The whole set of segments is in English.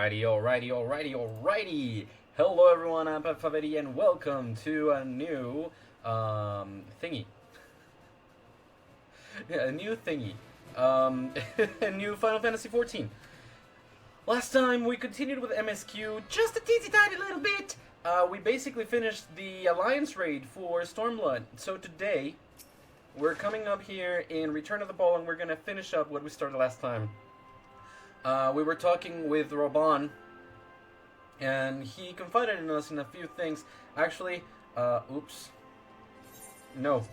Alrighty. Hello everyone, I'm FFIXV and welcome to a new thingy. Yeah, a new thingy. A new Final Fantasy XIV. Last time we continued with MSQ just a teensy tiny little bit. We basically finished the Alliance raid for Stormblood. So today, we're coming up here in Return of the Ball and we're gonna finish up what we started last time. We were talking with Roban, and he confided in us in a few things. Actually, oops. No.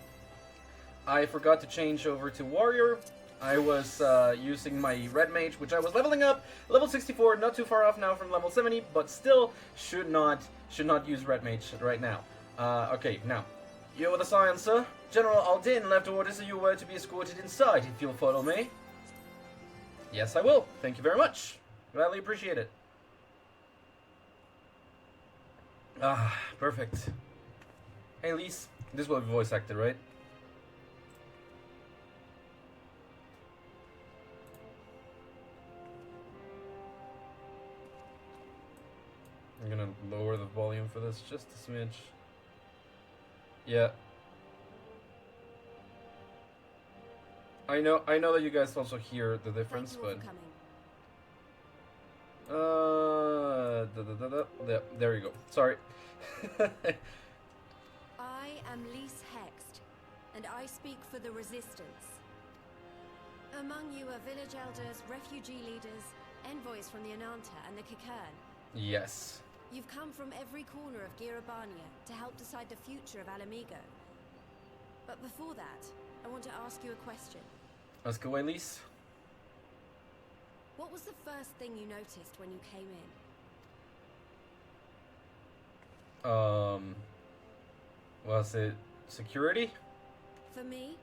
I forgot to change over to Warrior. I was using my Red Mage, which I was leveling up. Level 64, not too far off now from level 70, but still should not use Red Mage right now. Okay, now. You with the Silencer. General Aldin left orders that you were to be escorted inside, if you'll follow me. Yes, I will. Thank you very much. Gladly appreciate it. Ah, perfect. Hey, Lise. This will be voice acted, right? I'm gonna lower the volume for this just a smidge. Yeah. I know that you guys also hear the difference, but there you go. Sorry. I am Lise Hext, and I speak for the Resistance. Among you are village elders, refugee leaders, envoys from the Ananta and the Kikern. Yes. You've come from every corner of Girabania to help decide the future of Ala Migho. But before that, I want to ask you a question. Ask away, Lise. What was the first thing you noticed when you came in? Was it security? For me,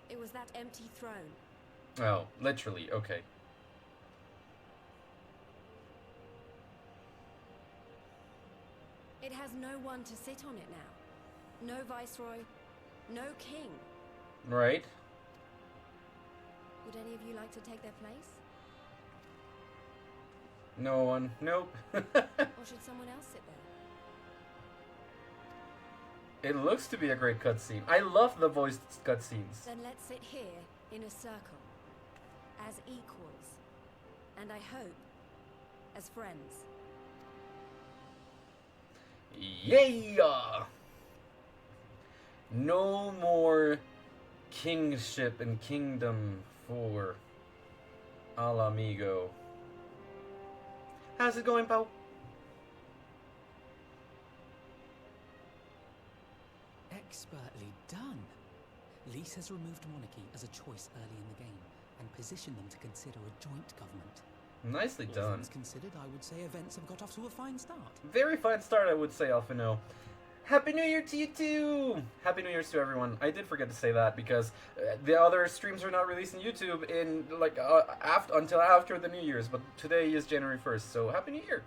it was that empty throne. Oh, literally, okay. It has no one to sit on it now. No viceroy, no king. Right. Would any of you like to take their place? No one. Nope. Or should someone else sit there? It looks to be a great cutscene. I love the voiced cutscenes. Then let's sit here in a circle, as equals, and I hope, as friends. Yeah! No more kingship and kingdom for Ala Migho. How's it going, Poe? Expertly done. Lise has removed monarchy as a choice early in the game and positioned them to consider a joint government. Nicely All done. things considered, I would say events have got off to a fine start. Very fine start, I would say, Alphino. Happy New Year to you too! Happy New Year's to everyone. I did forget to say that because the other streams are not released on YouTube in until after the New Year's, but today is January 1st, so Happy New Year!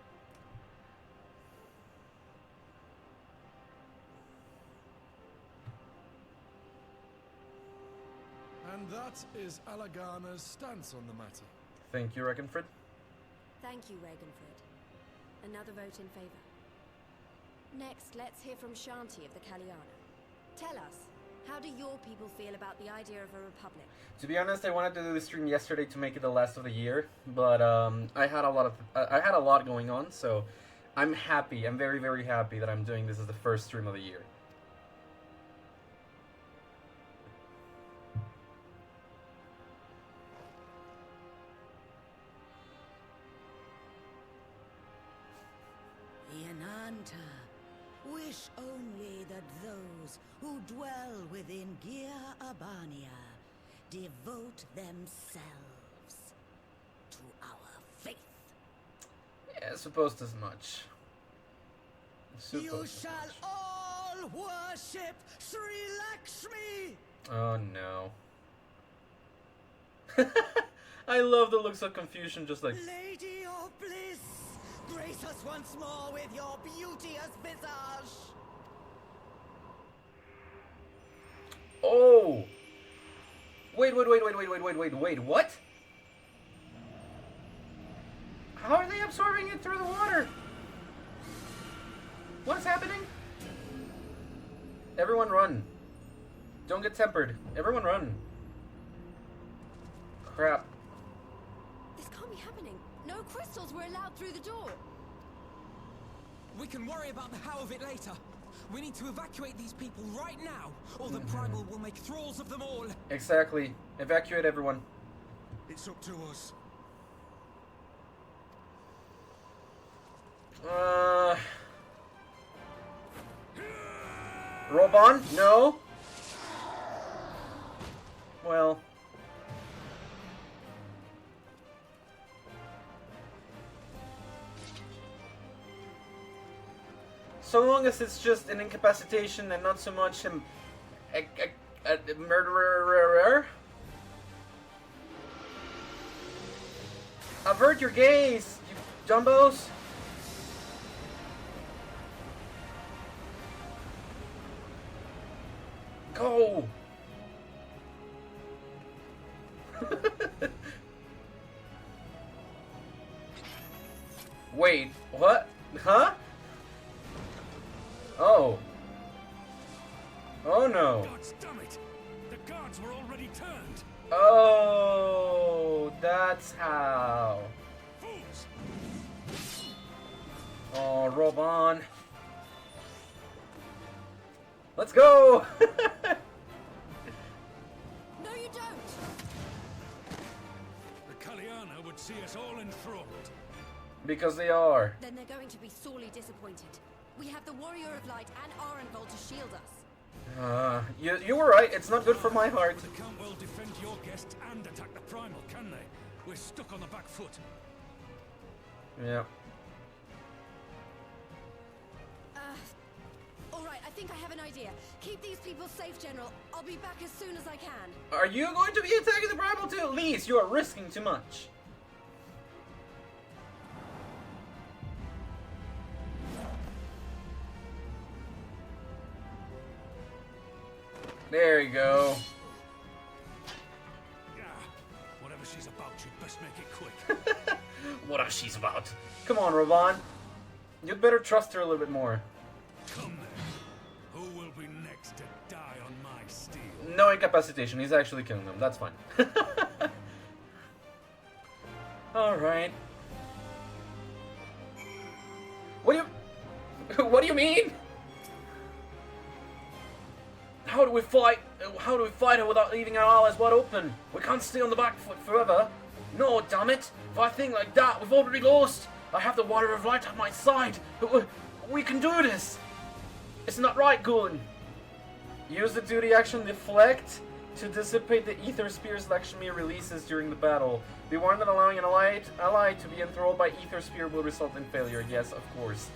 And that is Alagana's stance on the matter. Thank you, Regenfrid. Thank you, Regenfrid. Another vote in favor. Next, let's hear from Shanti of the Kalyana. Tell us, how do your people feel about the idea of a republic? To be honest, I wanted to do the stream yesterday to make it the last of the year, but I had a lot going on, so I'm happy. I'm very, very happy that I'm doing this as the first stream of the year. Wish only that those who dwell within Girabania devote themselves to our faith. Yeah, supposed as much. You shall all worship Sri Lakshmi! Oh no. I love the looks of confusion, just like... Lady of Bliss! Grace us once more with your beauteous visage! Oh! Wait, what? How are they absorbing it through the water. What is happening? Everyone run. Don't get tempered. Everyone run. Crap. This can't be happening. No crystals were allowed through the door. We can worry about the how of it later. We need to evacuate these people right now, or the Primal will make thralls of them all. Exactly. Evacuate everyone. It's up to us. Robon? No? Well. So long as it's just an incapacitation and not so much a murderer. Avert your gaze, you dumbos. Go. Wait, what? Huh? Oh. Oh no. Gods damn it! The guards were already turned. Oh, that's how. Fools! Oh, Robon. Let's go! No, you don't. The Kaliana would see us all enthralled. Because they are. Then they're going to be sorely disappointed. We have the Warrior of Light and Arenvold to shield us. You were right. It's not good for my heart. They can't well defend your guests and attack the Primal, can they? We're stuck on the back foot. Yeah. Alright, I think I have an idea. Keep these people safe, General. I'll be back as soon as I can. Are you going to be attacking the Primal too? Lise, you are risking too much. There you go. Yeah. Whatever she's about, you'd best make it quick. Whatever she's about. Come on, Robon. You'd better trust her a little bit more. Come then. Who will be next to die on my steel? No incapacitation. He's actually killing them. That's fine. Alright. What do you mean? How do we fight? How do we fight her without leaving our allies wide open? We can't stay on the back foot forever. No, damn it! If I think like that, we've already lost. I have the Warrior of Light on my side. We can do this. It's not right, Gulen. Use the duty action Deflect to dissipate the Ether Spear's Lakshmi releases during the battle. Be warned that allowing an ally to be enthralled by Ether Spear will result in failure. Yes, of course.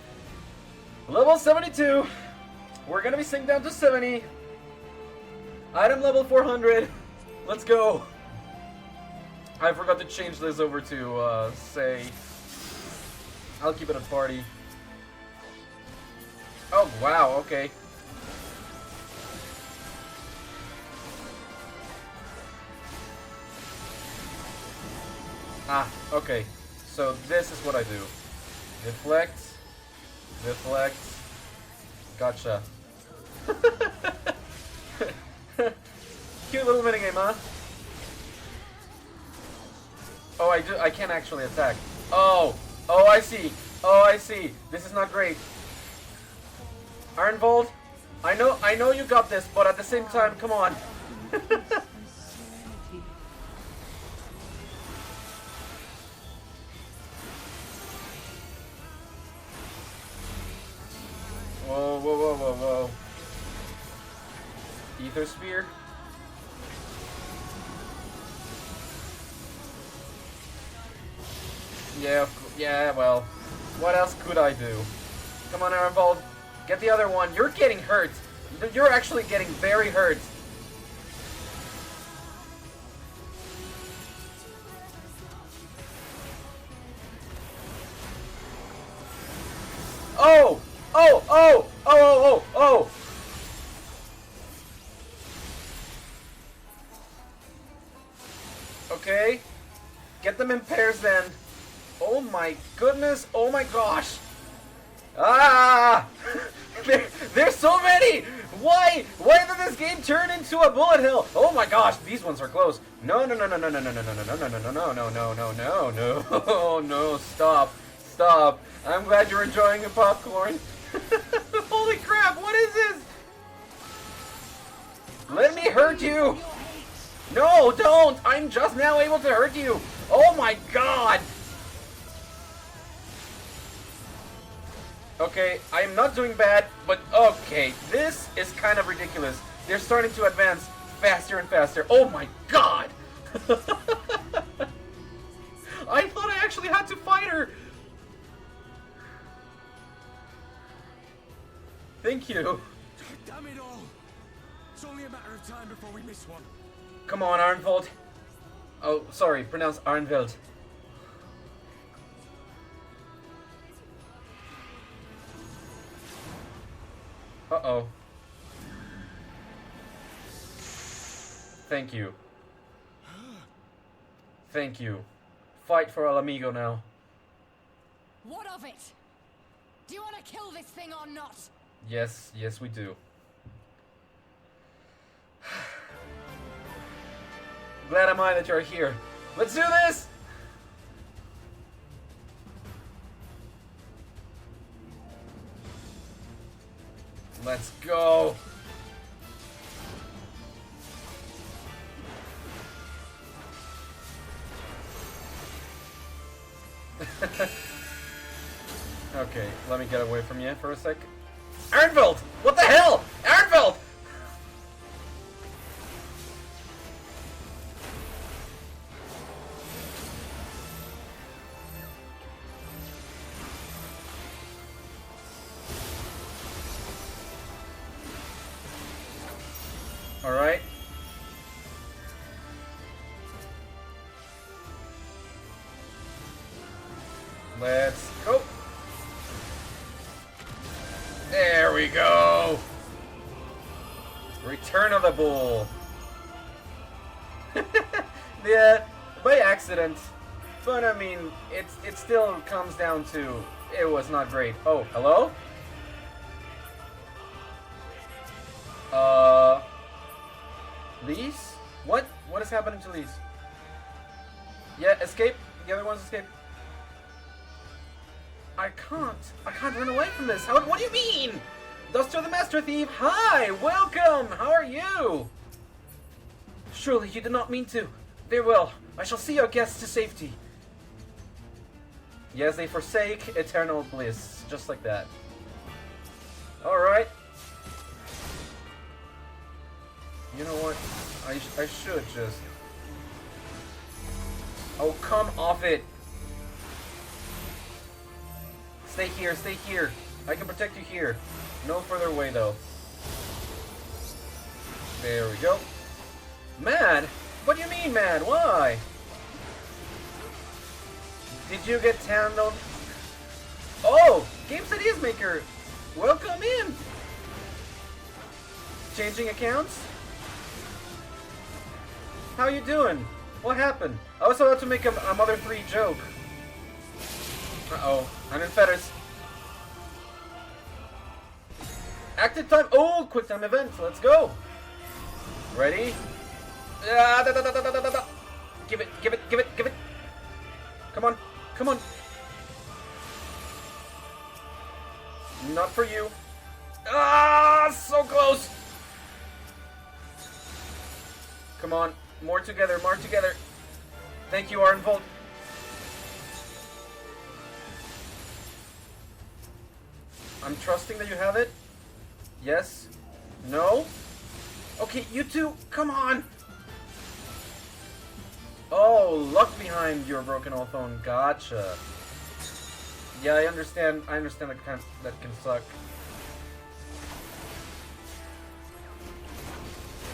Level 72. We're gonna be synced down to 70. Item level 400. Let's go. I forgot to change this over to, say... I'll keep it at party. Oh, wow, okay. Ah, okay. So this is what I do. Deflect. Deflect. Gotcha. Cute little minigame, huh? Oh, I can't actually attack. Oh, I see. Oh, I see. This is not great. Ironvold, I know you got this, but at the same time, come on. Whoa, whoa, whoa, whoa, whoa. Ether Spear. Yeah, well, what else could I do? Come on, Ironvold, get the other one. You're getting hurt. You're actually getting very hurt. Oh! Oh! Oh! Oh! Oh! Oh! Okay. Get them in pairs then. Oh my goodness. Oh my gosh. Ah! There's so many! Why? Why did this game turn into a bullet hell? Oh my gosh, these ones are close. No, no, no, no, no, no, no, no, no, no, no, no, no, no, no, no, no, no, no, no, stop. Stop. I'm glad you're enjoying your popcorn. Holy crap, what is this? Let me hurt you! No, don't! I'm just now able to hurt you! Oh my god! Okay, I am not doing bad, but okay, this is kind of ridiculous. They're starting to advance faster and faster. Oh my god! I thought I actually had to fight her! Thank you. Damn it all! It's only a matter of time before we miss one. Come on, Arnvold. Oh, sorry, pronounced Arnveld. Uh-oh. Thank you. Thank you. Fight for Ala Migho now. What of it? Do you want to kill this thing or not? Yes, yes we do. Glad am I that you're here. Let's do this! Let's go! Okay, let me get away from you for a sec. Arnveld! What the hell? Arnveld! Alright. Let's go. There we go. Return of the Bull. Yeah, by accident. But I mean, it still comes down to it was not great. Oh, hello? Lise? What? What is happening to Lise? Yeah, escape. The other ones escape. I can't run away from this. What do you mean? Duster the Master Thief. Hi, welcome. How are you? Surely you did not mean to. Very well. I shall see your guests to safety. Yes, they forsake eternal bliss. Just like that. Alright. You know what? I should just... Oh, come off it! Stay here, stay here. I can protect you here. No further away, though. There we go. Mad? What do you mean, mad? Why? Did you get handled? Oh! Game Studies Maker! Welcome in! Changing accounts? How you doing? What happened? I was about to make a Mother 3 joke. Uh-oh. I'm in fetters. Active time. Oh, quick time event. Let's go. Ready? Give it, give it, give it, give it. Come on. Come on. Not for you. Ah, so close. Come on. More together, more together. Thank you, Arnvold. I'm trusting that you have it. Yes. No. Okay, you two, come on. Oh, luck behind your broken old phone. Gotcha. Yeah, I understand. I understand that can suck.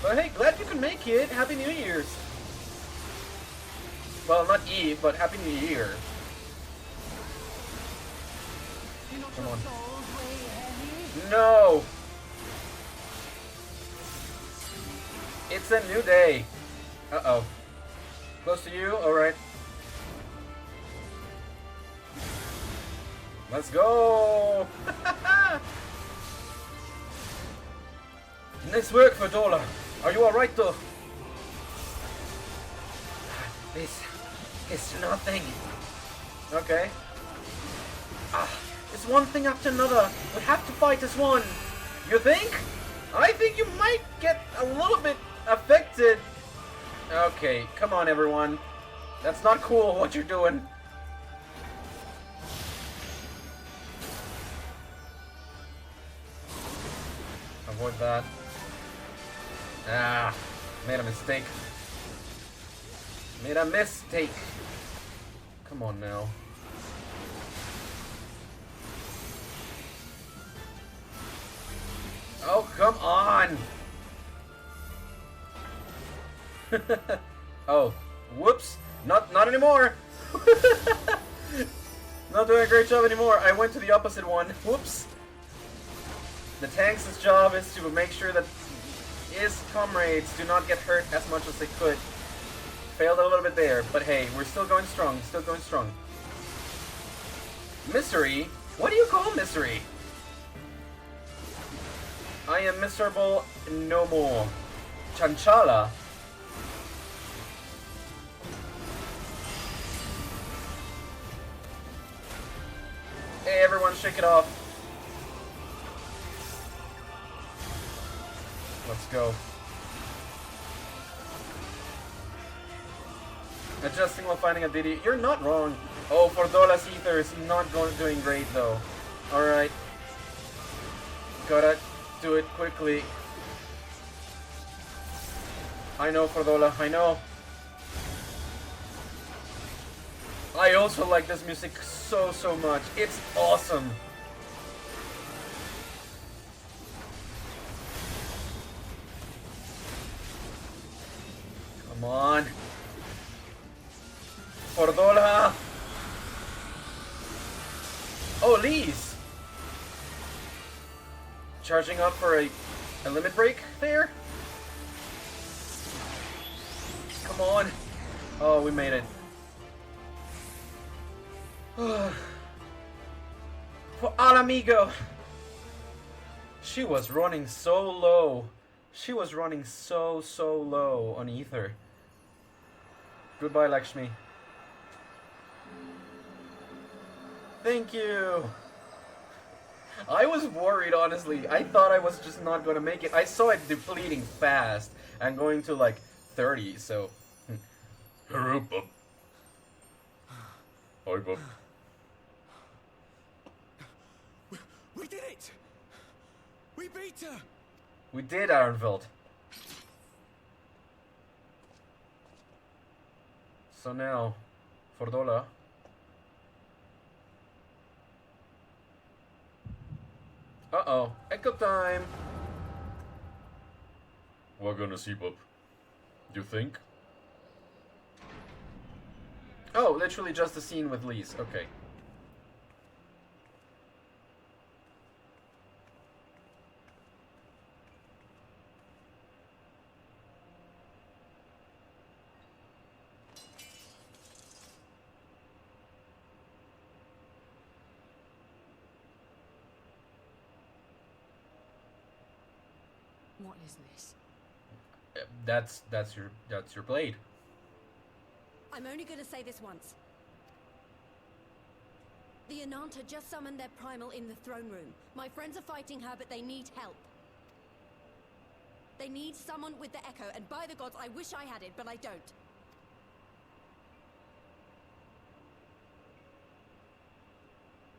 But hey, glad you can make it. Happy New Year's. Well, not Eve, but Happy New Year. Come on. No! It's a new day. Uh-oh. Close to you? Alright. Let's go! Nice work, Fordola. Are you alright though? It's nothing. Okay. It's one thing after another. We have to fight as one. You think? I think you might get a little bit affected. Okay, come on everyone. That's not cool what you're doing. Avoid that. Ah, made a mistake. Made a mistake. Come on now. Oh, come on! Oh, whoops! Not anymore! Not doing a great job anymore. I went to the opposite one. Whoops! The tank's job is to make sure that his comrades do not get hurt as much as they could. Failed a little bit there, but hey, we're still going strong. Still going strong. Misery? What do you call misery? I am miserable no more. Chanchala. Hey everyone, shake it off. Let's go. Adjusting while finding a DD. You're not wrong. Oh, Fordola's ether is not doing great though. Alright. Gotta do it quickly. I know, Fordola, I know. I also like this music so much. It's awesome. Come on. Fordola. Oh, Lee's. Charging up for a limit break there. Come on. Oh, we made it. For Ala Migho. She was running so low. She was running so low on ether. Goodbye, Lakshmi. Thank you. I was worried, honestly. I thought I was just not going to make it. I saw it depleting fast and going to like 30, so... Hello, bub. Hi, bub. We did it! We beat her! We did, Arenveld. So now, Fordola. Uh-oh, echo time. We're gonna see, bub. You think? Oh, literally just a scene with Lise. Okay. What is this? That's your blade. I'm only gonna say this once. The Ananta just summoned their primal in the throne room. My friends are fighting her, but they need help. They need someone with the echo, and by the gods, I wish I had it, but I don't.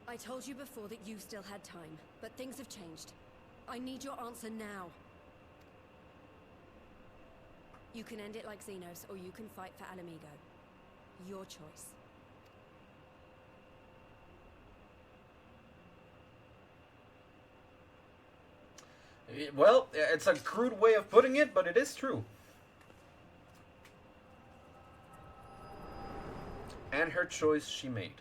I told you before that you still had time, but things have changed. I need your answer now. You can end it like Xenos, or you can fight for Ala Migho. Your choice. Well, it's a crude way of putting it, but it is true. And her choice she made.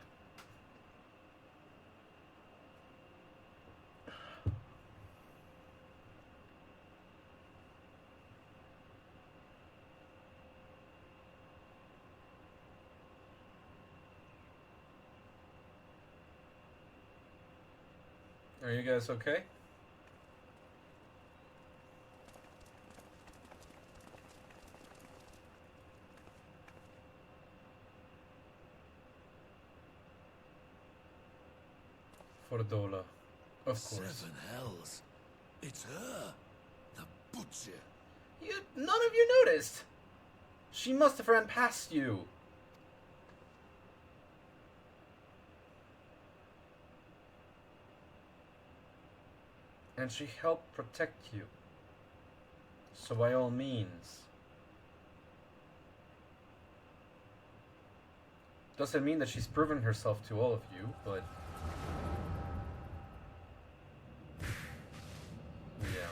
Are you guys okay? Fordola. Of course. 7 hells. It's her. The butcher. None of you noticed. She must have ran past you. And she helped protect you. So by all means. Doesn't mean that she's proven herself to all of you, but... yeah.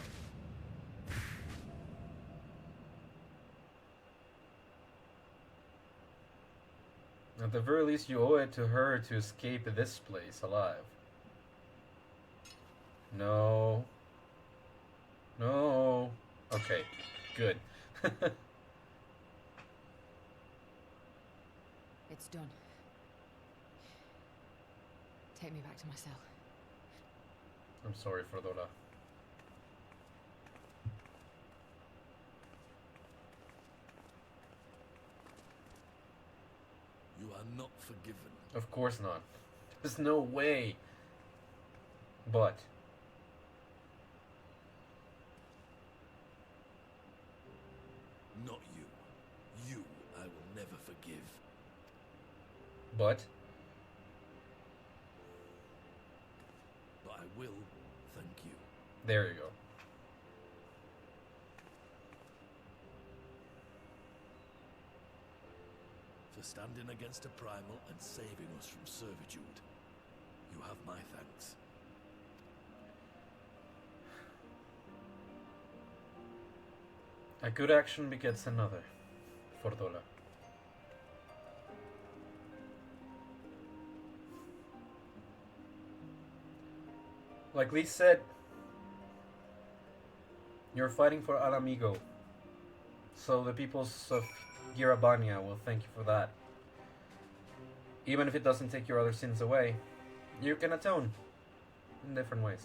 At the very least, you owe it to her to escape this place alive. No. No. Okay, good. It's done. Take me back to my cell. I'm sorry, Fordola. You are not forgiven. Of course not. There's no way. But... Not you. You I will never forgive. But... But I will thank you. there you go. For standing against a primal and saving us from servitude. You have my thanks. A good action begets another, Fordola. Like Lee said, you're fighting for Ala Migho. So the peoples of Girabania will thank you for that. Even if it doesn't take your other sins away, you can atone in different ways.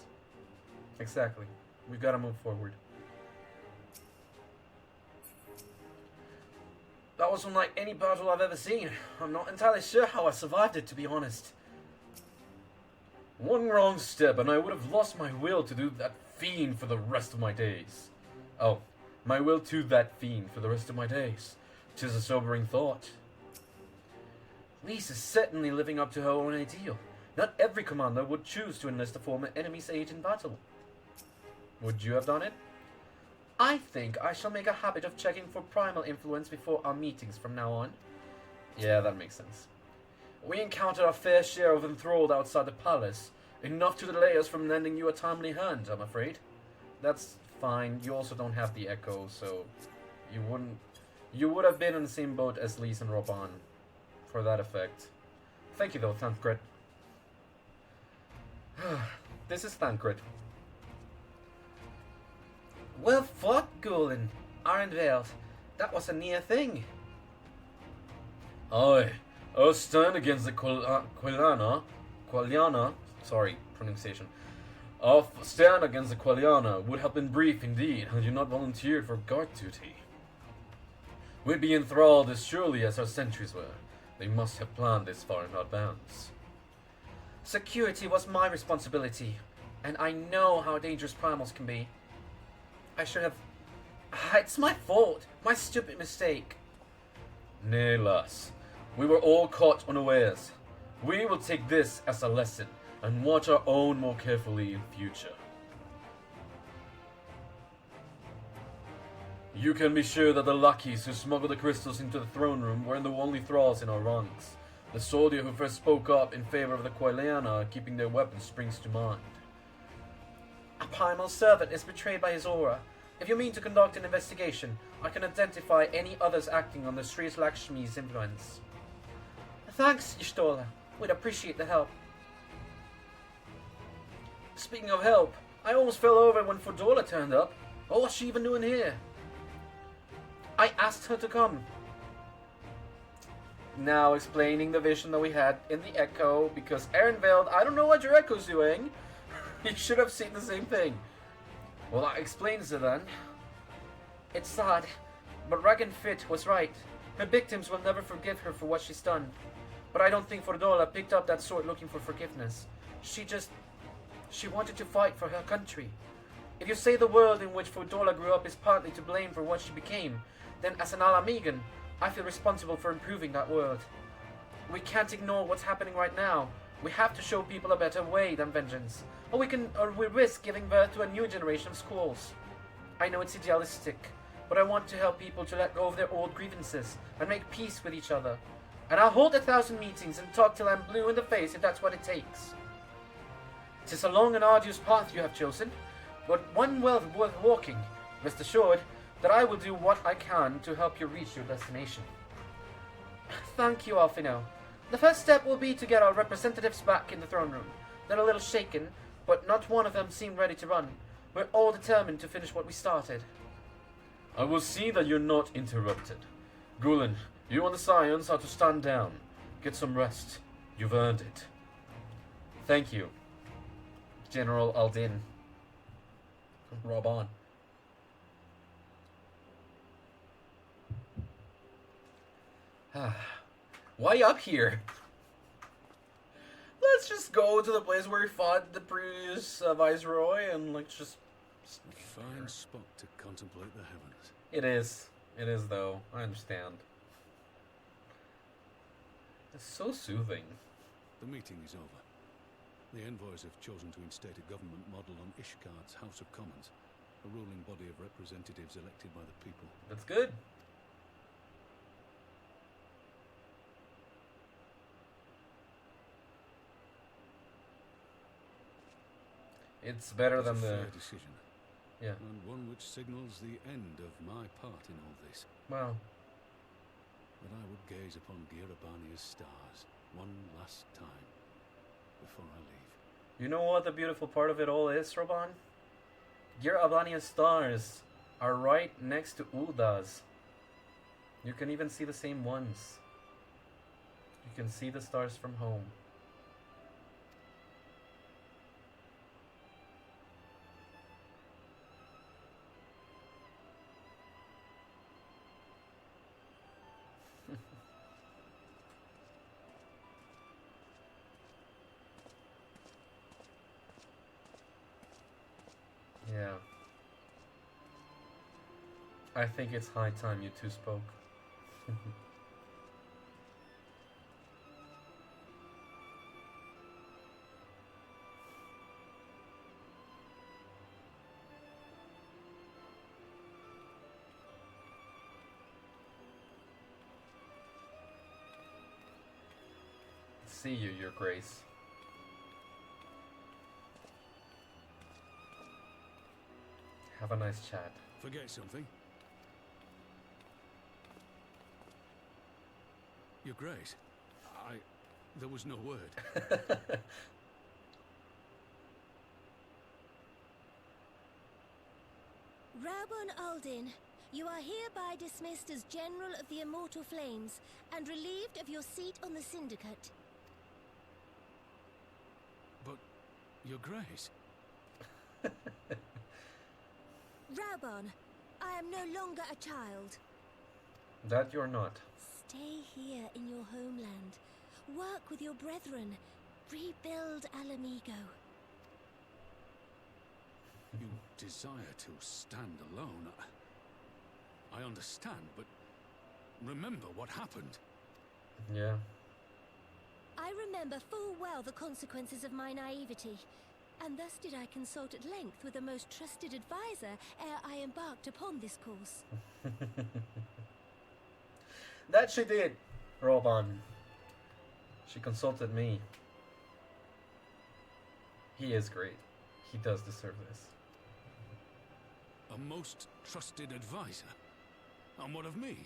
Exactly. We gotta move forward. That was unlike any battle I've ever seen. I'm not entirely sure how I survived it, to be honest. One wrong step and I would have lost my will to do that fiend for the rest of my days. Oh, my will to that fiend for the rest of my days. 'Tis a sobering thought. Lise is certainly living up to her own ideal. Not every commander would choose to enlist a former enemy's aid in battle. Would you have done it? I think I shall make a habit of checking for primal influence before our meetings from now on. Yeah, that makes sense. We encountered our fair share of enthralled outside the palace, enough to delay us from lending you a timely hand, I'm afraid. That's fine, you also don't have the echo, so you would have been in the same boat as Lise and Robin, for that effect. Thank you though, Thancred. This is Thancred. Well fought, Gulen. Arendveld. That was a near thing. Aye. I'll stand against the Qualiana. Sorry, pronunciation. I'll stand against the Qualiana would have been brief indeed had you not volunteered for guard duty. We'd be enthralled as surely as our sentries were. They must have planned this far in advance. Security was my responsibility, and I know how dangerous primals can be. I should have... It's my fault. My stupid mistake. Nay, lass. We were all caught unawares. We will take this as a lesson and watch our own more carefully in future. You can be sure that the lackeys who smuggled the crystals into the throne room weren't the only thralls in our ranks. The soldier who first spoke up in favor of the Quiliana keeping their weapons springs to mind. A primal servant is betrayed by his aura. If you mean to conduct an investigation, I can identify any others acting under Sri Lakshmi's influence. Thanks, Y'shtola. We'd appreciate the help. Speaking of help, I almost fell over when Fordola turned up. What was she even doing here? I asked her to come. Now explaining the vision that we had in the echo, because Ehrenfeld, I don't know what your echo's doing. You should have seen the same thing. Well, that explains it then. It's sad, but Ragnfrid was right. Her victims will never forgive her for what she's done. But I don't think Fordola picked up that sword looking for forgiveness. She wanted to fight for her country. If you say the world in which Fordola grew up is partly to blame for what she became, then as an Ala Migho, I feel responsible for improving that world. We can't ignore what's happening right now. We have to show people a better way than vengeance. Or we risk giving birth to a new generation of squalls. I know it's idealistic, but I want to help people to let go of their old grievances and make peace with each other. And I'll hold 1,000 meetings and talk till I'm blue in the face if that's what it takes. 'Tis a long and arduous path you have chosen, but one well worth walking. Rest assured that I will do what I can to help you reach your destination. Thank you, Alfino. The first step will be to get our representatives back in the throne room. They're a little shaken, but not one of them seemed ready to run. We're all determined to finish what we started. I will see that you're not interrupted. Gulen, you and the Scions are to stand down. Get some rest. You've earned it. Thank you, General Aldin. Rob on. Why up here? Let's just go to the place where he fought the previous Viceroy and like just... A fine spot to contemplate the heavens. It is. It is though. I understand. It's so soothing. The meeting is over. The envoys have chosen to instate a government model on Ishgard's House of Commons, a ruling body of representatives elected by the people. That's good. It's better It's than a the... fair decision, Yeah. and one which signals the end of my part in all this. Wow. That I would gaze upon Girabania's stars one last time before I leave. You know what the beautiful part of it all is, Roban? Your Albania's stars are right next to Ulda's. You can even see the same ones. You can see the stars from home. Yeah. I think it's high time you two spoke. See you, Your Grace. Have a nice chat. Forget something? Your Grace, there was no word. Raubon Aldin, you are hereby dismissed as General of the Immortal Flames and relieved of your seat on the Syndicate. But, Your Grace... Raubon, I am no longer a child. That you're not. Stay here in your homeland. Work with your brethren. Rebuild Ala Migho. You desire to stand alone. I understand, but remember what happened. Yeah. I remember full well the consequences of my naivety, and thus did I consult at length with a most trusted advisor ere I embarked upon this course. That she did, Roban. She consulted me. He is great. He does deserve this. A most trusted advisor? And what of me?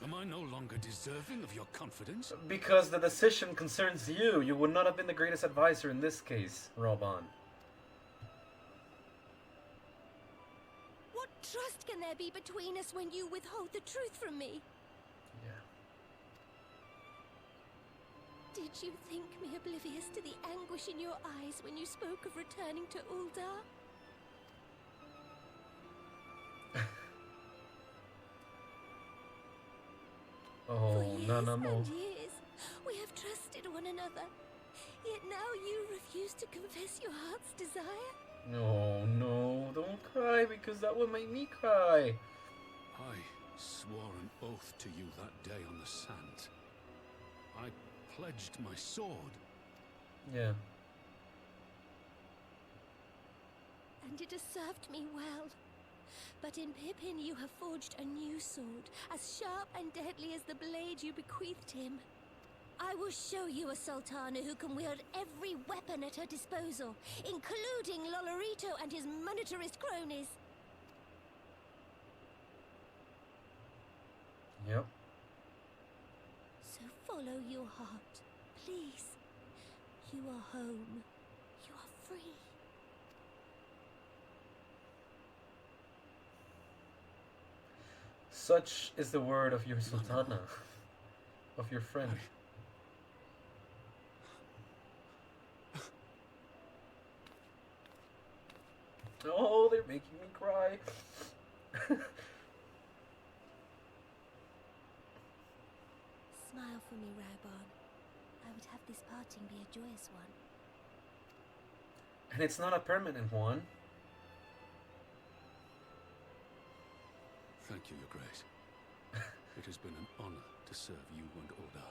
Am I no longer deserving of your confidence? Because the decision concerns you. You would not have been the greatest advisor in this case, Roban. What trust can there be between us when you withhold the truth from me? Yeah. Did you think me oblivious to the anguish in your eyes when you spoke of returning to Uldar? Oh, For years Nanamo. and years, we have trusted one another. Yet now you refuse to confess your heart's desire? No, no, don't cry because that would make me cry. I swore an oath to you that day on the sands. I pledged my sword. Yeah. And it has served me well. But in Pippin you have forged a new sword, as sharp and deadly as the blade you bequeathed him. I will show you a Sultana who can wield every weapon at her disposal, including Lolorito and his monetarist cronies. Yep. So follow your heart, please. You are home. You are free. Such is the word of your Sultana, of your friend. Oh, they're making me cry. Smile for me, Ragbon. I would have this parting be a joyous one. And it's not a permanent one. Thank you, Your Grace. It has been an honor to serve you and Oda.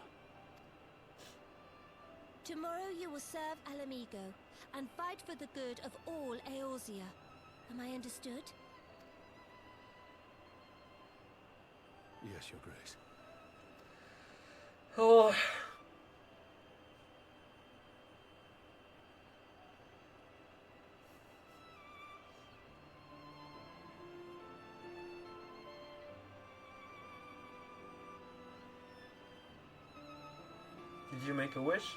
Tomorrow you will serve Ala Migho and fight for the good of all Eorzea. Am I understood? Yes, Your Grace. Oh. Did you make a wish?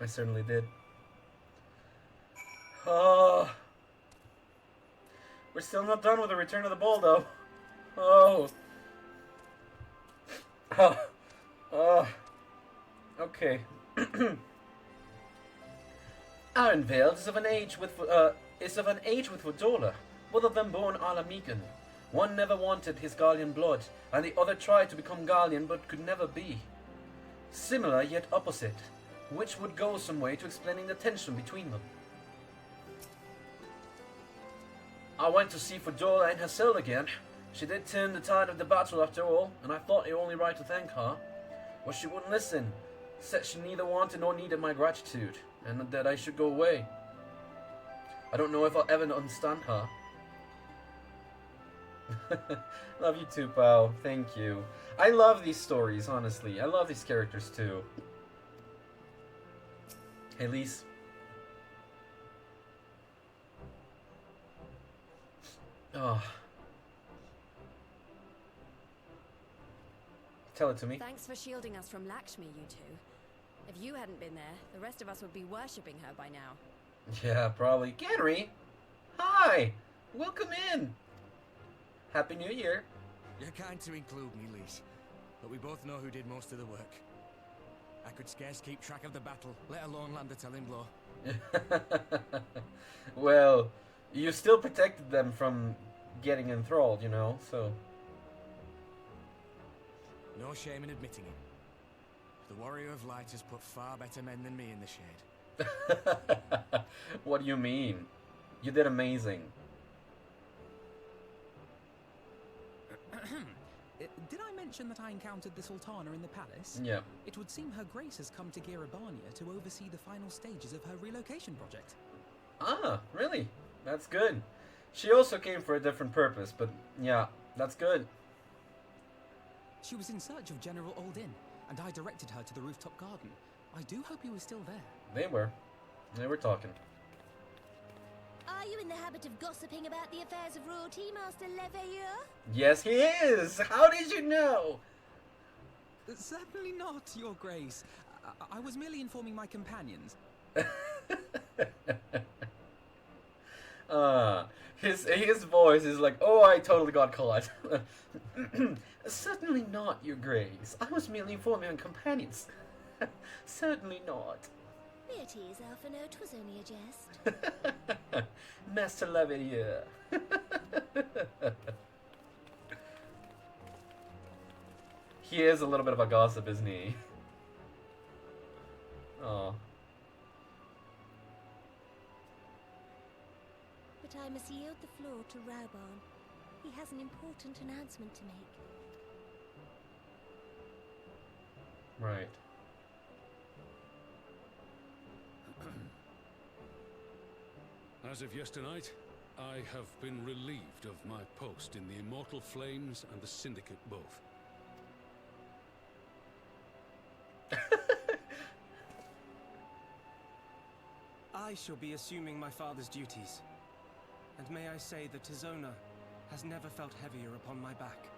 I certainly did. Oh. We're still not done with the Return of the Bull, though. Oh. Oh. Oh. Okay. Ironvale is of an age with Vodola, both of them born Ala Migho. One never wanted his Gallian blood, and the other tried to become Gallian but could never be. Similar yet opposite, which would go some way to explaining the tension between them. I went to see Vodola in her cell again. She did turn the tide of the battle after all, and I thought it only right to thank her. But she wouldn't listen, said she neither wanted nor needed my gratitude, and that I should go away. I don't know if I'll ever understand her. Love you too, pal. Thank you. I love these stories, honestly. I love these characters too. Hey, Lise. Oh. Tell it to me. Thanks for shielding us from Lakshmi, you two. If you hadn't been there, the rest of us would be worshipping her by now. Yeah, probably. Henry! Hi! Welcome in! Happy New Year! You're kind to include me, Lise, but we both know who did most of the work. I could scarce keep track of the battle, let alone land a telling blow. Well, you still protected them from getting enthralled, you know, so... No shame in admitting it. The Warrior of Light has put far better men than me in the shade. What do you mean? You did amazing. Did I mention that I encountered the Sultana in the palace? Yeah. It would seem Her Grace has come to Girabania to oversee the final stages of her relocation project. Ah, really? That's good. She also came for a different purpose, but yeah, that's good. She was in search of General Oldin, and I directed her to the rooftop garden. I do hope he was still there. They were. They were talking. Are you in the habit of gossiping about the affairs of royalty, Master Leveilleur? Yes, he is! How did you know? Certainly not, Your Grace. I was merely informing my companions. His voice is like, oh, I totally got caught. Certainly not, Your Grace. I was merely informing my companions. Certainly not. Beatrice, Alphinaud was only a jest. Master Lavalier. He is a little bit of a gossip, isn't he? Oh. But I must yield the floor to Rauban. He has an important announcement to make. Right. As of yesternight, I have been relieved of my post in the Immortal Flames and the Syndicate both. I shall be assuming my father's duties. And may I say that Tizona has never felt heavier upon my back.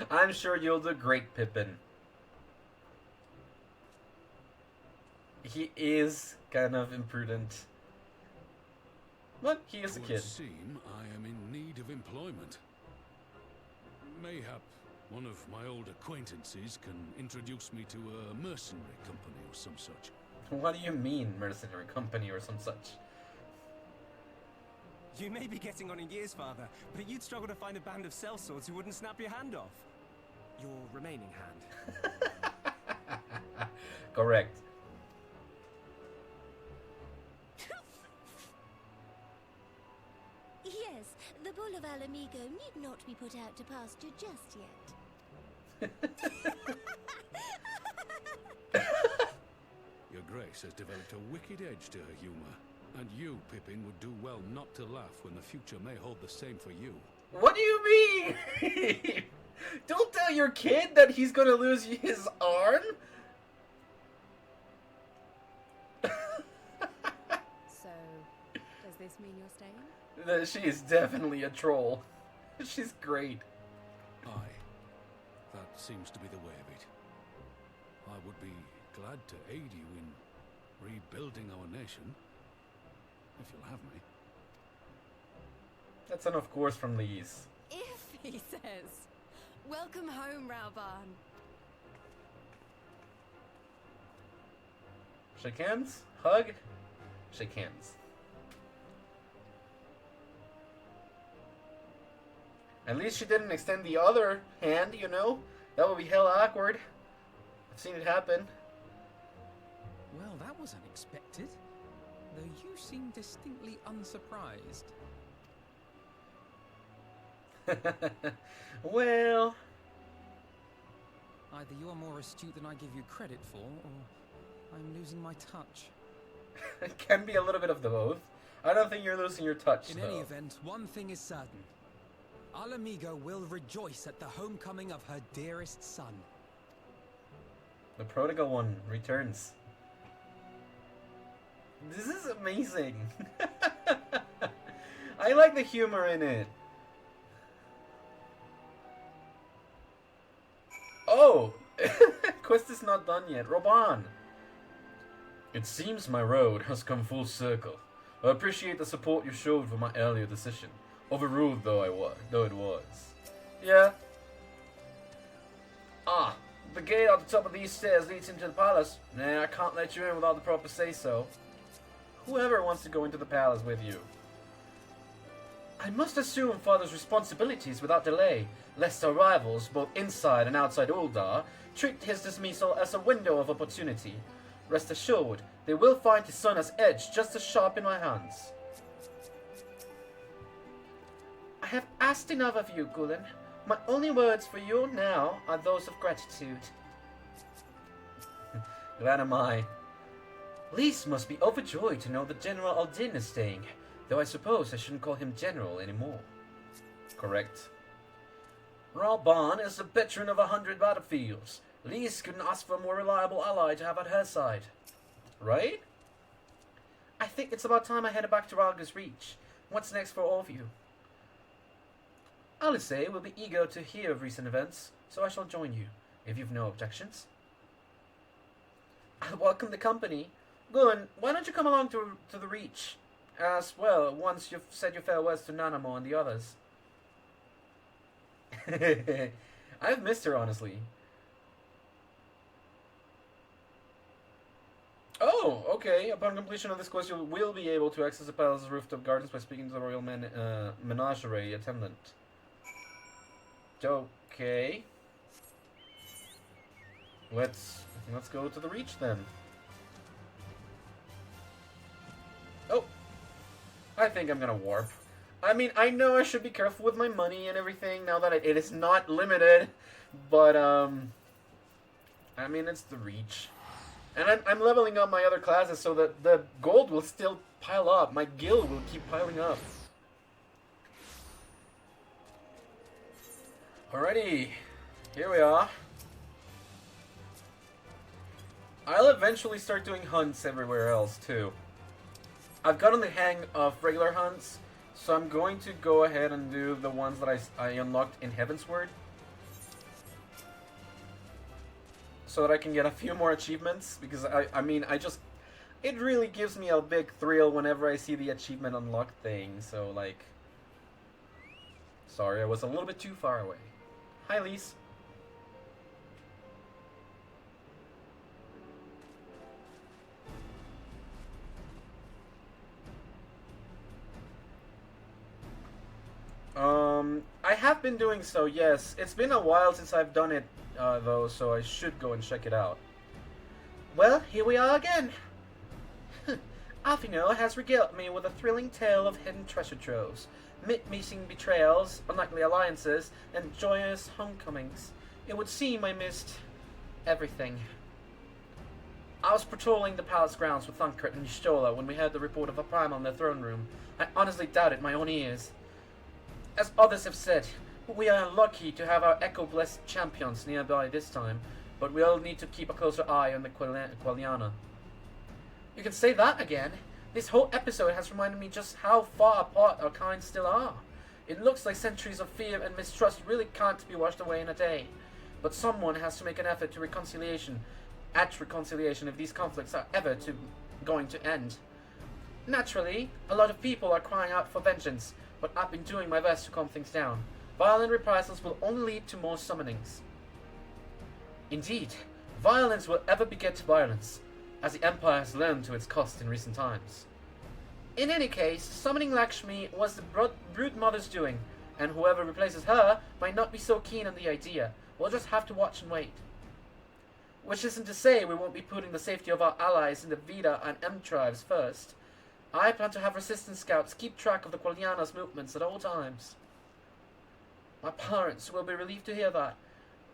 I'm sure you'll do great, Pippin. He is kind of imprudent. But he is a It kid. would seem I am in need of employment. Mayhap one of my old acquaintances can introduce me to a mercenary company or some such. What do you mean, mercenary company or some such? You may be getting on in years, father, but you'd struggle to find a band of sellswords who wouldn't snap your hand off. Your remaining hand. Correct. Yes, the Bull of Ala Migho need not be put out to pasture just yet. Your Grace has developed a wicked edge to her humor, and you, Pippin, would do well not to laugh when the future may hold the same for you. What do you mean? Don't tell your kid that he's gonna lose his arm. So, does this mean you're staying? She is definitely a troll. She's great. Aye, that seems to be the way of it. I would be glad to aid you in rebuilding our nation, if you'll have me. That's an of course from Lee's. If he says, "Welcome home, Rauban." Shake hands? Hug? Shake hands. At least she didn't extend the other hand, you know? That would be hella awkward. I've seen it happen. Well, that was unexpected. Though you seem distinctly unsurprised. Well... Either you're more astute than I give you credit for, or I'm losing my touch. It can be a little bit of the both. I don't think you're losing your touch, In though. any event, one thing is certain. Ala Migho will rejoice at the homecoming of her dearest son. The prodigal one returns. This is amazing. I like the humor in it. Oh! Quest is not done yet. Roban! It seems my road has come full circle. I appreciate the support you showed for my earlier decision. Overruled though it was. Yeah. Ah, the gate at the top of these stairs leads into the palace. Nah, I can't let you in without the proper say-so. Whoever wants to go into the palace with you. I must assume Father's responsibilities without delay, lest our rivals, both inside and outside Uldar, treat his dismissal as a window of opportunity. Rest assured, they will find his son as edge just as sharp in my hands. I have asked enough of you, Gulen. My only words for you now are those of gratitude. Glad am I. Lys must be overjoyed to know that General Aldin is staying, though I suppose I shouldn't call him General anymore. Correct. Rauban is a veteran of 100 battlefields. Lys couldn't ask for a more reliable ally to have at her side. Right? I think it's about time I headed back to Ralga's Reach. What's next for all of you? Alice will be eager to hear of recent events, so I shall join you, if you've no objections. I welcome the company. Gun, why don't you come along to the Reach? As well, once you've said your farewells to Nanamo and the others. I've missed her, honestly. Oh, okay. Upon completion of this quest, you will be able to access the palace's rooftop gardens by speaking to the royal menagerie attendant. Okay. Let's go to the Reach then. Oh, I think I'm gonna warp. I mean, I know I should be careful with my money and everything now that it is not limited, but I mean, it's the Reach. And I'm leveling up my other classes so that the gold will still pile up. My guild will keep piling up. Alrighty, here we are. I'll eventually start doing hunts everywhere else too. I've gotten the hang of regular hunts, so I'm going to go ahead and do the ones that I unlocked in Heavensward, so that I can get a few more achievements, because I mean, it really gives me a big thrill whenever I see the achievement unlock thing, so like, sorry, I was a little bit too far away. Hi, Lise. I have been doing so, yes. It's been a while since I've done it, though, so I should go and check it out. Well, here we are again. Alfino has regaled me with a thrilling tale of hidden treasure troves, meeting betrayals, unlikely alliances, and joyous homecomings. It would seem I missed everything. I was patrolling the palace grounds with Thancred and Y'shtola when we heard the report of a primal in the throne room. I honestly doubted my own ears. As others have said, we are lucky to have our echo-blessed champions nearby this time, but we'll need to keep a closer eye on the Qualiana. You can say that again. This whole episode has reminded me just how far apart our kinds still are. It looks like centuries of fear and mistrust really can't be washed away in a day. But someone has to make an effort to reconciliation if these conflicts are ever going to end. Naturally, a lot of people are crying out for vengeance, but I've been doing my best to calm things down. Violent reprisals will only lead to more summonings. Indeed, violence will ever beget violence, as the Empire has learned to its cost in recent times. In any case, summoning Lakshmi was the Brood Mother's doing, and whoever replaces her might not be so keen on the idea. We'll just have to watch and wait. Which isn't to say we won't be putting the safety of our allies in the Vita and M tribes first. I plan to have resistance scouts keep track of the Qualiana's movements at all times. My parents will be relieved to hear that.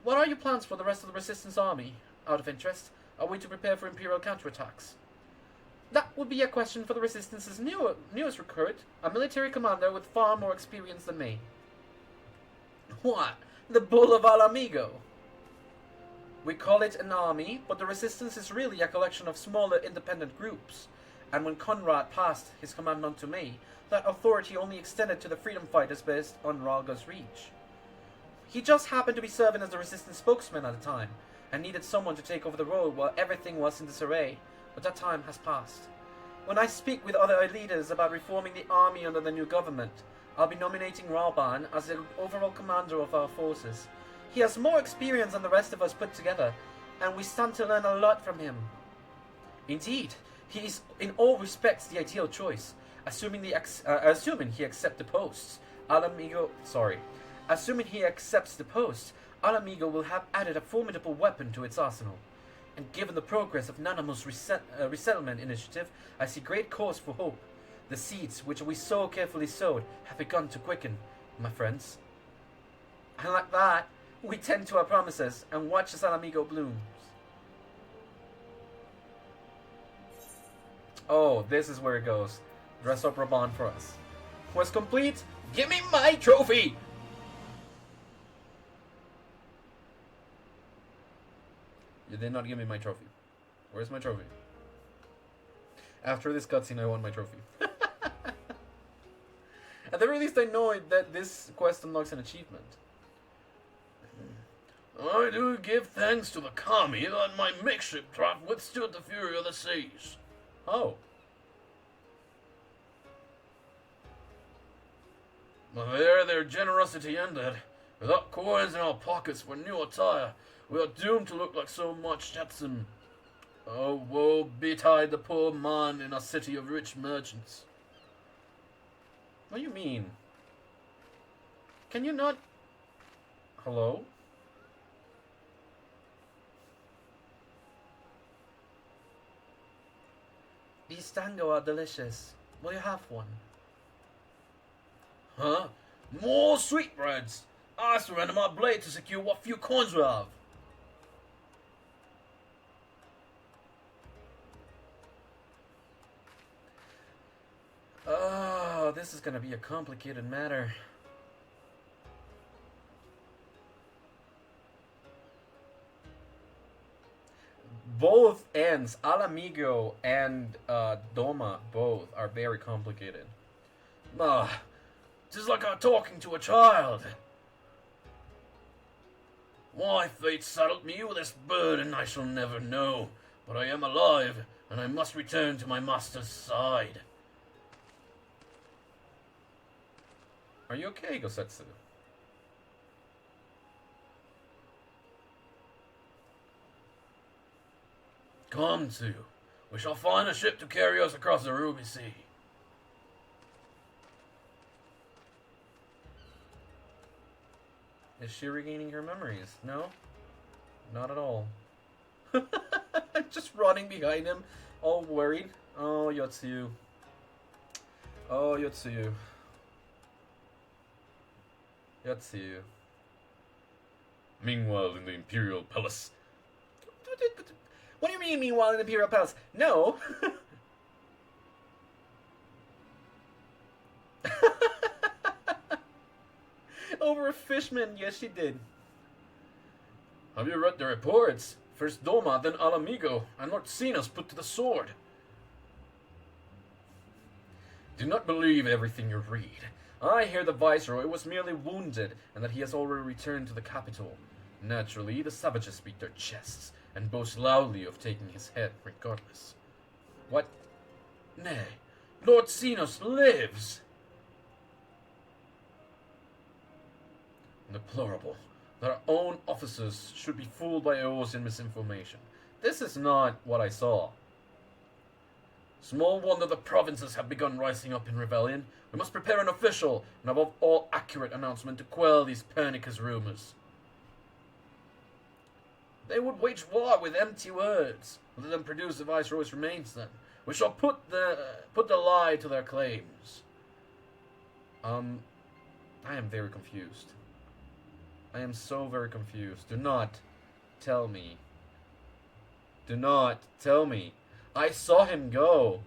What are your plans for the rest of the resistance army? Out of interest, are we to prepare for Imperial counterattacks? That would be a question for the Resistance's newest recruit, a military commander with far more experience than me. What? The Bull of Ala Migho? We call it an army, but the Resistance is really a collection of smaller independent groups. And when Conrad passed his command on to me, that authority only extended to the freedom fighters based on Ralga's Reach. He just happened to be serving as the Resistance spokesman at the time, and needed someone to take over the role while everything was in disarray, but that time has passed. When I speak with other leaders about reforming the army under the new government, I'll be nominating Ralban as the overall commander of our forces. He has more experience than the rest of us put together, and we stand to learn a lot from him. Indeed, he is in all respects the ideal choice, assuming he accepts the post. Assuming he accepts the post, Ala Migho will have added a formidable weapon to its arsenal. And given the progress of Nanamo's resettlement initiative, I see great cause for hope. The seeds which we so carefully sowed have begun to quicken, my friends. And like that, we tend to our promises and watch as Ala Migho blooms. Oh, this is where it goes. Dress up Raban for us. Quest complete. Give me my trophy! You did not give me my trophy. Where's my trophy? After this cutscene, I won my trophy. At the very least, I know that this quest unlocks an achievement. I do give thanks to the Kami that my makeshift craft withstood the fury of the seas. Oh. But there their generosity ended. Without coins in our pockets for new attire, we are doomed to look like so much Jetson. Oh, woe betide the poor man in a city of rich merchants. What do you mean? Can you not... Hello? These tango are delicious. Will you have one? Huh? More sweetbreads! I surrender my blade to secure what few coins we have. Oh, this is gonna be a complicated matter. Both ends, Ala Migho and Doma, both are very complicated. Ah, it's like I'm talking to a child. Why fate saddled me with this burden I shall never know, but I am alive, and I must return to my master's side. Are you okay, Gosetsu? Come to. We shall find a ship to carry us across the Ruby Sea. Is she regaining her memories? No? Not at all. Just running behind him, all worried. Oh, Yotsuyu. Oh, Yotsuyu. Yotsuyu. Meanwhile, in the Imperial Palace. What do you mean, meanwhile, in the Imperial Palace? No! Over a fishman, yes she did. Have you read the reports? First Doma, then Ala Migho, and Lord Cena's put to the sword. Do not believe everything you read. I hear the Viceroy was merely wounded, and that he has already returned to the capital. Naturally, the savages beat their chests, and boast loudly of taking his head regardless. What? Nay, Lord Cenos lives! Deplorable that our own officers should be fooled by oaths and misinformation. This is not what I saw. Small wonder the provinces have begun rising up in rebellion. We must prepare an official and above all accurate announcement to quell these pernicious rumors. They would wage war with empty words. Let them produce the Viceroy's remains then. We shall put the lie to their claims. I am very confused. I am so very confused. Do not tell me. Do not tell me. I saw him go.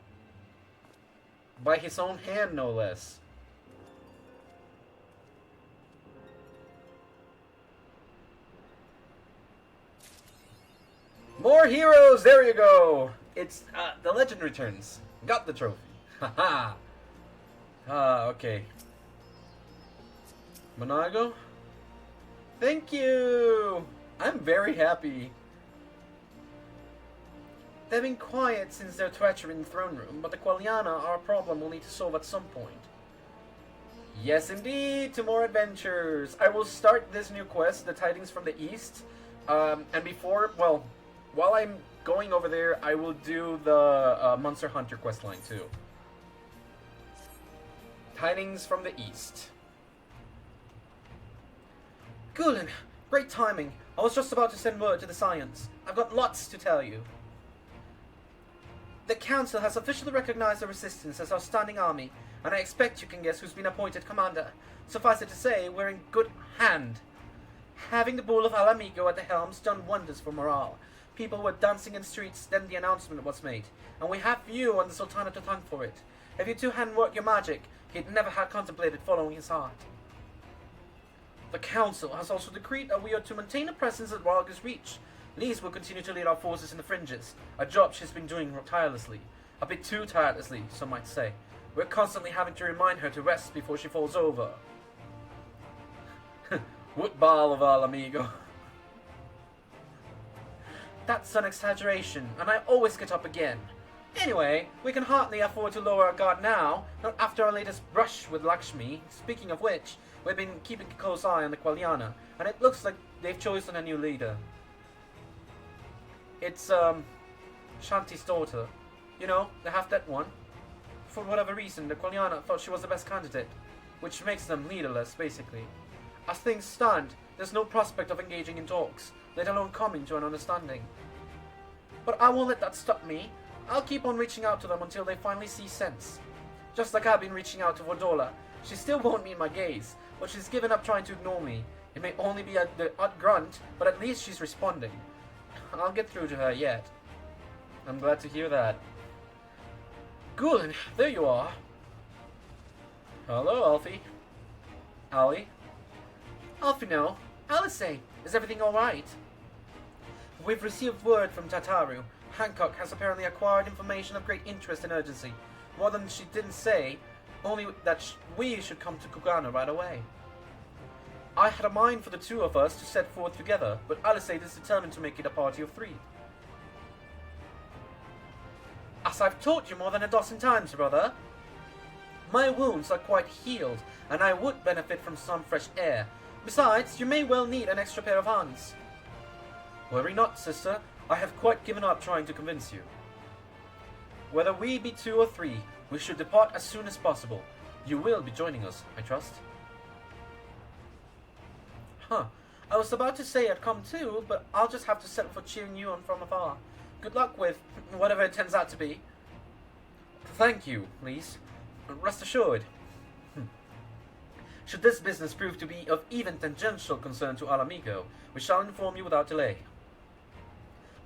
By his own hand, no less. More heroes! There you go! It's, the legend returns. Got the trophy. Haha. Okay. Monago? Thank you! I'm very happy. They've been quiet since their treachery in the throne room, but the Qualiana are a problem we'll need to solve at some point. Yes, indeed, to more adventures. I will start this new quest, the Tidings from the East. And before, well, while I'm going over there, I will do the Monster Hunter questline too. Tidings from the East. Gulen, great timing. I was just about to send word to the Science. I've got lots to tell you. The Council has officially recognized the Resistance as our standing army, and I expect you can guess who's been appointed commander. Suffice it to say, we're in good hand. Having the Bull of Ala Migho at the helm's done wonders for morale. People were dancing in the streets, then the announcement was made, and we have you and the Sultana to thank for it. If you two hadn't worked your magic, he'd never had contemplated following his heart. The Council has also decreed that we are to maintain a presence at Ralga's Reach. Lise will continue to lead our forces in the fringes, a job she's been doing tirelessly. A bit too tirelessly, some might say. We're constantly having to remind her to rest before she falls over. What Bull of Ala Migho? That's an exaggeration, and I always get up again. Anyway, we can hardly afford to lower our guard now, not after our latest brush with Lakshmi. Speaking of which, we've been keeping a close eye on the Qualiana, and it looks like they've chosen a new leader. It's, Shanti's daughter. You know, the half-dead one. For whatever reason, the Qualiana thought she was the best candidate, which makes them leaderless, basically. As things stand, there's no prospect of engaging in talks, let alone coming to an understanding. But I won't let that stop me. I'll keep on reaching out to them until they finally see sense. Just like I've been reaching out to Vordola. She still won't meet my gaze, but she's given up trying to ignore me. It may only be at the odd grunt, but at least she's responding. I'll get through to her yet. I'm glad to hear that. Gulin, there you are. Hello, Alfie. Ali? Alfie, no. Alice, is everything alright? We've received word from Tataru. Hancock has apparently acquired information of great interest and urgency. More than she didn't say, only that we should come to Kugana right away. I had a mind for the two of us to set forth together, but Alice is determined to make it a party of 3. As I've taught you more than a dozen times, brother. My wounds are quite healed, and I would benefit from some fresh air. Besides, you may well need an extra pair of hands. Worry not, sister. I have quite given up trying to convince you. Whether we be 2 or 3, we should depart as soon as possible. You will be joining us, I trust. Huh. I was about to say I'd come too, but I'll just have to settle for cheering you on from afar. Good luck with whatever it turns out to be. Thank you, Lise. Rest assured. Should this business prove to be of even tangential concern to Ala Migho, we shall inform you without delay.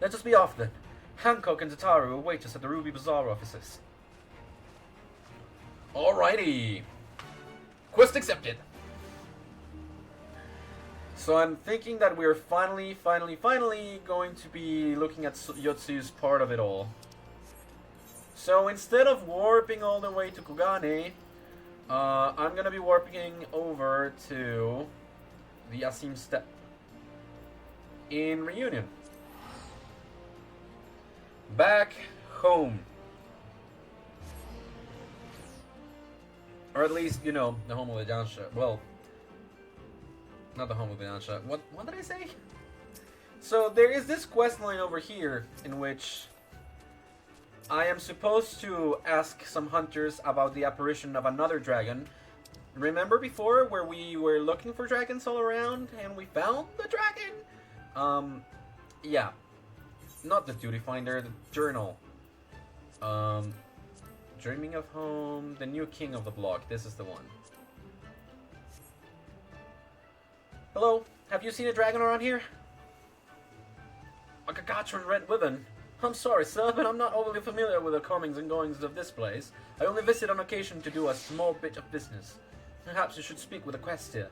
Let us be off then. Hancock and Tataru await us at the Ruby Bazaar offices. Alrighty. Quest accepted. So I'm thinking that we're finally going to be looking at Yotsu's part of it all. So instead of warping all the way to Kugane, I'm gonna be warping over to the Asim Steppe in Reunion. Back home. Or at least, you know, the home of the Jansha. Well, not the home of the Jansha. What did I say? So there is this quest line over here in which I am supposed to ask some hunters about the apparition of another dragon. Remember before where we were looking for dragons all around and we found the dragon? Yeah. Not the duty finder, the journal. Dreaming of home, the new king of the block. This is the one. Hello, have you seen a dragon around here? A Gargantuan red wyvern. I'm sorry, sir, but I'm not overly familiar with the comings and goings of this place. I only visit on occasion to do a small bit of business. Perhaps you should speak with a quest here.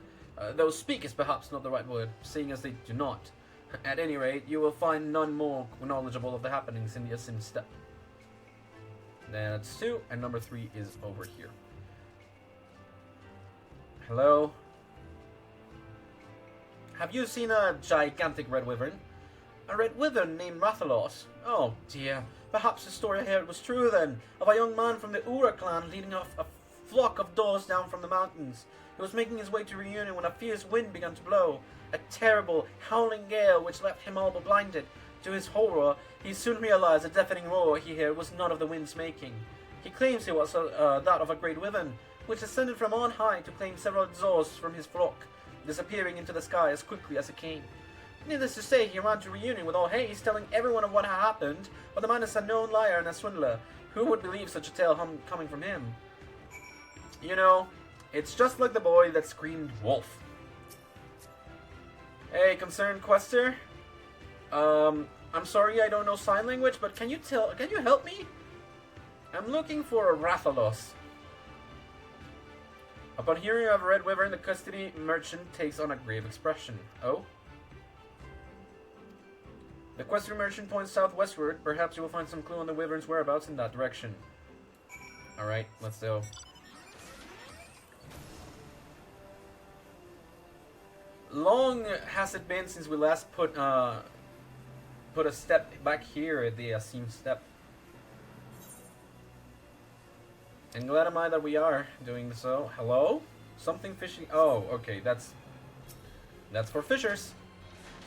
Though speak is perhaps not the right word, seeing as they do not. At any rate, you will find none more knowledgeable of the happenings in the Asim Steppe. That's 2, and number 3 is over here. Hello? Have you seen a gigantic red wyvern? A red wyvern named Rathalos? Oh dear, perhaps the story I heard was true then, of a young man from the Ura clan leading off a flock of doors down from the mountains. He was making his way to Reunion when a fierce wind began to blow. A terrible, howling gale which left him all but blinded. To his horror, he soon realized the deafening roar he heard was none of the wind's making. He claims it was that of a great wyvern, which descended from on high to claim several exhausts from his flock, disappearing into the sky as quickly as it came. Needless to say, he ran to Reunion with all haste, telling everyone of what had happened, but the man is a known liar and a swindler. Who would believe such a tale coming from him? You know, it's just like the boy that screamed wolf. Hey, concerned quester? I'm sorry I don't know sign language, but can you help me? I'm looking for a Rathalos. Upon hearing of a red wyvern, the custody merchant takes on a grave expression. Oh? The quester merchant points southwestward. Perhaps you will find some clue on the wyvern's whereabouts in that direction. Alright, let's go. Long has it been since we last put a step back here at the Asim Steppe. And glad am I that we are doing so. Hello? Something fishing. Oh, okay, that's for fishers.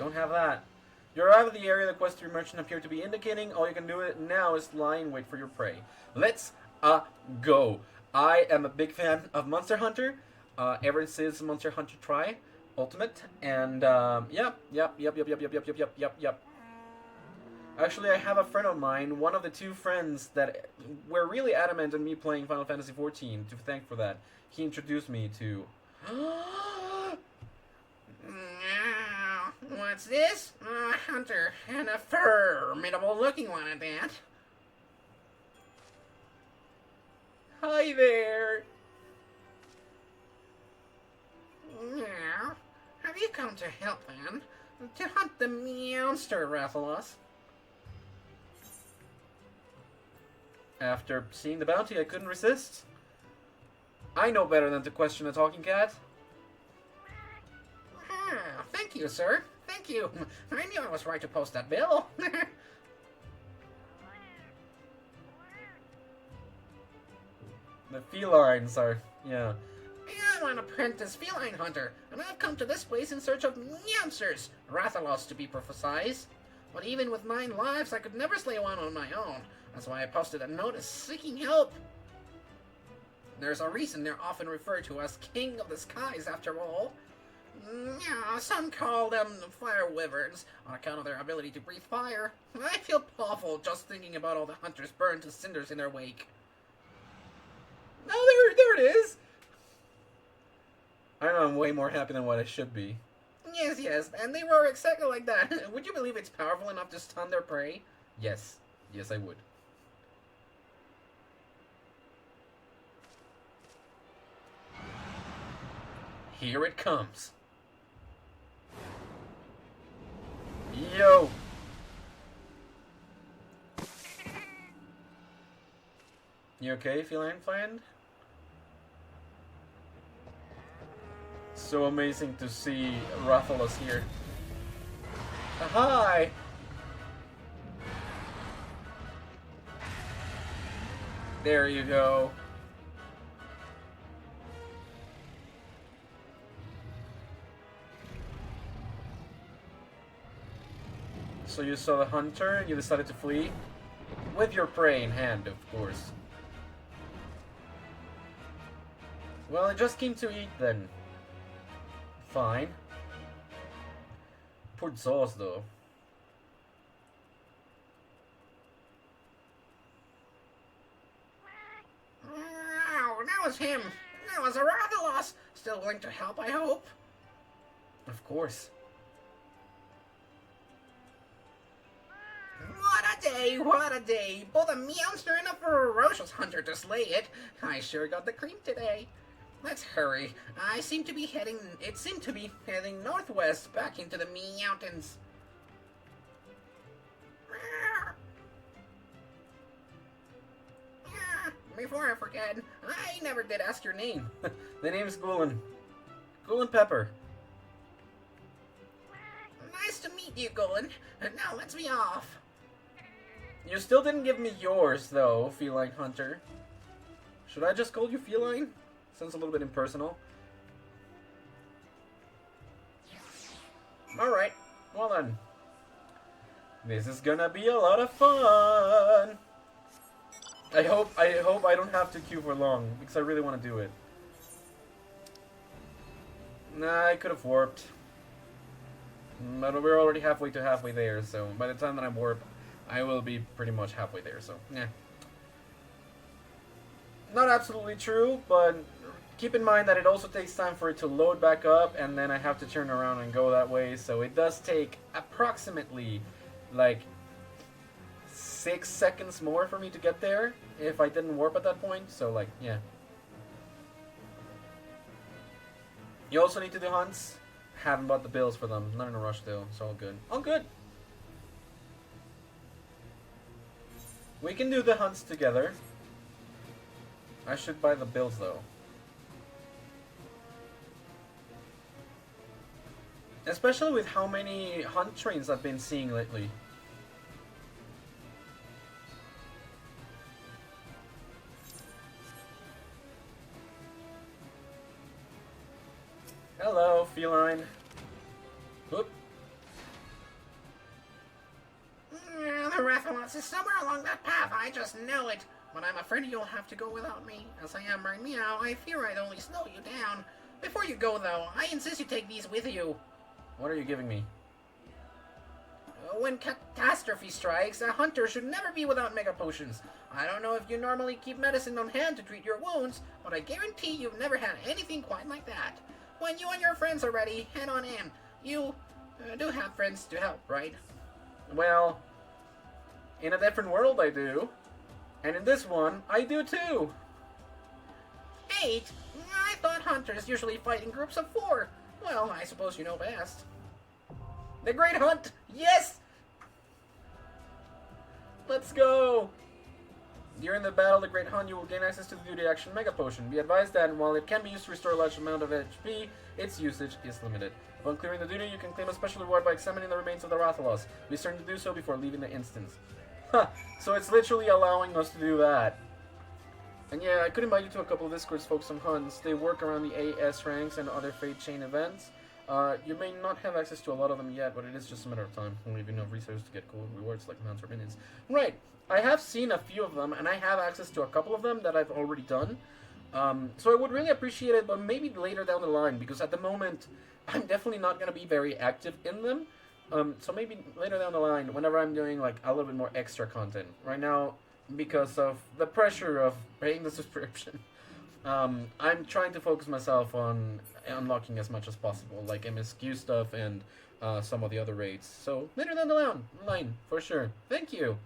Don't have that. You arrive at the area the quest merchant appeared to be indicating. All you can do it now is lie in wait for your prey. Let's go. I am a big fan of Monster Hunter. Ever since Monster Hunter Tri Ultimate, and yep. Actually, I have a friend of mine, one of the two friends that were really adamant on me playing Final Fantasy XIV, to thank for that. He introduced me to... What's this? A hunter, and a formidable looking one at that. Hi there! Now, have you come to help then? To hunt the monster, Rathalos? After seeing the bounty, I couldn't resist. I know better than to question a talking cat. Ah, thank you, sir. Thank you. I knew I was right to post that bill. The felines are, yeah. I'm an apprentice feline hunter, and I've come to this place in search of monsters, Rathalos to be precise. But even with 9 lives, I could never slay one on my own. That's why I posted a notice seeking help. There's a reason they're often referred to as King of the Skies, after all. Yeah, some call them fire wyverns on account of their ability to breathe fire. I feel awful just thinking about all the hunters burned to cinders in their wake. Oh, there it is! I know I'm way more happy than what I should be. Yes, and they roar exactly like that. Would you believe it's powerful enough to stun their prey? Yes, I would. Here it comes. Yo! You okay, feline friend? So amazing to see Rathalos here. Hi! There you go. So you saw the hunter and you decided to flee? With your prey in hand, of course. Well, I just came to eat then. Fine. Poured sauce though. Oh, that was him. That was a Rathalos. Still willing to help, I hope. Of course. What a day. Both a monster and a ferocious hunter to slay it. I sure got the cream today. Let's hurry. It seemed to be heading northwest back into the mountains. Before I forget, I never did ask your name. The name's Gulin. Gulin Pepper. Nice to meet you, Gulin. Now let's be off. You still didn't give me yours, though, feline hunter. Should I just call you feline? Sounds a little bit impersonal. Alright, well then. This is gonna be a lot of fun! I hope I don't have to queue for long, because I really want to do it. Nah, I could have warped. But we're already halfway there, so by the time that I warp, I will be pretty much halfway there, so, yeah. Not absolutely true, but keep in mind that it also takes time for it to load back up, and then I have to turn around and go that way, so it does take approximately, like, 6 seconds more for me to get there, if I didn't warp at that point, so, like, yeah. You also need to do hunts. Haven't bought the bills for them. Not in a rush, though, so all good. All good! We can do the hunts together. I should buy the bills, though. Especially with how many hunt trains I've been seeing lately. Hello, feline. Whoop. Rathalos is somewhere along that path, I just know it. But I'm afraid you'll have to go without me. As I am right now, I fear I'd only slow you down. Before you go, though, I insist you take these with you. What are you giving me? When catastrophe strikes, a hunter should never be without mega potions. I don't know if you normally keep medicine on hand to treat your wounds, but I guarantee you've never had anything quite like that. When you and your friends are ready, head on in. You do have friends to help, right? Well, in a different world I do. And in this one, I do too. 8? I thought hunters usually fight in groups of 4. Well, I suppose you know best. The Great Hunt! Yes! Let's go! During the battle, the Great Hunt, you will gain access to the duty action Mega Potion. Be advised that while it can be used to restore a large amount of HP, its usage is limited. Upon clearing the duty, you can claim a special reward by examining the remains of the Rathalos. Be certain to do so before leaving the instance. Huh, so it's literally allowing us to do that. And yeah, I could invite you to a couple of Discords focused on hunts. They work around the AS ranks and other Fate Chain events. You may not have access to a lot of them yet, but it is just a matter of time. Only have enough resources to get cool rewards like mounts or minions. Right, I have seen a few of them, and I have access to a couple of them that I've already done. So I would really appreciate it, but maybe later down the line, because at the moment, I'm definitely not going to be very active in them. So maybe later down the line, whenever I'm doing like a little bit more extra content. Right now, because of the pressure of paying the subscription, I'm trying to focus myself on unlocking as much as possible, like MSQ stuff and some of the other raids. So later down the line, for sure. Thank you.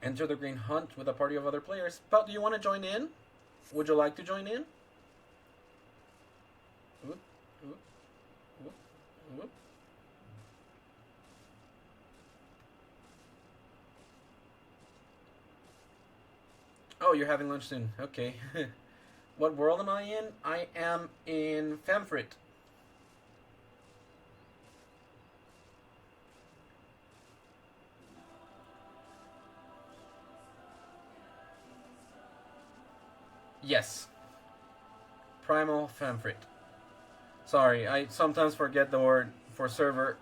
Enter the Green Hunt with a party of other players. But do you want to join in? Would you like to join in? Whoop, whoop, whoop, whoop. Oh, you're having lunch soon. Okay. What world am I in? I am in Famfrit. Yes. Primal Famfrit. Sorry, I sometimes forget the word for server.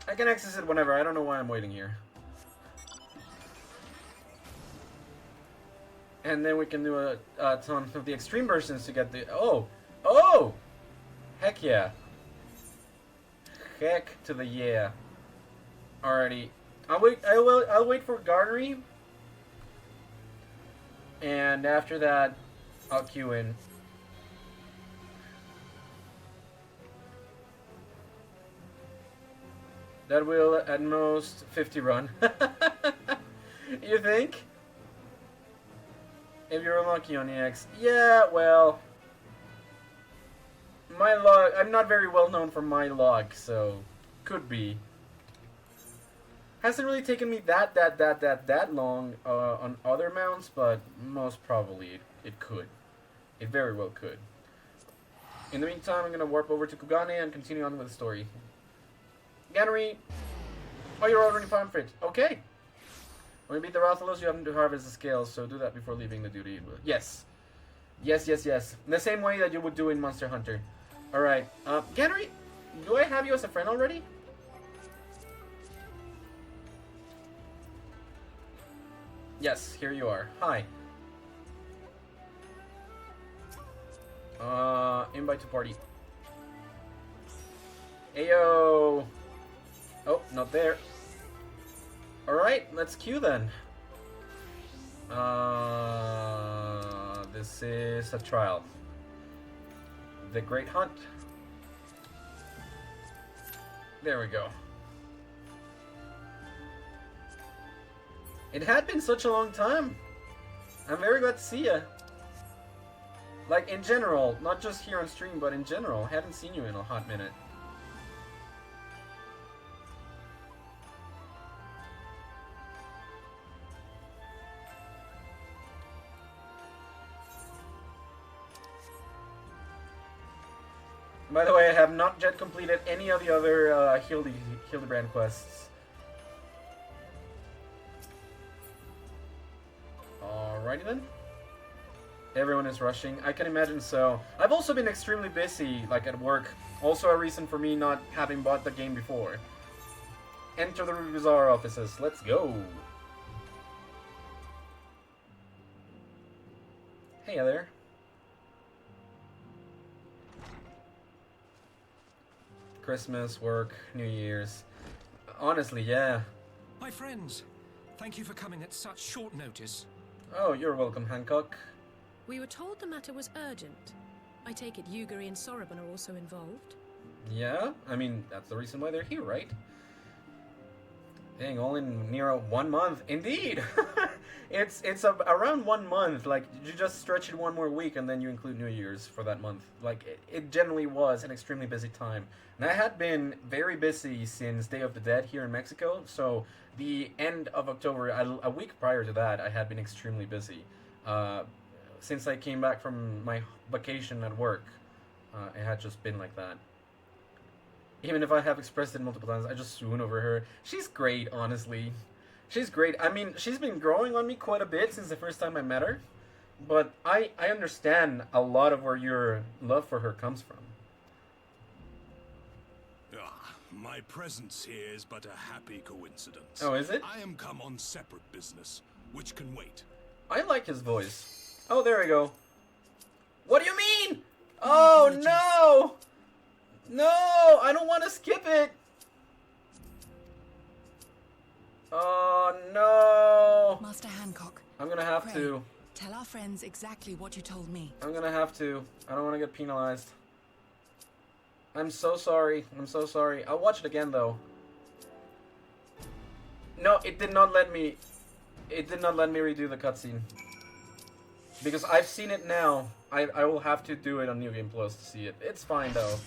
I can access it whenever. I don't know why I'm waiting here. And then we can do a ton of the extreme versions to get the... Oh! Oh! Heck yeah. Heck to the yeah. Alrighty. I'll wait for Garnery. And after that, I'll queue in. That will at most 50 run. You think? If you're lucky on EX. Yeah, well. My log, I'm not very well known for my log, so could be. Hasn't really taken me that long on other mounts, but most probably it could. It very well could. In the meantime, I'm gonna warp over to Kugane and continue on with the story. Gannery! Oh, you're already Famfrit. Okay. When you beat the Rathalos, you have to harvest the scales, so do that before leaving the duty. Yes. Yes. The same way that you would do in Monster Hunter. Alright. Gannery, do I have you as a friend already? Yes, here you are. Hi. Invite to party. Ayo! Oh, not there. Alright, let's queue then. This is a trial. The Great Hunt. There we go. It had been such a long time. I'm very glad to see ya. Like, in general, not just here on stream, but in general. Haven't seen you in a hot minute. By the way, I have not yet completed any of the other Hildebrand quests. Alrighty then. Everyone is rushing. I can imagine so. I've also been extremely busy, like at work. Also a reason for me not having bought the game before. Enter the Bazaar offices. Let's go. Hey there. Christmas, work, New Year's. Honestly, yeah. My friends, thank you for coming at such short notice. Oh, you're welcome, Hancock. We were told the matter was urgent. I take it Yugiri and Soroban are also involved? Yeah, I mean, that's the reason why they're here, right? Dang, all in near 1 month. Indeed! it's around 1 month. Like, you just stretch it 1 more week and then you include New Year's for that month. Like, it generally was an extremely busy time. And I had been very busy since Day of the Dead here in Mexico, so the end of October, a week prior to that, I had been extremely busy. Since I came back from my vacation at work, it had just been like that. Even if I have expressed it multiple times, I just swoon over her. She's great, honestly. She's great. I mean, she's been growing on me quite a bit since the first time I met her. But I understand a lot of where your love for her comes from. My presence here is but a happy coincidence. Oh, is it? I am come on separate business, which can wait. I like his voice. Oh, there we go. What do you mean? Oh, no! No! I don't want to skip it! Oh, no! Master Hancock. I'm gonna have to. Tell our friends exactly what you told me. I'm gonna have to. I don't want to get penalized. I'm so sorry. I'm so sorry. I'll watch it again, though. No, it did not let me... It did not let me redo the cutscene. Because I've seen it now. I will have to do it on New Game Plus to see it. It's fine, though.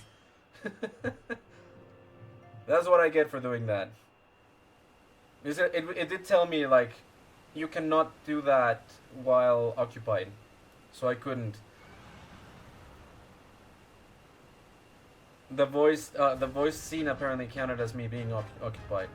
That's what I get for doing that. It did tell me, like, you cannot do that while occupied. So I couldn't. The voice scene apparently counted as me being occupied.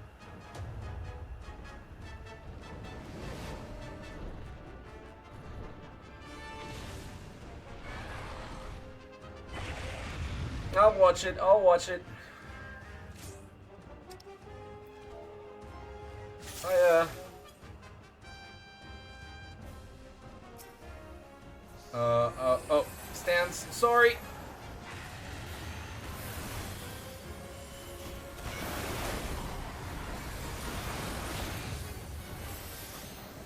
I'll watch it. I'll watch it. Oh, stands. Sorry.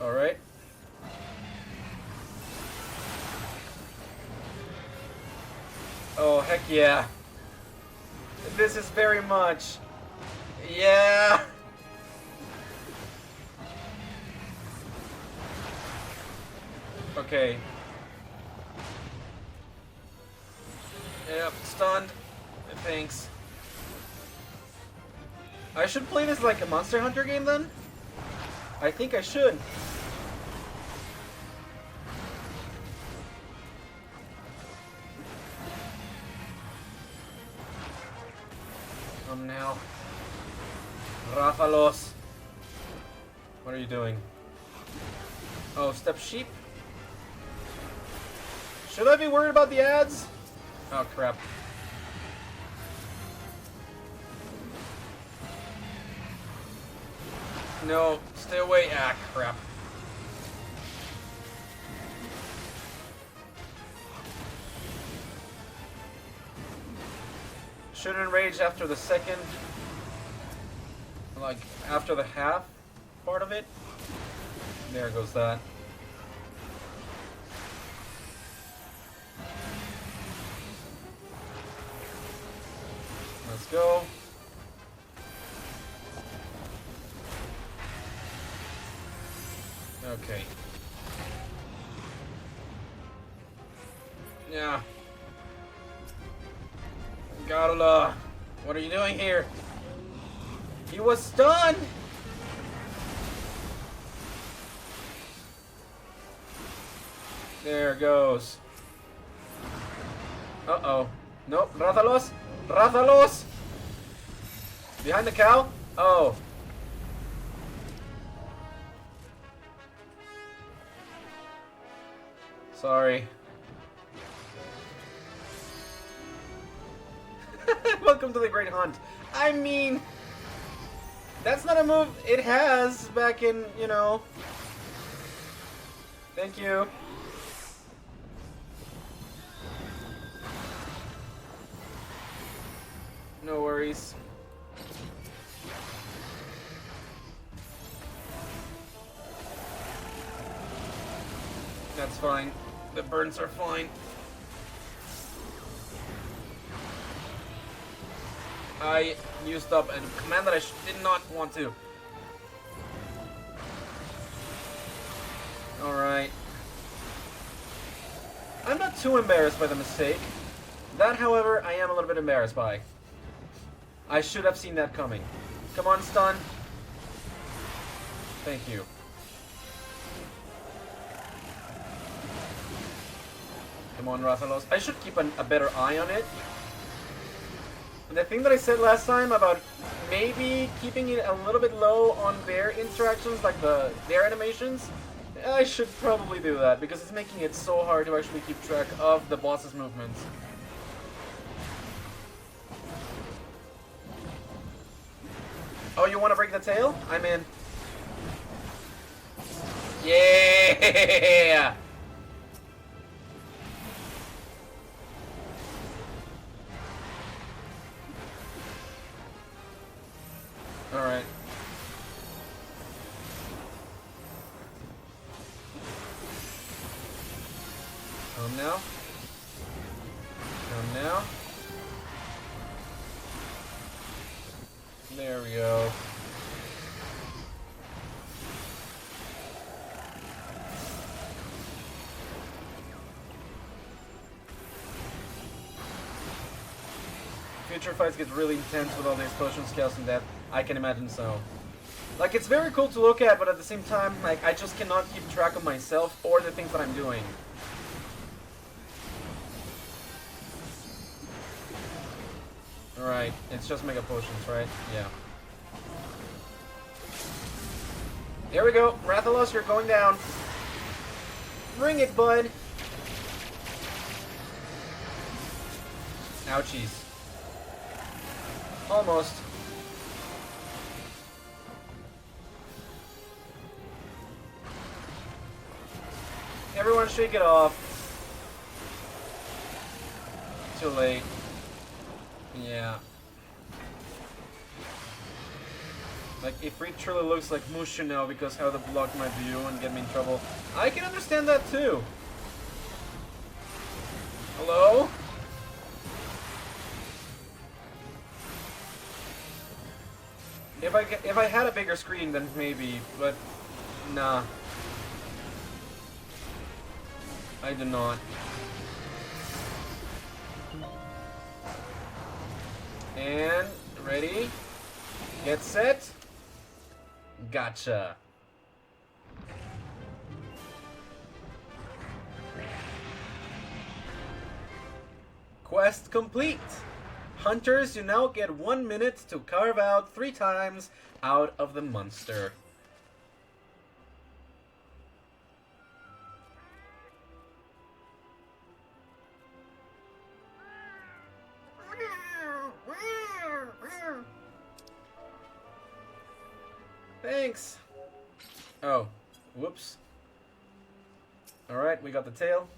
All right. Oh, heck yeah. This is very much. Yeah. Okay. Yep, stunned. Thanks. I should play this like a Monster Hunter game then? I think I should. Come now. Rafalos. What are you doing? Oh, step sheep? Should I be worried about the ads? Oh, crap. No, stay away. Ah, crap. Shouldn't rage after the second, like after the half part of it. There goes that. Let's go. Okay. Yeah. Garula, what are you doing here? He was stunned! There it goes. Uh-oh. Nope, Rathalos! Rathalos! Behind the cow? Oh. Sorry. Welcome to the Great Hunt. I mean, that's not a move it has back in, you know. Thank you. No worries. That's fine. The burns are fine. I used up a command that I did not want to. Alright. I'm not too embarrassed by the mistake. That, however, I am a little bit embarrassed by. I should have seen that coming. Come on, stun. Thank you. Come on, Rathalos. I should keep a better eye on it. And the thing that I said last time about maybe keeping it a little bit low on their interactions, like their animations, I should probably do that, because it's making it so hard to actually keep track of the boss's movements. Oh, you want to break the tail? I'm in. Yeah! Alright. Come now. Come now. There we go. Future fights get really intense with all the explosions, chaos, and death. I can imagine so. Like, it's very cool to look at, but at the same time, like, I just cannot keep track of myself or the things that I'm doing. Alright, it's just mega potions, right? Yeah. There we go. Rathalos, you're going down. Bring it, bud. Ouchies. Almost. Everyone shake it off. Too late. Yeah. Like, if Reed truly looks like Mushu now because how the block my view and get me in trouble, I can understand that too. Hello? If I had a bigger screen, then maybe, but nah. I do not. And ready, get set, gotcha. Quest complete. Hunters, you now get 1 minute to carve out 3 times out of the monster. Thanks. Oh, whoops. Alright, we got the tail.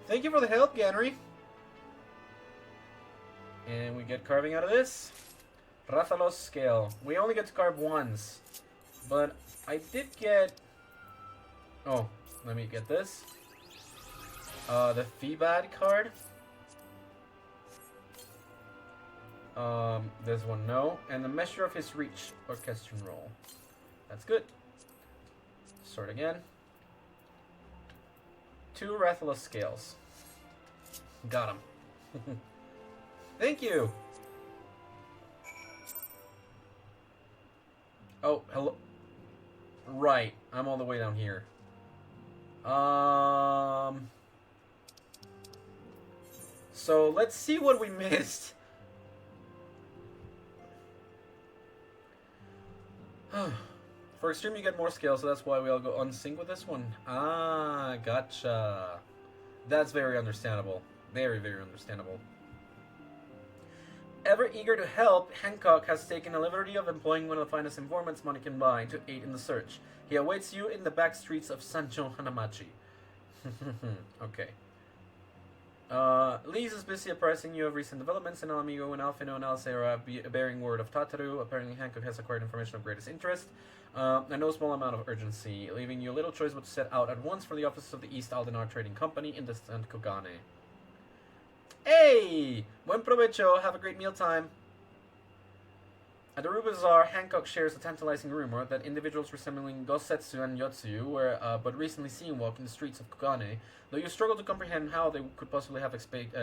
Thank you for the help, Ganry. And we get carving out of this. Rathalos scale. We only get to carve once. But I did get... Oh, let me get this. The Feebad card. This one, no. And the measure of his reach, orchestral roll. That's good. Sort again. 2 Rathalos scales. Got him. Thank you. Oh, hello. Right, I'm all the way down here. So let's see what we missed. For extreme, you get more scale, so that's why we all go unsync with this one. Ah, gotcha. That's very understandable. Very, very understandable. Ever eager to help, Hancock has taken the liberty of employing one of the finest informants money can buy to aid in the search. He awaits you in the back streets of Sancho Hanamachi. Okay. Lise is busy apprising you of recent developments in Ala Migho and Alfino and Alcera, bearing word of Tataru. Apparently Hancock has acquired information of greatest interest, and no small amount of urgency, leaving you little choice but to set out at once for the office of the East Aldenar Trading Company in distant Kogane. Hey! Buen provecho, have a great mealtime. At the Rue Bazaar, Hancock shares a tantalizing rumor that individuals resembling Gosetsu and Yotsu were but recently seen walking the streets of Kogane. Though you struggle to comprehend how they could possibly have escaped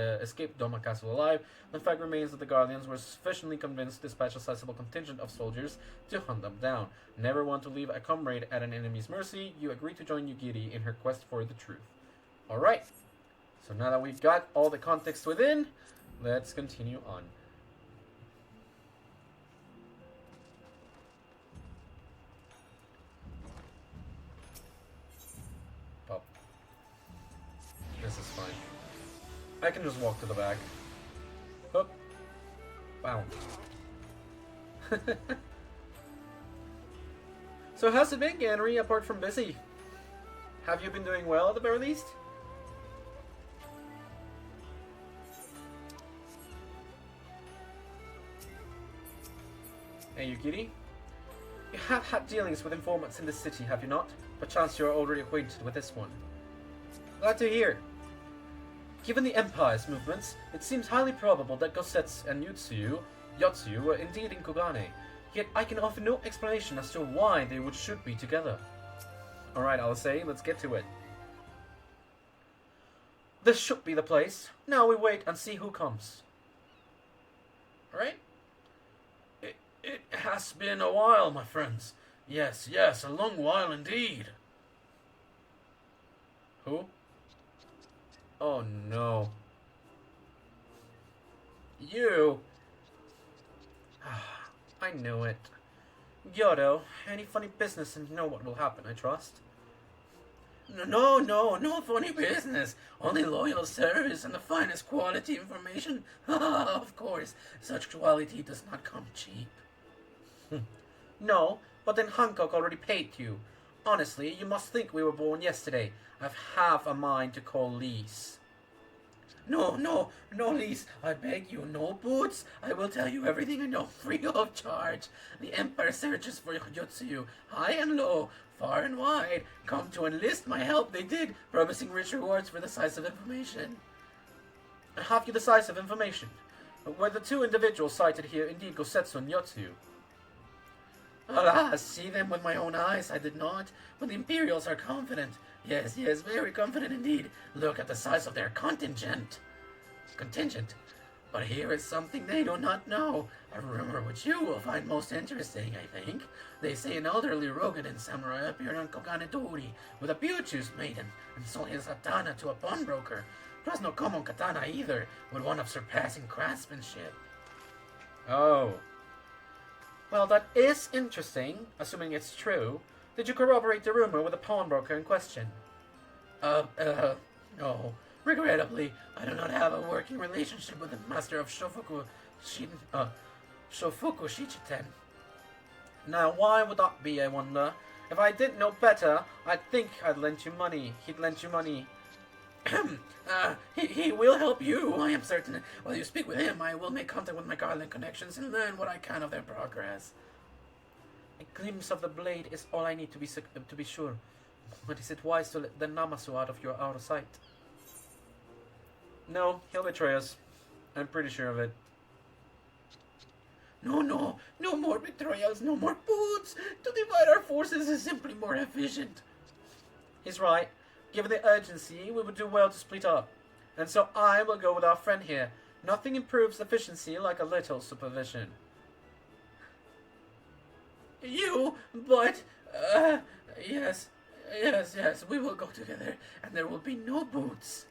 Doma Castle alive, the fact remains that the Guardians were sufficiently convinced to dispatch a sizable contingent of soldiers to hunt them down. Never want to leave a comrade at an enemy's mercy, you agree to join Yugiri in her quest for the truth. Alright, so now that we've got all the context within, let's continue on. This is fine. I can just walk to the back. Hoop. Wow. So how's it been, Ganry, apart from busy? Have you been doing well at the very least? Hey, Yukiri. You have had dealings with informants in the city, have you not? Perchance you are already acquainted with this one. Glad to hear. Given the Empire's movements, it seems highly probable that Gosetsu and Yotsu were indeed in Kogane, yet I can offer no explanation as to why they should be together. Alright, I'll say, let's get to it. This should be the place. Now we wait and see who comes. Alright? It has been a while, my friends. Yes, a long while indeed. Who? Oh no. You! I knew it. Gyoto, any funny business and you know what will happen, I trust? No funny business. Only loyal service and the finest quality information. Of course, such quality does not come cheap. No, but then Hancock already paid you. Honestly, you must think we were born yesterday. I've half a mind to call Lise. No, Lise, I beg you, no boots. I will tell you everything I know free of charge. The Empire searches for Yotsu, high and low, far and wide. Come to enlist my help, they did, promising rich rewards for decisive information. Have you decisive information? Were the two individuals cited here indeed Gosetsu and Yotsu? Alas, see them with my own eyes, I did not, but the Imperials are confident. Yes, very confident indeed. Look at the size of their contingent. But here is something they do not know. A rumor which you will find most interesting, I think. They say an elderly Rogadan samurai appeared on Koganetori with a beauteous maiden and sold his katana to a pawnbroker. 'Twas no common katana either, but one of surpassing craftsmanship. Oh. Well, that is interesting, assuming it's true. Did you corroborate the rumor with the pawnbroker in question? No. Regrettably, I do not have a working relationship with the master of Shofuku Shichiten. Now, why would that be, I wonder? If I didn't know better, I'd think I'd lend you money. He'd lend you money. He will help you, I am certain. While you speak with him, I will make contact with my Garland connections and learn what I can of their progress. A glimpse of the blade is all I need to be sure. But is it wise to let the Namasu out of your outer sight? No, he'll betray us. I'm pretty sure of it. No more betrayals, no more boots. To divide our forces is simply more efficient. He's right. Given the urgency, we would do well to split up. And so I will go with our friend here. Nothing improves efficiency like a little supervision. you, but, yes, we will go together, and there will be no boots.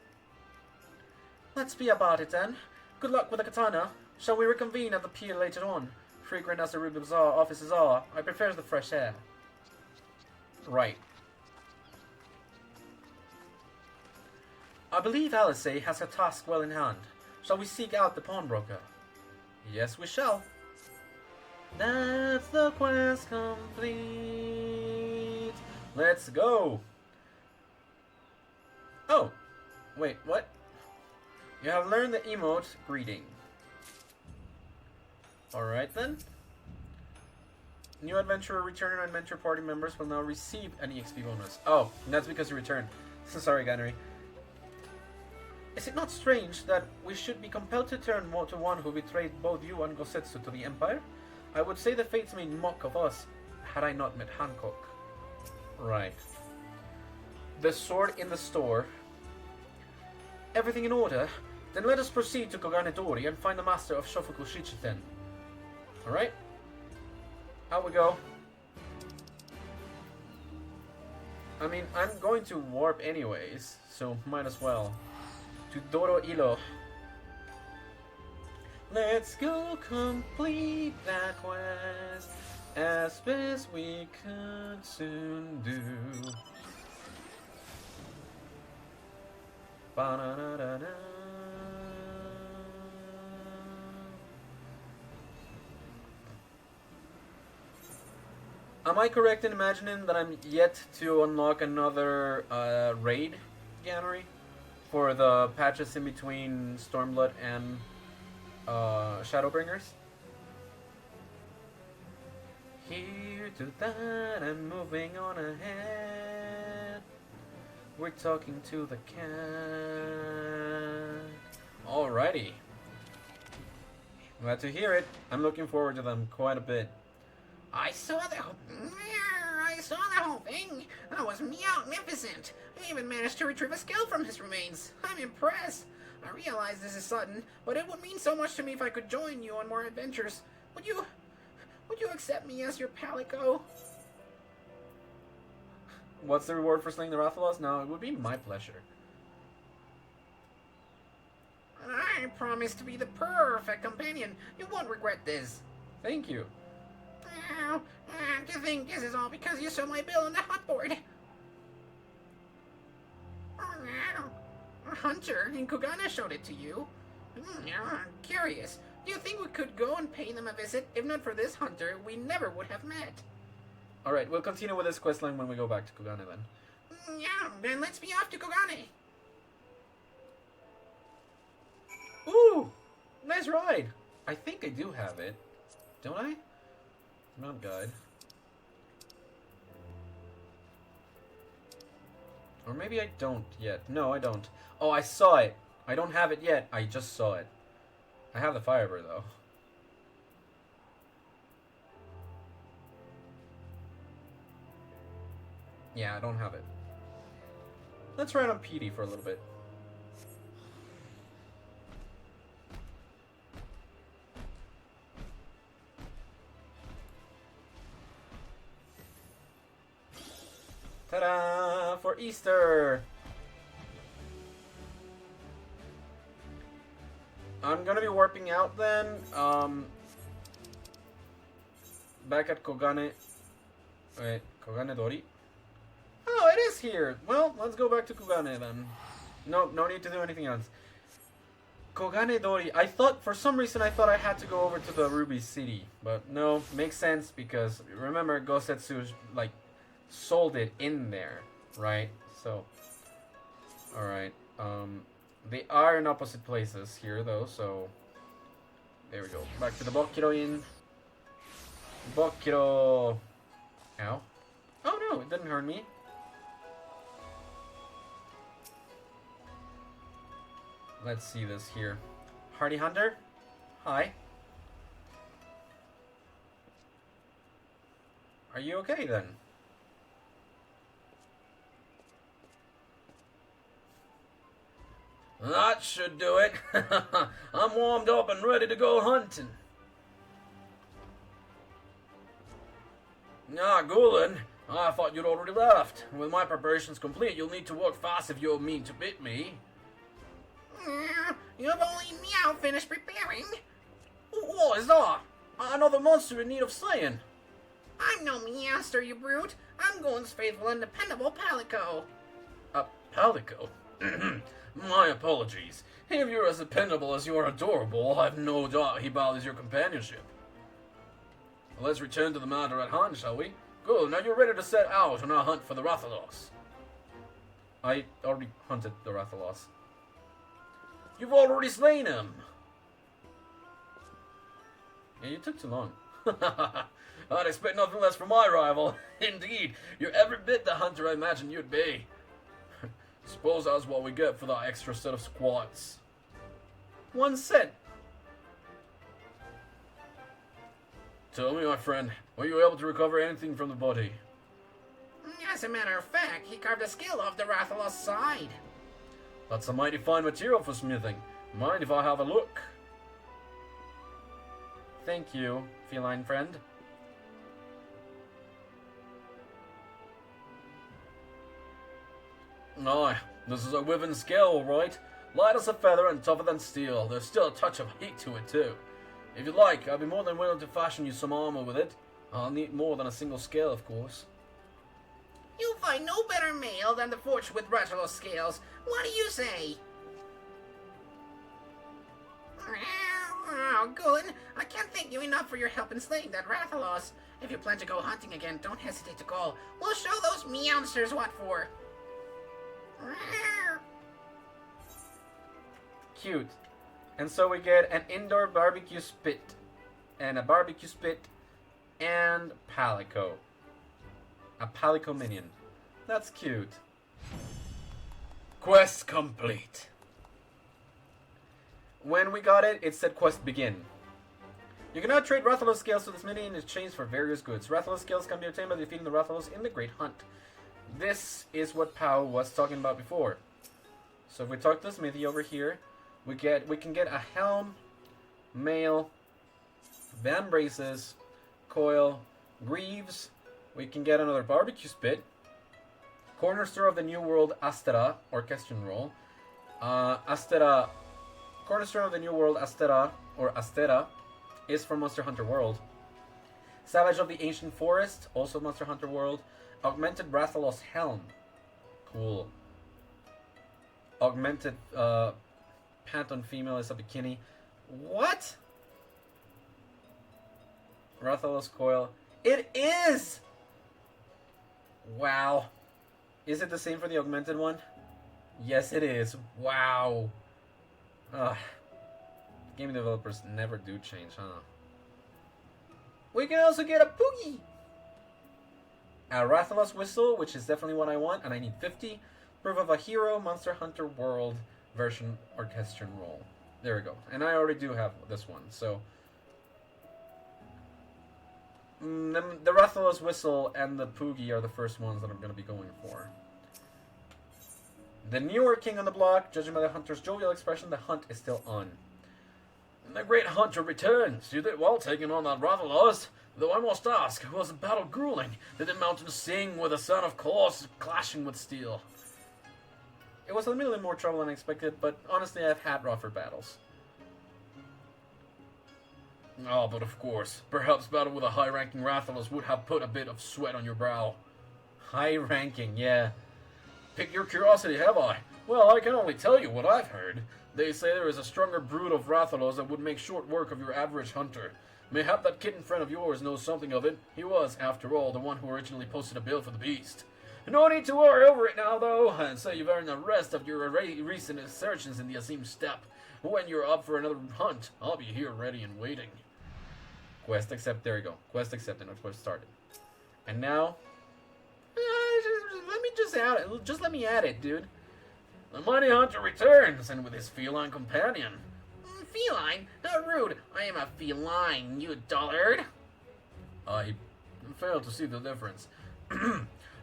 Let's be about it then. Good luck with the katana. Shall we reconvene at the pier later on? Frequent as the Ruby Bazaar offices are, I prefer the fresh air. Right. I believe Alice has her task well in hand. Shall we seek out the pawnbroker? Yes, we shall. That's the quest complete. Let's go. Oh, wait, what? You have learned the emote greeting. Alright then. New adventurer returner and adventure party members will now receive an EXP bonus. Oh, that's because you returned. Sorry, Gunnery. Is it not strange that we should be compelled to turn to one who betrayed both you and Gosetsu to the Empire? I would say the fates made mock of us, had I not met Hancock. Right. The sword in the store. Everything in order? Then let us proceed to Kogane Dori and find the master of Shofuku Shichiten. Alright. Out we go. I mean, I'm going to warp anyways, so might as well. To Doro Ilo. Let's go complete that quest as best we could soon do. Ba-da-da-da-da. Am I correct in imagining that I'm yet to unlock another raid gallery for the patches in between Stormblood and Shadowbringers? Here to that and moving on ahead. We're talking to the cat. Alrighty. Glad to hear it. I'm looking forward to them quite a bit. I saw the whole thing. That was magnificent. I even managed to retrieve a skill from his remains. I'm impressed. I realize this is sudden, but it would mean so much to me if I could join you on more adventures. Would you accept me as your palico? What's the reward for slaying the Rathalos? No, it would be my pleasure. I promise to be the perfect companion. You won't regret this. Thank you. To think this is all because you saw my bill on the hotboard. A hunter in Kogane showed it to you. Curious. Do you think we could go and pay them a visit? If not for this hunter, we never would have met. Alright, we'll continue with this questline when we go back to Kogane then. Then let's be off to Kogane. Ooh! Nice ride! I think I do have it. Don't I? Mount guide. Or maybe I don't yet. No, I don't. Oh, I saw it. I don't have it yet. I just saw it. I have the firebird though. Yeah, I don't have it. Let's ride on PD for a little bit. Ta-da! For Easter! I'm gonna be warping out then. Back at Kogane. Wait, Kogane Dori? Oh, it is here! Well, let's go back to Kogane then. No need to do anything else. Kogane Dori. I thought, for some reason, I thought I had to go over to the Ruby City. But no, makes sense because, remember, Gosetsu, like, sold it in there, right? So, alright. They are in opposite places here, though, so... There we go. Back to the Bokkiro Inn. Bokkiro... Ow. Oh no, it didn't hurt me. Let's see this here. Hardy Hunter? Hi. Are you okay then? That should do it. I'm warmed up and ready to go hunting. Ah, Gulen, I thought you'd already left. With my preparations complete, you'll need to work fast if you mean to beat me. You've only now finished preparing. What is that? Another monster in need of slaying. I'm no meowster, you brute. I'm Gulen's faithful and dependable Palico. Palico? My apologies. If you're as dependable as you are adorable, I've no doubt he values your companionship. Let's return to the matter at hand, shall we? Good, now you're ready to set out on our hunt for the Rathalos. I already hunted the Rathalos. You've already slain him! Yeah, you took too long. I'd expect nothing less from my rival. Indeed, you're every bit the hunter I imagined you'd be. Suppose that's what we get for that extra set of squats. One set. Tell me, my friend, were you able to recover anything from the body? As a matter of fact, he carved a skill off the Rathalos' side. That's a mighty fine material for smithing. Mind if I have a look? Thank you, feline friend. Aye, this is a Wyvern scale, all right. Light as a feather and tougher than steel. There's still a touch of heat to it, too. If you'd like, I'd be more than willing to fashion you some armor with it. I'll need more than a single scale, of course. You'll find no better mail than the forged with Rathalos scales. What do you say? Oh, Gulen, I can't thank you enough for your help in slaying that Rathalos. If you plan to go hunting again, don't hesitate to call. We'll show those meowsters what for. Cute. And so we get an indoor barbecue spit, and a barbecue spit, and Palico. A Palico minion. That's cute. Quest complete. When we got it, it said quest begin. You can now trade Rathalos scales to this minion in exchange for various goods. Rathalos scales can be obtained by defeating the Rathalos in the Great Hunt. This is what Pau was talking about before. So if we talk to the smithy over here, we can get a helm, mail, van braces, coil, greaves. We can get another barbecue spit, corner store of the New World Astera, orchestrion roll. Astera, corner store of the New World Astera, or Astera, is from Monster Hunter World. Savage of the Ancient Forest, also Monster Hunter World. Augmented Rathalos helm, cool. Augmented pant on female is a bikini. What? Rathalos coil. It is! Wow. Is it the same for the augmented one? Yes, it is. Wow. Game developers never do change, huh? We can also get a Poogie! A Rathalos whistle, which is definitely what I want, and I need 50. Proof of a Hero, Monster Hunter World version orchestrion roll. There we go. And I already do have this one, so... the Rathalos whistle and the Poogie are the first ones that I'm going to be going for. The newer king on the block, judging by the hunter's jovial expression, the hunt is still on. And the great hunter returns. You did well taking on that Rathalos. Though I must ask, was the battle grueling? Did the mountains sing with the sound of claws clashing with steel? It was a little more trouble than expected, but honestly I've had rougher battles. Oh, but of course, perhaps battle with a high-ranking Rathalos would have put a bit of sweat on your brow. High-ranking, yeah. Piqued your curiosity, have I? Well, I can only tell you what I've heard. They say there is a stronger brood of Rathalos that would make short work of your average hunter. Mayhap that kitten friend of yours knows something of it. He was, after all, the one who originally posted a bill for the beast. No need to worry over it now, though, and so you've earned the rest of your recent insertions in the Azim Steppe. When you're up for another hunt, I'll be here ready and waiting. Quest accept, there you go. Quest accepted, that's where it started. And now... just let me add it, dude. The mighty hunter returns, and with his feline companion. Feline? How rude. I am a feline, you dullard. I fail to see the difference.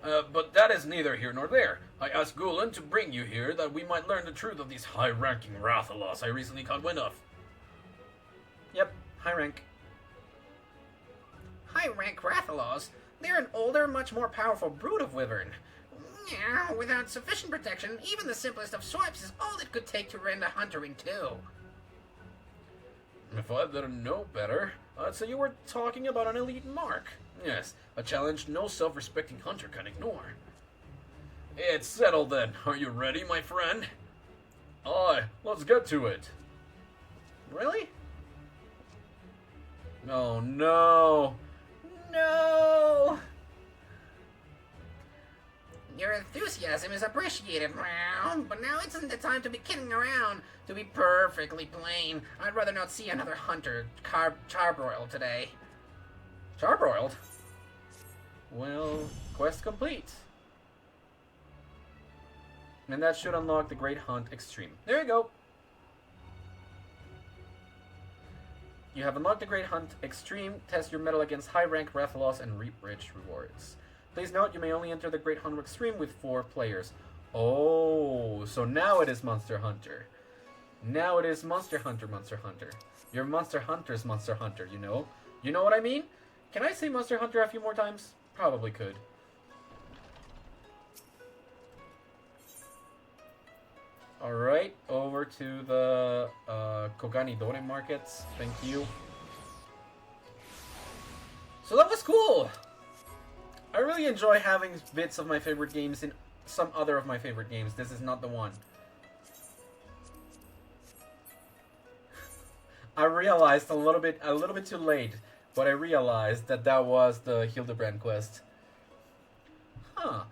But that is neither here nor there. I asked Gulen to bring you here that we might learn the truth of these high-ranking Rathalos I recently caught wind of. Yep, high rank. High-rank Rathalos? They're an older, much more powerful brood of wyvern. Yeah, without sufficient protection, even the simplest of swipes is all it could take to rend a hunter in two. If I didn't know better, I'd say you were talking about an elite mark. Yes, a challenge no self-respecting hunter can ignore. It's settled then. Are you ready, my friend? Aye, let's get to it. Really? Oh no. No! Your enthusiasm is appreciated, but now isn't the time to be kidding around. To be perfectly plain, I'd rather not see another hunter charbroiled today. Charbroiled? Well, quest complete. And that should unlock the Great Hunt Extreme. There you go. You have unlocked the Great Hunt Extreme. Test your mettle against high-rank Rathalos and reap rich rewards. Please note, you may only enter the Great Hunt Extreme with 4 players. Oh, so now it is Monster Hunter. Now it is Monster Hunter, Monster Hunter. Your Monster Hunter's Monster Hunter, you know? You know what I mean? Can I say Monster Hunter a few more times? Probably could. Alright, over to the Koganidore markets. Thank you. So that was cool! I really enjoy having bits of my favorite games in some other of my favorite games. This is not the one. I realized a little bit too late, but I realized that that was the Hildebrand quest. Huh.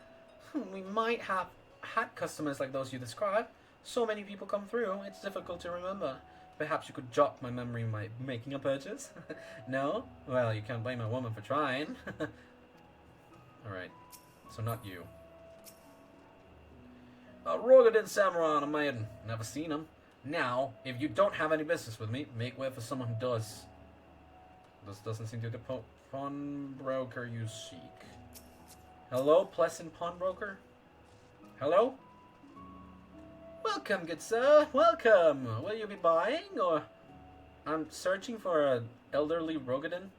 We might have had customers like those you described. So many people come through, it's difficult to remember. Perhaps you could jog my memory by making a purchase? No? Well, you can't blame a woman for trying. Alright, so not you. A Rogadin Samurai on a maiden. Never seen him. Now, if you don't have any business with me, make way for someone who does. This doesn't seem to be the pawnbroker you seek. Hello, pleasant pawnbroker? Hello? Welcome, good sir. Welcome. Will you be buying, or... I'm searching for an elderly Rogadin.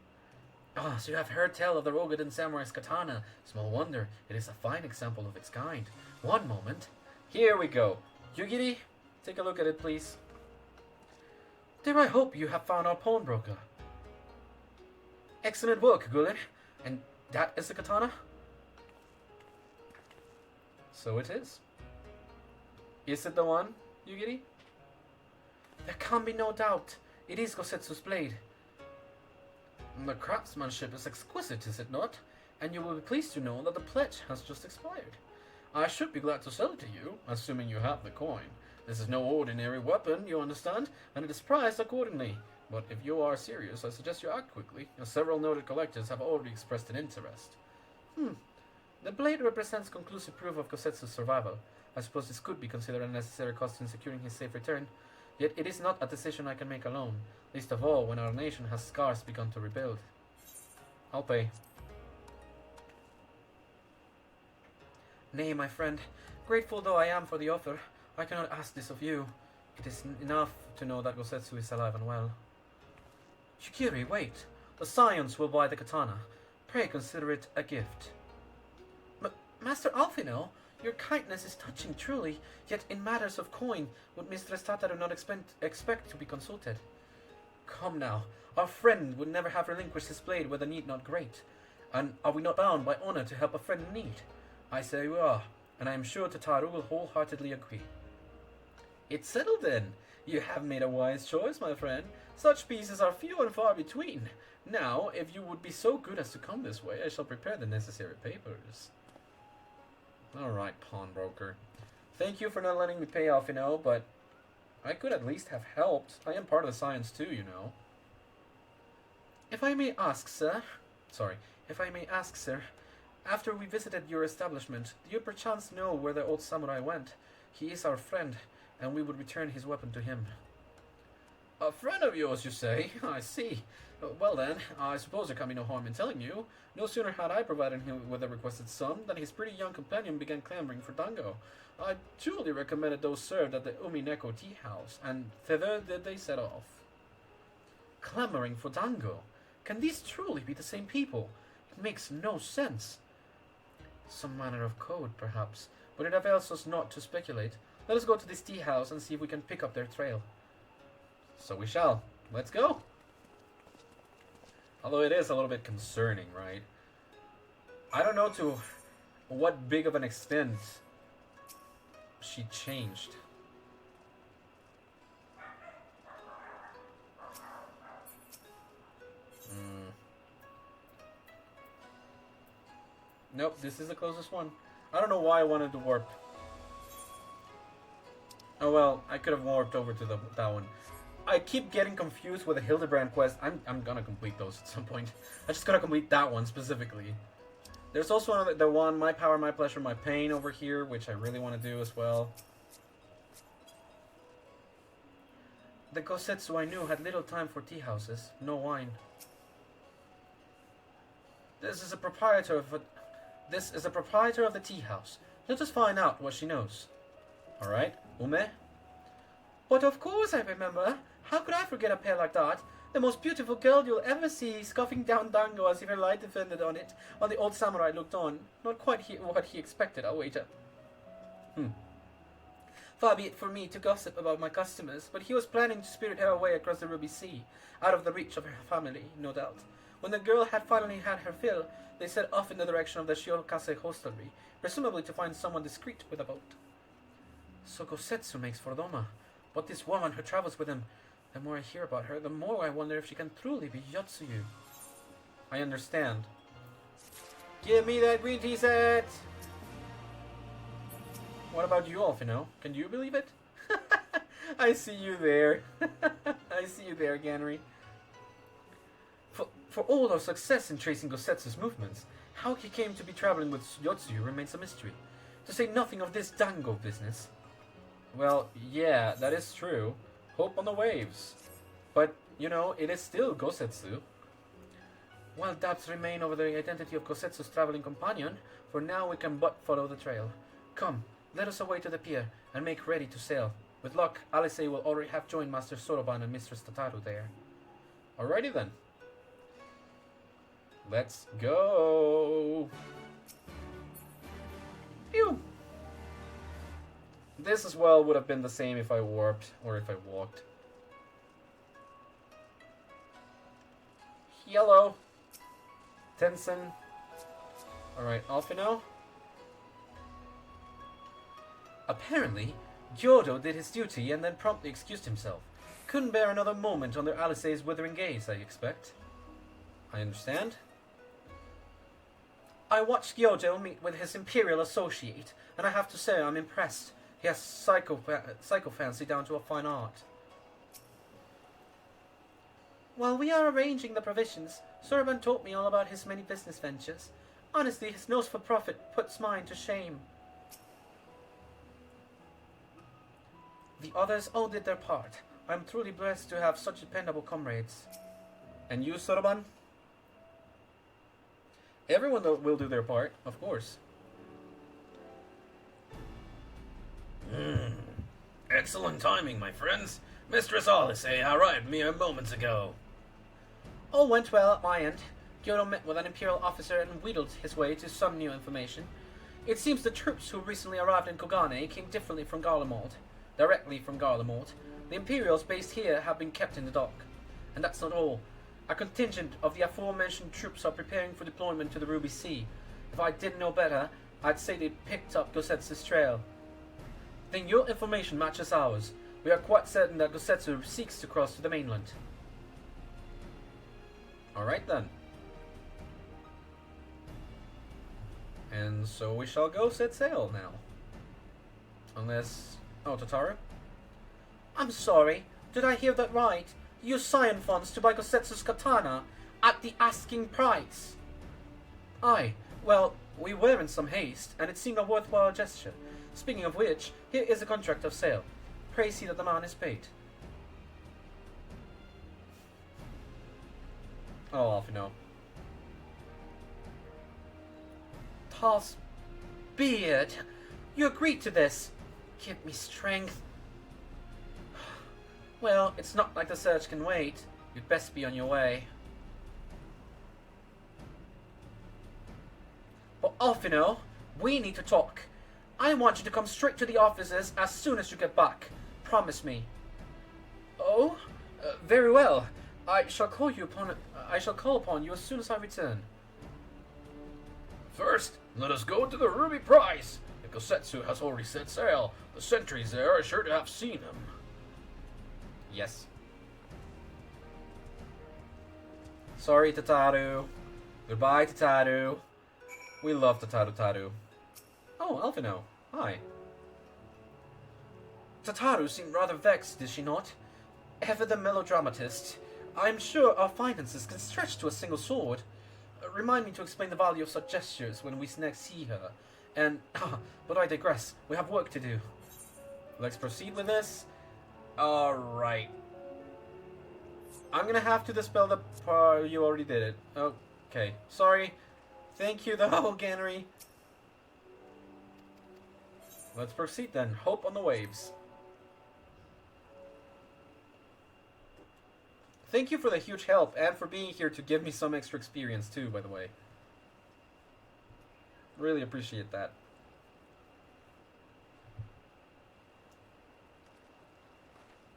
Ah, so you have heard tell of the Rogadin Samurai's katana. Small wonder, it is a fine example of its kind. One moment. Here we go. Yugiri, take a look at it, please. Dear, I hope you have found our pawnbroker. Excellent work, Gulen. And that is the katana? So it is. Is it the one, Yugiri? There can be no doubt. It is Gosetsu's blade. The craftsmanship is exquisite, is it not? And you will be pleased to know that the pledge has just expired. I should be glad to sell it to you, assuming you have the coin. This is no ordinary weapon, you understand, and it is priced accordingly. But if you are serious, I suggest you act quickly, as several noted collectors have already expressed an interest. The blade represents conclusive proof of Gosetsu's survival. I suppose this could be considered a necessary cost in securing his safe return. Yet it is not a decision I can make alone, least of all when our nation has scarce begun to rebuild. I'll pay. Nay, my friend, grateful though I am for the offer, I cannot ask this of you. It is enough to know that Gosetsu is alive and well. Yukiri, wait. The Scions will buy the katana. Pray consider it a gift. Master Alfino, your kindness is touching truly, yet in matters of coin, would Mistress Tataru not expect to be consulted? Come now, our friend would never have relinquished his blade were the need not great. And are we not bound by honor to help a friend in need? I say we are, and I am sure Tataru will wholeheartedly agree. It's settled then. You have made a wise choice, my friend. Such pieces are few and far between. Now, if you would be so good as to come this way, I shall prepare the necessary papers. Alright, pawnbroker. Thank you for not letting me pay off, but I could at least have helped. I am part of the science too, If I may ask, sir, after we visited your establishment, do you perchance know where the old samurai went? He is our friend, and we would return his weapon to him. A friend of yours, you say? I see. Well then, I suppose there can be no harm in telling you. No sooner had I provided him with the requested sum than his pretty young companion began clamoring for dango. I duly recommended those served at the Umineko tea house, and thither did they set off. Clamoring for dango? Can these truly be the same people? It makes no sense. Some manner of code, perhaps, but it avails us not to speculate. Let us go to this tea house and see if we can pick up their trail. So we shall. Let's go. Although it is a little bit concerning, right? I don't know to what big of an extent she changed. Nope, this is the closest one. I don't know why I wanted to warp. Oh well, I could have warped over to that one. I keep getting confused with the Hildebrand quest. I'm gonna complete those at some point. I just gotta complete that one specifically. There's also the one, My Power, My Pleasure, My Pain over here, which I really want to do as well. The Gosetsu I knew had little time for tea houses, no wine. This is a proprietor of the tea house. Let us find out what she knows. Alright, Ume? But of course I remember. How could I forget a pair like that? The most beautiful girl you'll ever see, scoffing down Dango as if her light depended on it, while the old samurai looked on. Not quite what he expected, I'll wager. Far be it for me to gossip about my customers, but he was planning to spirit her away across the Ruby Sea, out of the reach of her family, no doubt. When the girl had finally had her fill, they set off in the direction of the Shiokase hostelry, presumably to find someone discreet with a boat. So Gosetsu makes for Doma, but this woman who travels with him, the more I hear about her, the more I wonder if she can truly be Yotsuyu. I understand. Give me that green tea set! What about you, Alfino? Can you believe it? I see you there. I see you there, Ganry. For all our success in tracing Gosetsu's movements, how he came to be traveling with Yotsuyu remains a mystery. To say nothing of this Dango business. Well, yeah, that is true. Hope on the waves. But, you know, it is still Gosetsu. While doubts remain over the identity of Gosetsu's traveling companion, for now we can but follow the trail. Come, let us away to the pier and make ready to sail. With luck, Alice will already have joined Master Soroban and Mistress Tataru there. Alrighty then. Let's go! Pew! This as well would have been the same if I warped or if I walked. Yellow. Tensen. Alright, Alfino. Apparently, Gyodo did his duty and then promptly excused himself. Couldn't bear another moment under Alice's withering gaze, I expect. I understand. I watched Gyodo meet with his Imperial associate, and I have to say I'm impressed. He has psycho fancy down to a fine art. While we are arranging the provisions, Soroban taught me all about his many business ventures. Honestly, his nose for profit puts mine to shame. The others all did their part. I am truly blessed to have such dependable comrades. And you, Soroban? Everyone will do their part, of course. Excellent timing, my friends. Mistress Alice arrived mere moments ago. All went well at my end. Gyodo met with an Imperial officer and wheedled his way to some new information. It seems the troops who recently arrived in Kogane came directly from Garlemald. The Imperials based here have been kept in the dock. And that's not all. A contingent of the aforementioned troops are preparing for deployment to the Ruby Sea. If I didn't know better, I'd say they picked up Gosetsu's trail. Then your information matches ours. We are quite certain that Gosetsu seeks to cross to the mainland. Alright then. And so we shall go set sail now. Unless... Oh, Tataru? I'm sorry. Did I hear that right? You use Scion funds to buy Gosetsu's katana at the asking price. Aye. Well, we were in some haste, and it seemed a worthwhile gesture. Speaking of which, here is a contract of sale. Pray see that the man is paid. Oh, Alfino. Toss beard. You agreed to this. Give me strength. Well, it's not like the search can wait. You'd best be on your way. Alfino, we need to talk. I want you to come straight to the offices as soon as you get back. Promise me. Oh? Very well. I shall call upon you as soon as I return. First, let us go to the Ruby Prize. The Kosetsu has already set sail. The sentries there are sure to have seen him. Yes. Sorry, Tataru. Goodbye, Tataru. We love Tataru. Oh, Alfino. Hi. Tataru seemed rather vexed, did she not? Ever the melodramatist. I'm sure our finances can stretch to a single sword. Remind me to explain the value of such gestures when we next see her. And, but I digress. We have work to do. Let's proceed with this. Alright. I'm gonna have to dispel the part. You already did it. Okay. Sorry. Thank you, though, Gannery. Let's proceed then. Hope on the waves. Thank you for the huge help and for being here to give me some extra experience too, by the way. Really appreciate that.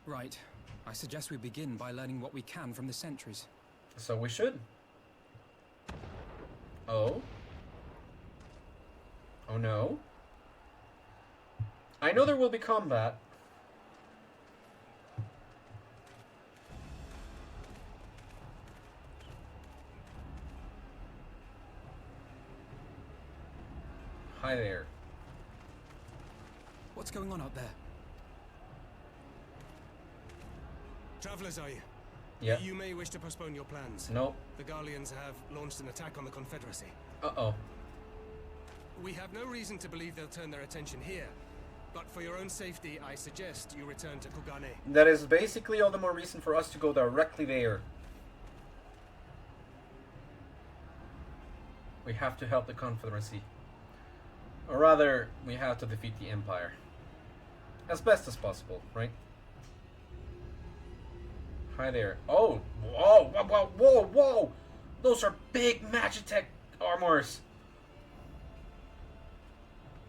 Right. I suggest we begin by learning what we can from the sentries. So we should. Oh? Oh no? I know there will be combat. Hi there. What's going on out there? Travelers, are you? Yeah. You may wish to postpone your plans. Nope. The Garleans have launched an attack on the Confederacy. Uh-oh. We have no reason to believe they'll turn their attention here. But for your own safety, I suggest you return to Kugane. That is basically all the more reason for us to go directly there. We have to help the Confederacy. Or rather, we have to defeat the Empire. As best as possible, right? Hi there. Oh! Whoa! Whoa! Whoa! Whoa! Whoa! Those are big Magitech armors!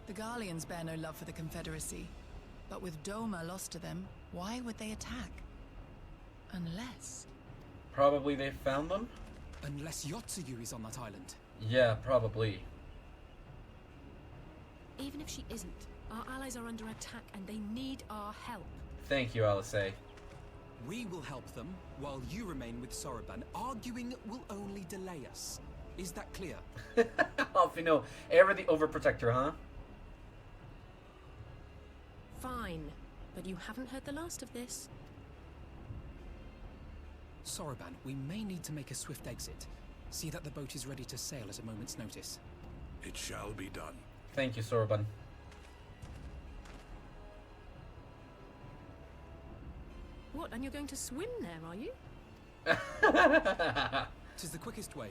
The Garleans bear no love for the Confederacy. But with Doma lost to them, why would they attack? Unless... Probably they found them? Unless Yotsuyu is on that island. Yeah, probably. Even if she isn't, our allies are under attack and they need our help. Thank you, Alice. We will help them, while you remain with Soroban. Arguing will only delay us. Is that clear? Alfino, ever the overprotector, huh? Fine, but you haven't heard the last of this. Soroban, we may need to make a swift exit. See that the boat is ready to sail at a moment's notice. It shall be done. Thank you, Soroban. What, and you're going to swim there, are you? Tis the quickest way,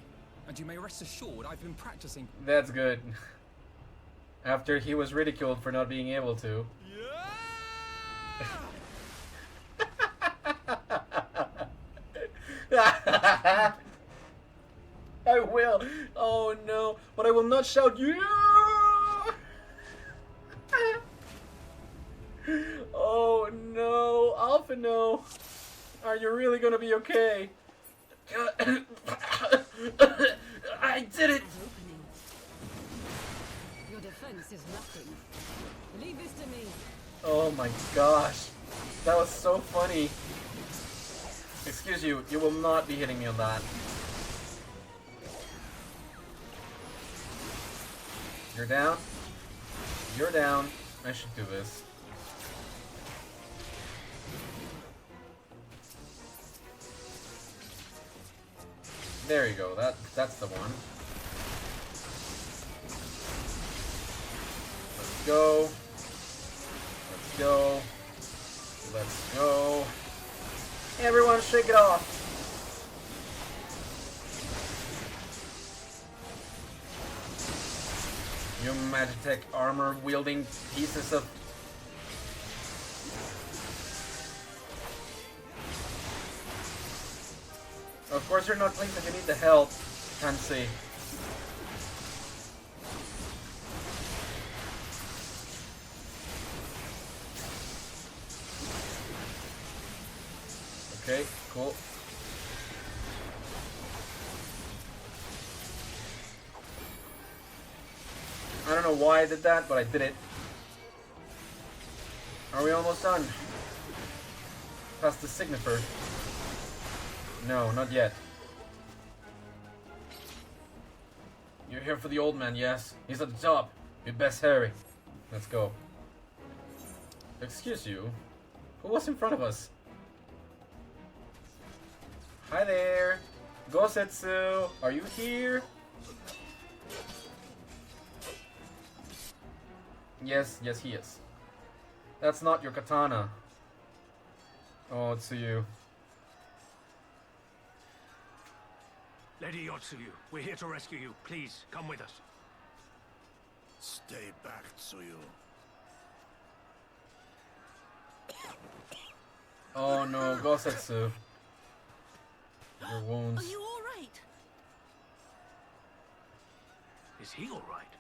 and you may rest assured I've been practicing. That's good. After he was ridiculed for not being able to. I will. Oh no, but I will not shout you. Oh no, Alfino, are you really gonna be okay? I did it. Your defense is nothing. Leave this to me. Oh my gosh, that was so funny. Excuse you, you will not be hitting me on that. You're down. You're down. I should do this. There you go. That's the one. Let's go. Let's go. Let's go. Everyone shake it off. You Magitech armor wielding pieces of... Of course you're not playing that you need the help. Can't see. Okay, cool. I don't know why I did that, but I did it. Are we almost done? Past the signifer. No, not yet. You're here for the old man, yes? He's at the top. You best hurry. Let's go. Excuse you. Who was in front of us? Hi there. Gosetsu. Are you here? Yes, yes he is. That's not your katana. Oh, it's you. Lady Yotsuyu, we're here to rescue you. Please, come with us. Stay back, Tsuyu. Oh no, Gosetsu. Your wounds. Are you all right? Is he all right?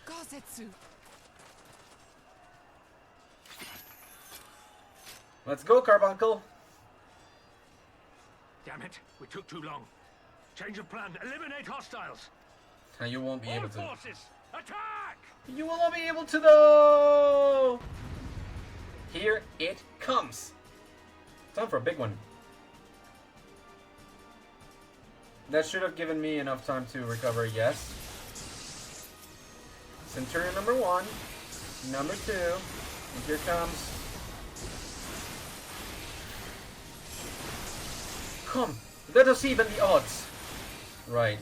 Gosetsu. Let's go, Carbuncle. Damn it, we took too long. Change of plan. Eliminate hostiles. And you won't be All able to. forces, attack! You will not be able to though. Here it comes. Time for a big one. That should have given me enough time to recover, yes. Centurion number 1, number 2, and here comes. Come, let us even the odds. Right.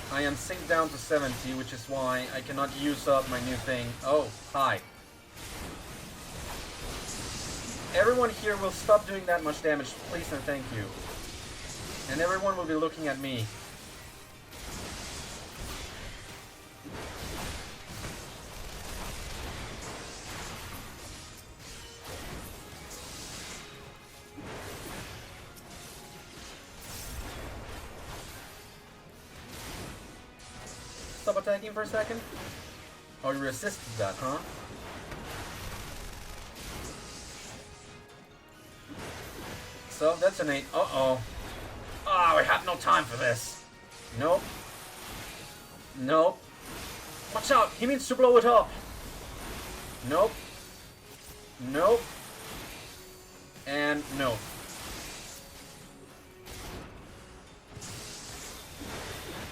I am synced down to 70, which is why I cannot use up my new thing. Oh, hi. Everyone here will stop doing that much damage, please and thank you. And everyone will be looking at me. Stop attacking for a second. Oh, you resisted that, huh? So, detonate. Uh-oh. Ah, we have no time for this. Nope. Nope. Watch out! He means to blow it up! Nope. Nope. And nope.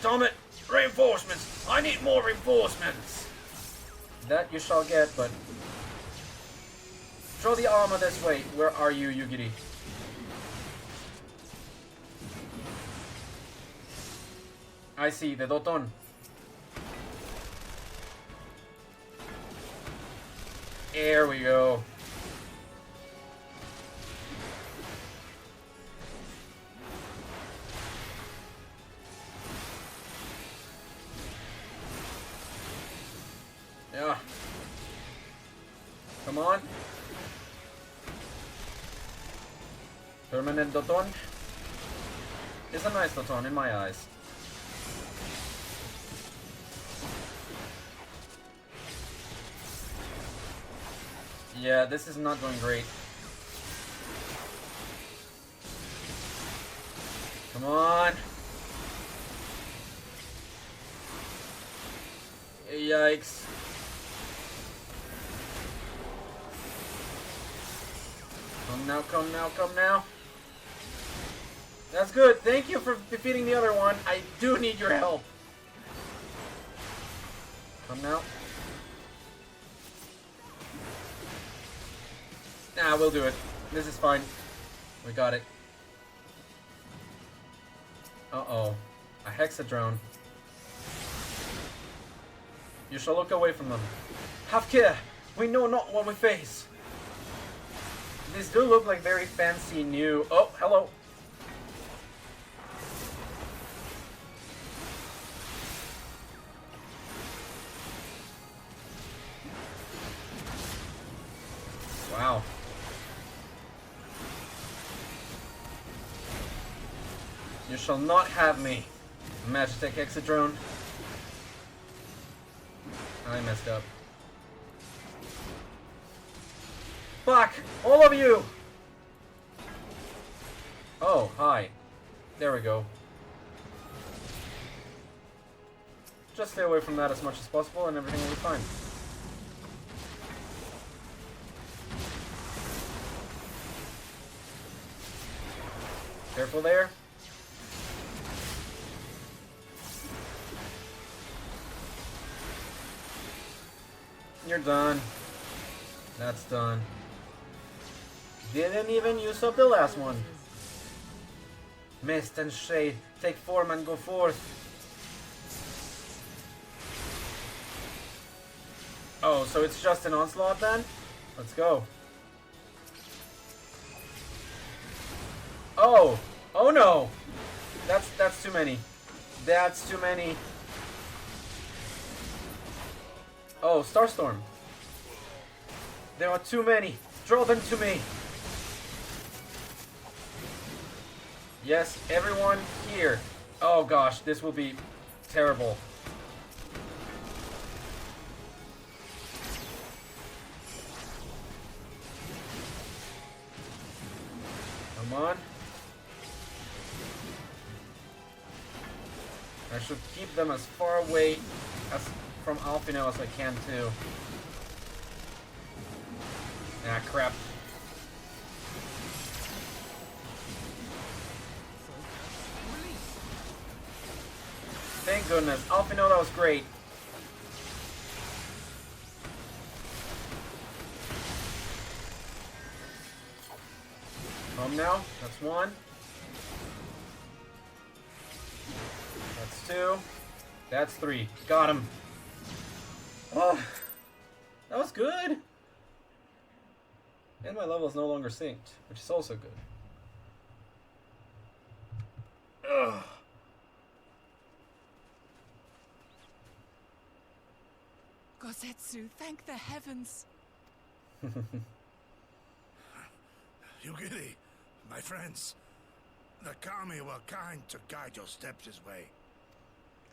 Damn it! Reinforcements! I need more reinforcements! That you shall get, but... Throw the armor this way. Where are you, Yugiri? I see, the Doton. There we go. Yeah. Come on. Permanent Doton. It's a nice Doton in my eyes. Yeah, this is not going great. Come on. Yikes. Come now, come now, come now. That's good. Thank you for defeating the other one. I do need your help. Come now. Nah, we'll do it. This is fine. We got it. Uh-oh. A hexadrone. You shall look away from them. Have care! We know not what we face! These do look like very fancy new... Oh, hello! Wow. You shall not have me. Magitech exit drone. I messed up. Fuck! All of you! Oh, hi. There we go. Just stay away from that as much as possible and everything will be fine. Careful there. You're done. That's done. Didn't even use up the last one. Mist and shade, take form and go forth. Oh, so it's just an onslaught then? Let's go. Oh! Oh no! That's too many. That's too many. Oh, Starstorm. There are too many. Draw them to me. Yes, everyone here. Oh gosh, this will be terrible. Come on. I should keep them as far away as from Alphino as I can too. Ah, crap. Thank goodness. Alphino, that was great. Home now. That's one. That's two. That's three. Got him. Oh, that was good. And my level is no longer synced, which is also good. Ugh. Gosetsu, thank the heavens. Yugiri, my friends, the Kami were kind to guide your steps this way.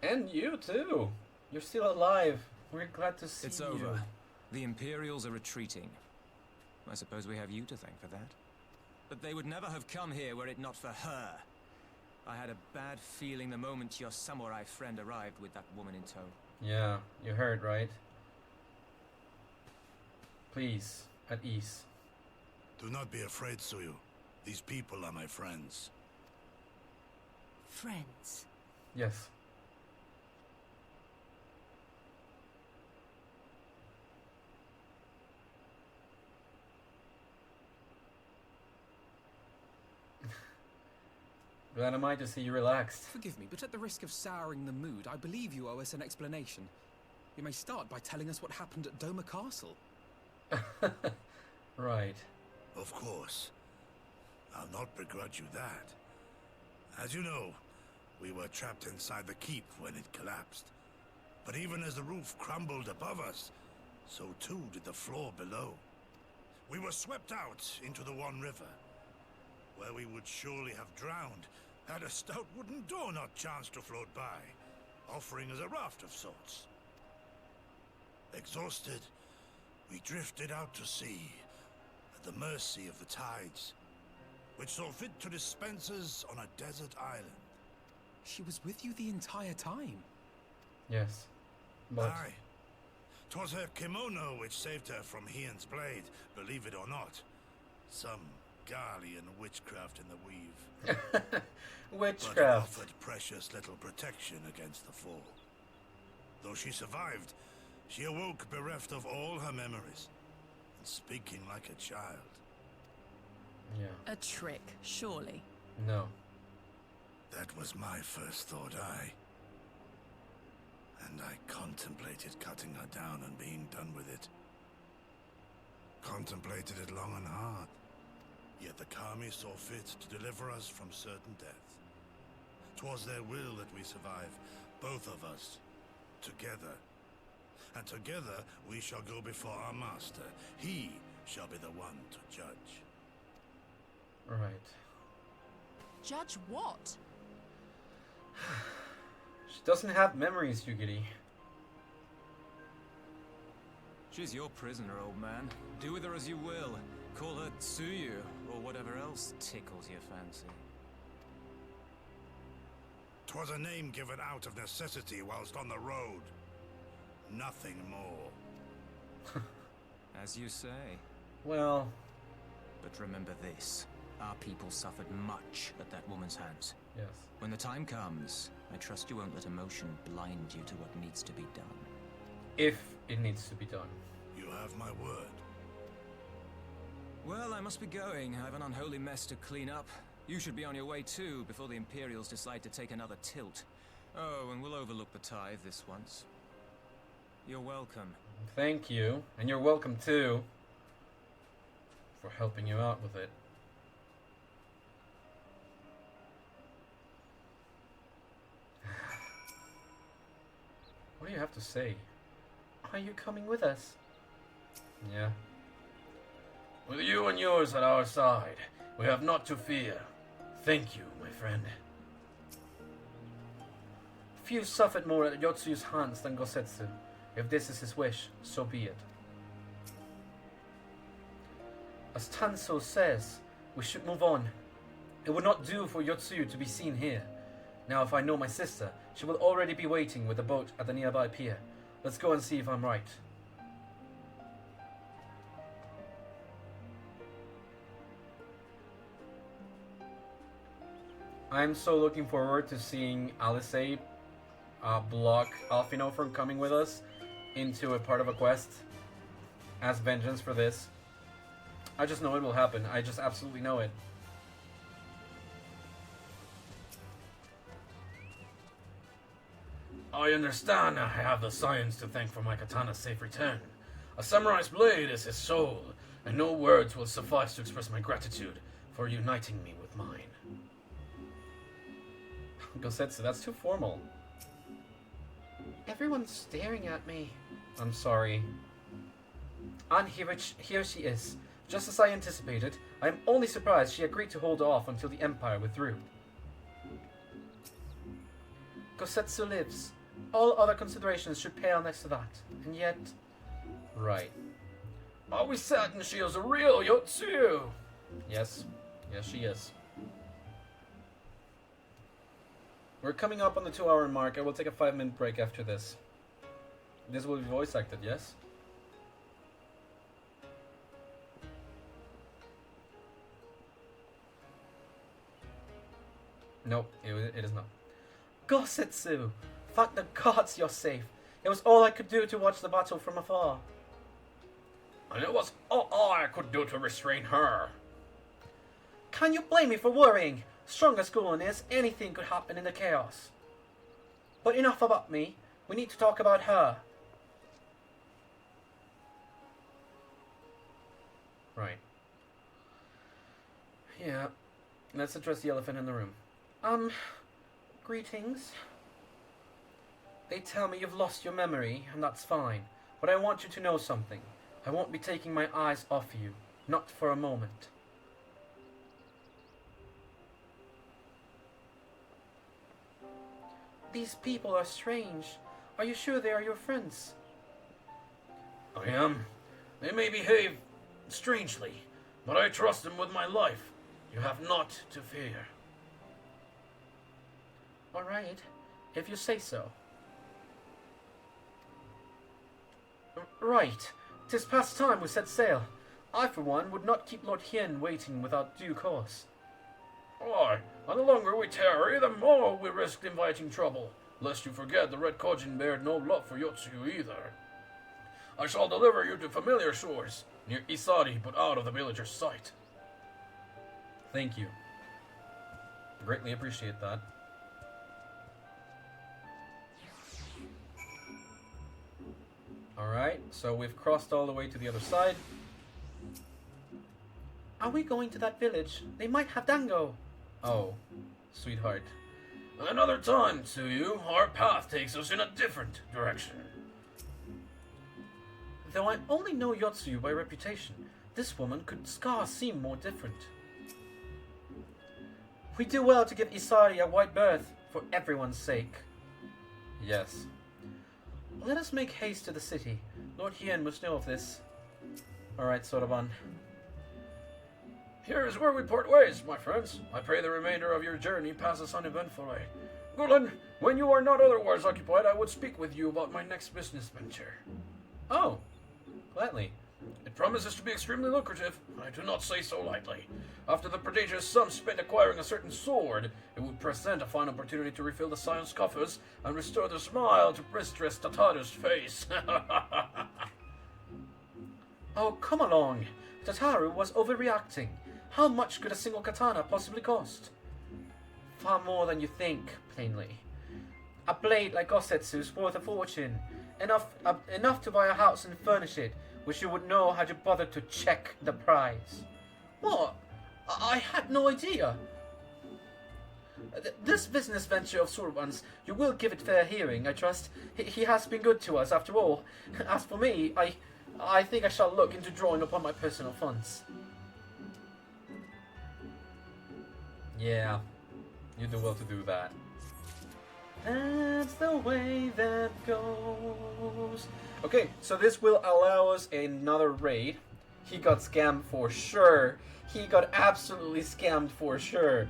And you too. You're still alive. We're glad to see you. It's over. The Imperials are retreating. I suppose we have you to thank for that. But they would never have come here were it not for her. I had a bad feeling the moment your samurai friend arrived with that woman in tow. Yeah, you heard, right? Please, at ease. Do not be afraid, Suyu. These people are my friends. Friends? Yes. Glad am I to see you relaxed. Forgive me, but at the risk of souring the mood, I believe you owe us an explanation. You may start by telling us what happened at Doma Castle. Right. Of course. I'll not begrudge you that. As you know, we were trapped inside the keep when it collapsed. But even as the roof crumbled above us, so too did the floor below. We were swept out into the One River, where we would surely have drowned had a stout wooden door not chanced to float by, offering us a raft of sorts. Exhausted, we drifted out to sea, at the mercy of the tides, which saw fit to dispense us on a desert island. She was with you the entire time? Yes, but... Aye. 'Twas her kimono which saved her from Hien's blade, believe it or not. Some Garlean witchcraft in the weave. Witchcraft. But it offered precious little protection against the fall. Though she survived, she awoke bereft of all her memories, and speaking like a child. Yeah. A trick, surely. No. That was my first thought, and I contemplated cutting her down and being done with it. Contemplated it long and hard. Yet the Kami saw fit to deliver us from certain death. 'Twas their will that we survive, both of us, together. And together we shall go before our master. He shall be the one to judge. Right. Judge what? She doesn't have memories, Yugiri. She's your prisoner, old man. Do with her as you will. Call her Tsuyu, or whatever else tickles your fancy. 'Twas a name given out of necessity whilst on the road. Nothing more. As you say. Well... But remember this. Our people suffered much at that woman's hands. Yes. When the time comes, I trust you won't let emotion blind you to what needs to be done. If it needs to be done. You have my word. Well, I must be going. I have an unholy mess to clean up. You should be on your way too, before the Imperials decide to take another tilt. Oh, and we'll overlook the tithe this once. You're welcome. Thank you. And you're welcome too. For helping you out with it. What do you have to say? Are you coming with us? Yeah. With you and yours at our side, we have naught to fear. Thank you, my friend. Few suffered more at Yotsuyu's hands than Gosetsu. If this is his wish, so be it. As Tanso says, we should move on. It would not do for Yotsuyu to be seen here. Now if I know my sister, she will already be waiting with a boat at the nearby pier. Let's go and see if I'm right. I'm so looking forward to seeing Alice block Alphino from coming with us into a part of a quest as vengeance for this. I just know it will happen. I just absolutely know it. I understand I have the science to thank for my katana's safe return. A samurai's blade is his soul, and no words will suffice to express my gratitude for uniting me with mine. Gosetsu, that's too formal. Everyone's staring at me. I'm sorry. And here she is. Just as I anticipated, I am only surprised she agreed to hold off until the Empire withdrew. Gosetsu lives. All other considerations should pale next to that. And yet... Right. Are we certain she is a real Yotsuyu? Yes. Yes, she is. We're coming up on the 2-hour mark. I will take a 5-minute break after this. This will be voice acted, yes? Nope, it is not. Gosetsu! Thank the gods you're safe. It was all I could do to watch the battle from afar. And it was all I could do to restrain her. Can you blame me for worrying? Strong as Gulen is, anything could happen in the chaos. But enough about me. We need to talk about her. Right. Yeah. Let's address the elephant in the room. Greetings. They tell me you've lost your memory, and that's fine. But I want you to know something. I won't be taking my eyes off you. Not for a moment. These people are strange. Are you sure they are your friends? I am. They may behave strangely, but I trust them with my life. You have naught to fear. All right, if you say so. Right. 'Tis past time we set sail. I, for one, would not keep Lord Hien waiting without due cause. Aye, and the longer we tarry, the more we risk inviting trouble. Lest you forget, the Red Kojin bared no love for Yotsuyu either. I shall deliver you to familiar shores, near Isari, but out of the villagers' sight. Thank you. Greatly appreciate that. Alright, so we've crossed all the way to the other side. Are we going to that village? They might have dango. Oh, sweetheart. Another time, Tsuyu. Our path takes us in a different direction. Though I only know Yotsuyu by reputation, this woman could scarce seem more different. We do well to give Isari a wide berth, for everyone's sake. Yes. Let us make haste to the city. Lord Hien must know of this. Alright, Soraban. Here is where we part ways, my friends. I pray the remainder of your journey passes uneventfully. Gulen, when you are not otherwise occupied, I would speak with you about my next business venture. Oh, gladly. It promises to be extremely lucrative. I do not say so lightly. After the prodigious sum spent acquiring a certain sword, it would present a fine opportunity to refill the Scion's coffers and restore the smile to Mistress Tatara's face. Oh, come along. Tataru was overreacting. How much could a single katana possibly cost? Far more than you think, plainly. A blade like Osetsu's worth a fortune. Enough to buy a house and furnish it. Wish you would know how to bother to check the price. What? I had no idea. This business venture of Soraban's, you will give it fair hearing, I trust. He has been good to us, after all. As for me, I think I shall look into drawing upon my personal funds. Yeah, you do well to do that. That's the way that goes. Okay, so this will allow us another raid. He got scammed for sure. He got absolutely scammed for sure.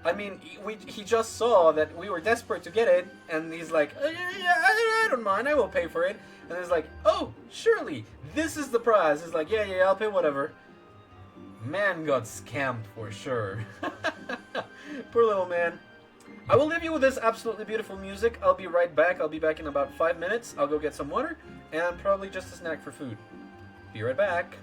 I mean, he just saw that we were desperate to get it, and he's like, I don't mind, I will pay for it. And it's like, oh, surely, this is the prize. He's like, yeah, I'll pay whatever. Man got scammed for sure. Poor little man. I will leave you with this absolutely beautiful music. I'll be right back. I'll be back in about 5 minutes. I'll go get some water and probably just a snack for food. Be right back.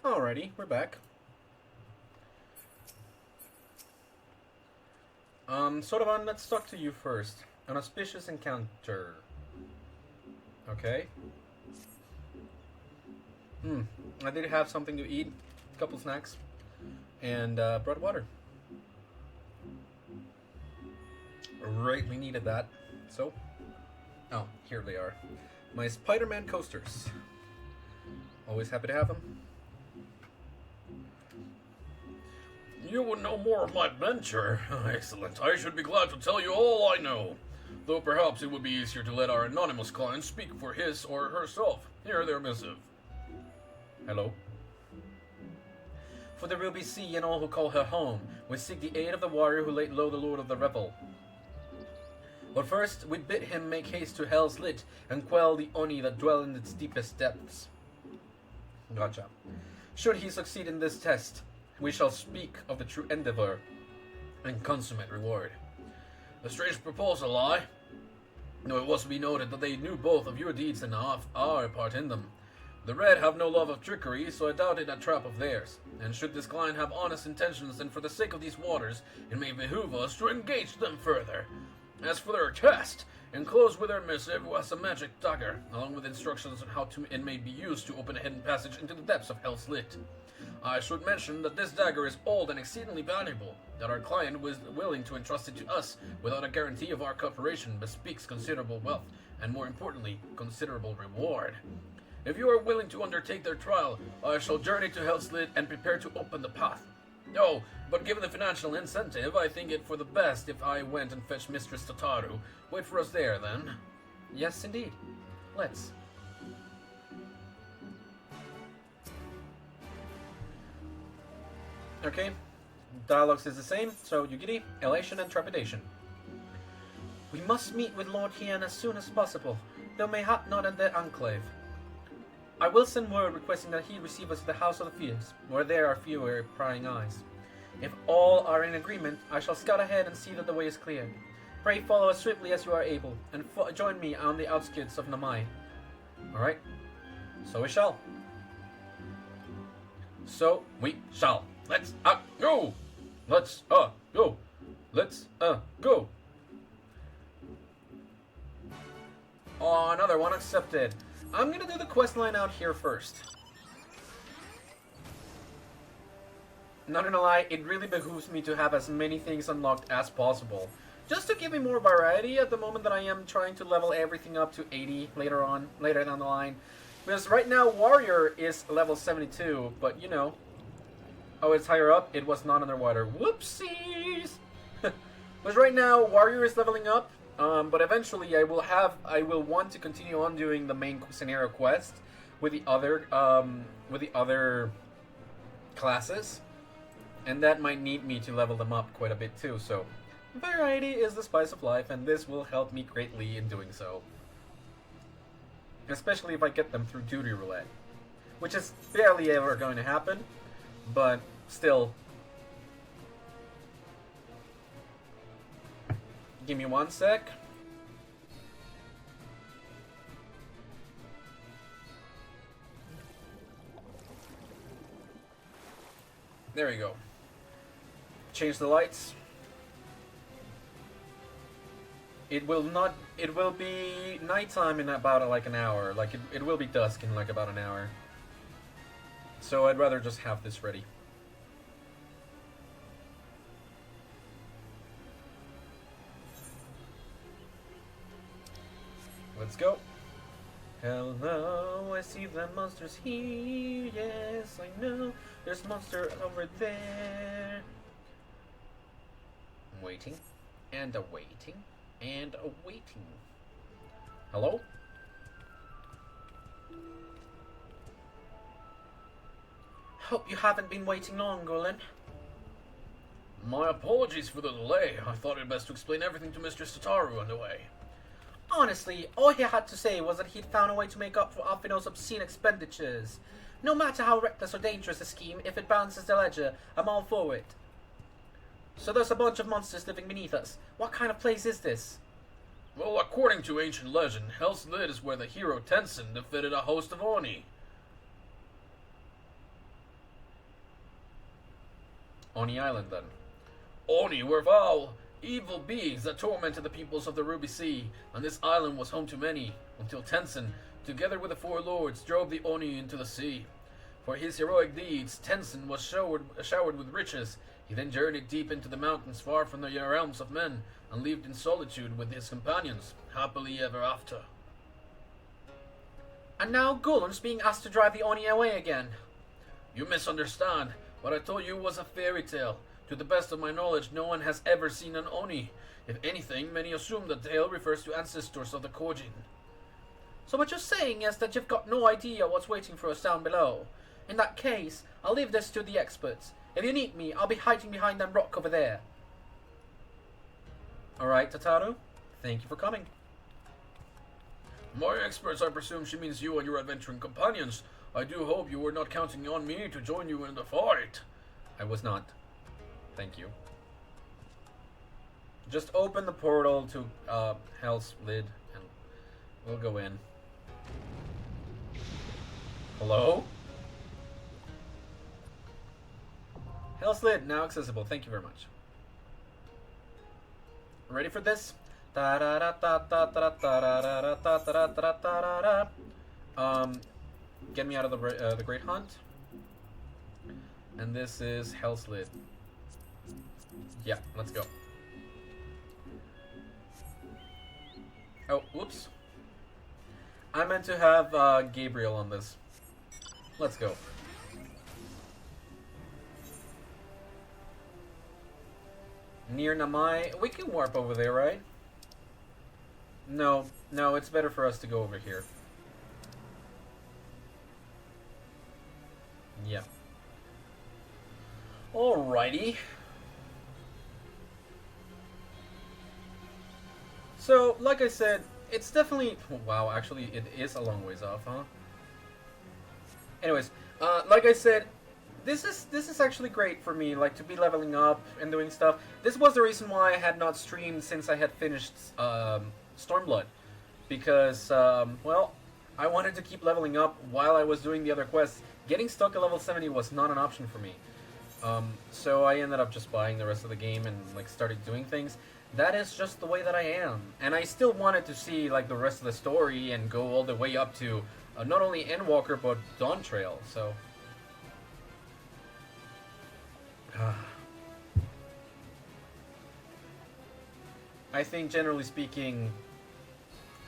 Alrighty, we're back. Sodaban, let's talk to you first. An auspicious encounter. Okay. I did have something to eat, a couple snacks, and brought water. Rightly needed that. So, oh, here they are. My Spider-Man coasters. Always happy to have them. You would know more of my adventure. Excellent. I should be glad to tell you all I know. Though perhaps it would be easier to let our anonymous client speak for his or herself. Here their missive. Hello. For the Ruby Sea and all who call her home, we seek the aid of the warrior who laid low the Lord of the Revel. But first, we bid him make haste to Hell's Lit and quell the Oni that dwell in its deepest depths. Gotcha. Should he succeed in this test, we shall speak of the true endeavor and consummate reward. A strange proposal, aye? Though it was to be noted that they knew both of your deeds and our part in them. The Red have no love of trickery, so I doubt it a trap of theirs. And should this client have honest intentions, then for the sake of these waters, it may behoove us to engage them further. As for their test, enclosed with their missive was a magic dagger, along with instructions on how it may be used to open a hidden passage into the depths of Hell's Lit. I should mention that this dagger is old and exceedingly valuable, that our client was willing to entrust it to us without a guarantee of our cooperation bespeaks considerable wealth, and more importantly, considerable reward. If you are willing to undertake their trial, I shall journey to Hell's Lit and prepare to open the path. No, but given the financial incentive, I think it for the best if I went and fetched Mistress Tataru. Wait for us there, then. Yes, indeed. Let's. Okay. Dialogues is the same, so Yugiri, elation and trepidation. We must meet with Lord Hien as soon as possible, though mayhap not at the Enclave. I will send word requesting that he receive us at the House of the Fierce, where there are fewer prying eyes. If all are in agreement, I shall scout ahead and see that the way is clear. Pray follow as swiftly as you are able, and join me on the outskirts of Namai. Alright? So we shall. So we shall. Let's go! Let's go! Let's go! Oh, another one accepted. I'm gonna do the quest line out here first. Not gonna lie, it really behooves me to have as many things unlocked as possible. Just to give me more variety at the moment that I am trying to level everything up to 80 later down the line. Because right now, Warrior is level 72, but you know. Oh, it's higher up? It was not underwater. Whoopsies! Because right now, Warrior is leveling up. But eventually I will want to continue on doing the main scenario quest with the other classes, and that might need me to level them up quite a bit too. So variety is the spice of life, and this will help me greatly in doing so. Especially if I get them through duty roulette, which is barely ever going to happen, but still. Give me one sec. There we go. Change the lights. It will be nighttime in about like an hour. Like it will be dusk in like about an hour. So I'd rather just have this ready. Let's go. Hello, I see the monsters here. Yes, I know. There's a monster over there. I'm waiting. And awaiting. And awaiting. Hello? Hope you haven't been waiting long, Golem. My apologies for the delay. I thought it best to explain everything to Mistress Tataru on the way. Honestly, all he had to say was that he'd found a way to make up for Afino's obscene expenditures. No matter how reckless or dangerous a scheme, if it balances the ledger, I'm all for it. So there's a bunch of monsters living beneath us. What kind of place is this? Well, according to ancient legend, Hell's Lit is where the hero Tenzin defeated a host of Oni. Oni Island, then. Oni were foul, evil beings that tormented the peoples of the Ruby Sea, and this island was home to many, until Tenzin, together with the four lords, drove the Oni into the sea. For his heroic deeds, Tenzin was showered with riches. He then journeyed deep into the mountains far from the realms of men, and lived in solitude with his companions, happily ever after. And now Gullun's being asked to drive the Oni away again. You misunderstand. What I told you was a fairy tale. To the best of my knowledge, no one has ever seen an Oni. If anything, many assume the tale refers to ancestors of the Kojin. So what you're saying is that you've got no idea what's waiting for us down below. In that case, I'll leave this to the experts. If you need me, I'll be hiding behind that rock over there. Alright, Tataru. Thank you for coming. My experts, I presume she means you and your adventuring companions. I do hope you were not counting on me to join you in the fight. I was not. Thank you. Just open the portal to Hell's Lid and we'll go in. Hello? Hell's Lid, now accessible. Thank you very much. Ready for this? Get me out of the Great Hunt. And this is Hell's Lid. Yeah, let's go. Oh, whoops. I meant to have Gabriel on this. Let's go. Near Namai. We can warp over there, right? No, it's better for us to go over here. Yeah. Alrighty. So, like I said, it's definitely... Wow, actually, it is a long ways off, huh? Anyways, like I said, this is actually great for me, like, to be leveling up and doing stuff. This was the reason why I had not streamed since I had finished Stormblood. Because, well, I wanted to keep leveling up while I was doing the other quests. Getting stuck at level 70 was not an option for me. So I ended up just buying the rest of the game and, like, started doing things. That is just the way that I am. And I still wanted to see, like, the rest of the story and go all the way up to not only Endwalker, but Dawn Trail, so... I think, generally speaking,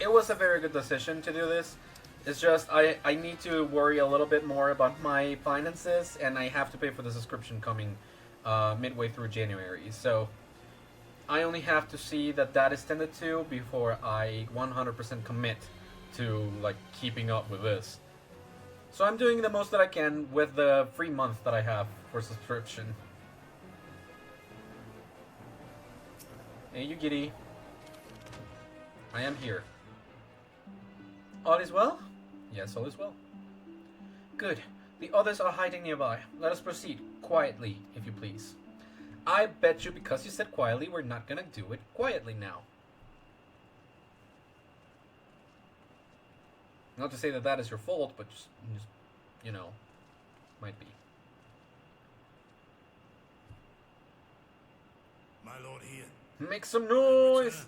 it was a very good decision to do this. It's just, I need to worry a little bit more about my finances, and I have to pay for the subscription coming midway through January, so... I only have to see that that is tended to before I 100% commit to, like, keeping up with this. So I'm doing the most that I can with the free month that I have for subscription. Hey, you giddy. I am here. All is well? Yes, all is well. Good. The others are hiding nearby. Let us proceed, quietly, if you please. I bet you because you said quietly, we're not gonna do it quietly now. Not to say that that is your fault, but just you know, might be. My lord here. Make some noise!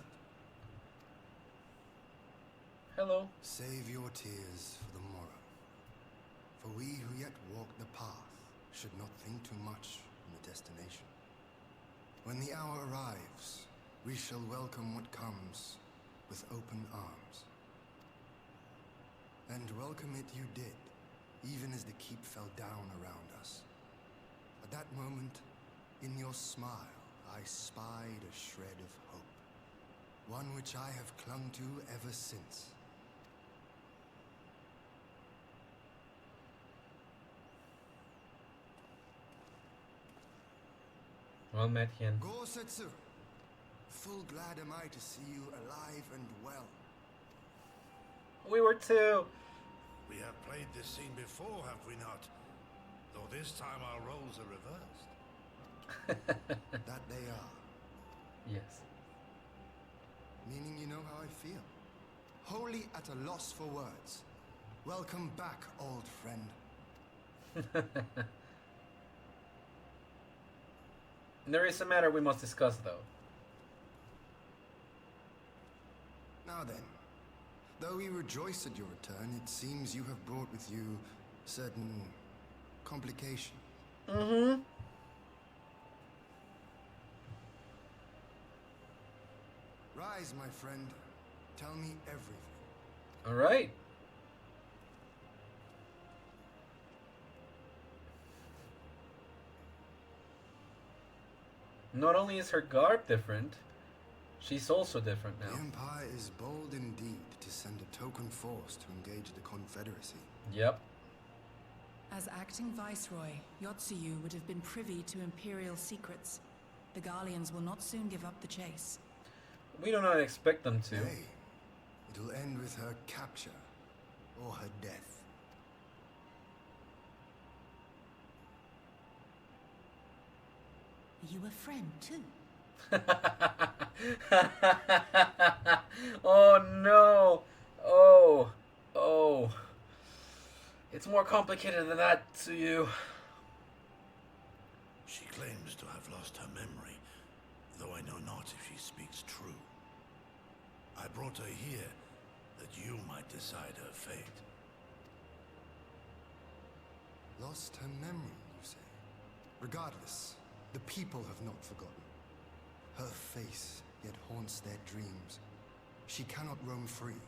Hello. Save your tears for the morrow. For we who yet walk the path should not think too much on the destination. When the hour arrives, we shall welcome what comes with open arms. And welcome it you did, even as the keep fell down around us. At that moment, in your smile, I spied a shred of hope. One which I have clung to ever since. Well met, Hien. Gosetsu, full glad am I to see you alive and well. We were too. We have played this scene before, have we not? Though this time our roles are reversed. That they are. Yes. Meaning you know how I feel. Wholly at a loss for words. Welcome back, old friend. There is a matter we must discuss, though. Now then, though we rejoice at your return, it seems you have brought with you certain complications. Mm-hmm. Rise, my friend. Tell me everything. All right. Not only is her garb different, she's also different now. The Empire is bold indeed to send a token force to engage the Confederacy. Yep. As acting Viceroy, Yotsuyu would have been privy to Imperial secrets. The Garleans will not soon give up the chase. We do not expect them to. Nay, it'll end with her capture or her death. You a friend too? Oh no! Oh. It's more complicated than that to you. She claims to have lost her memory, though I know not if she speaks true. I brought her here that you might decide her fate. Lost her memory, you say? Regardless, the people have not forgotten. Her face yet haunts their dreams. She cannot roam free.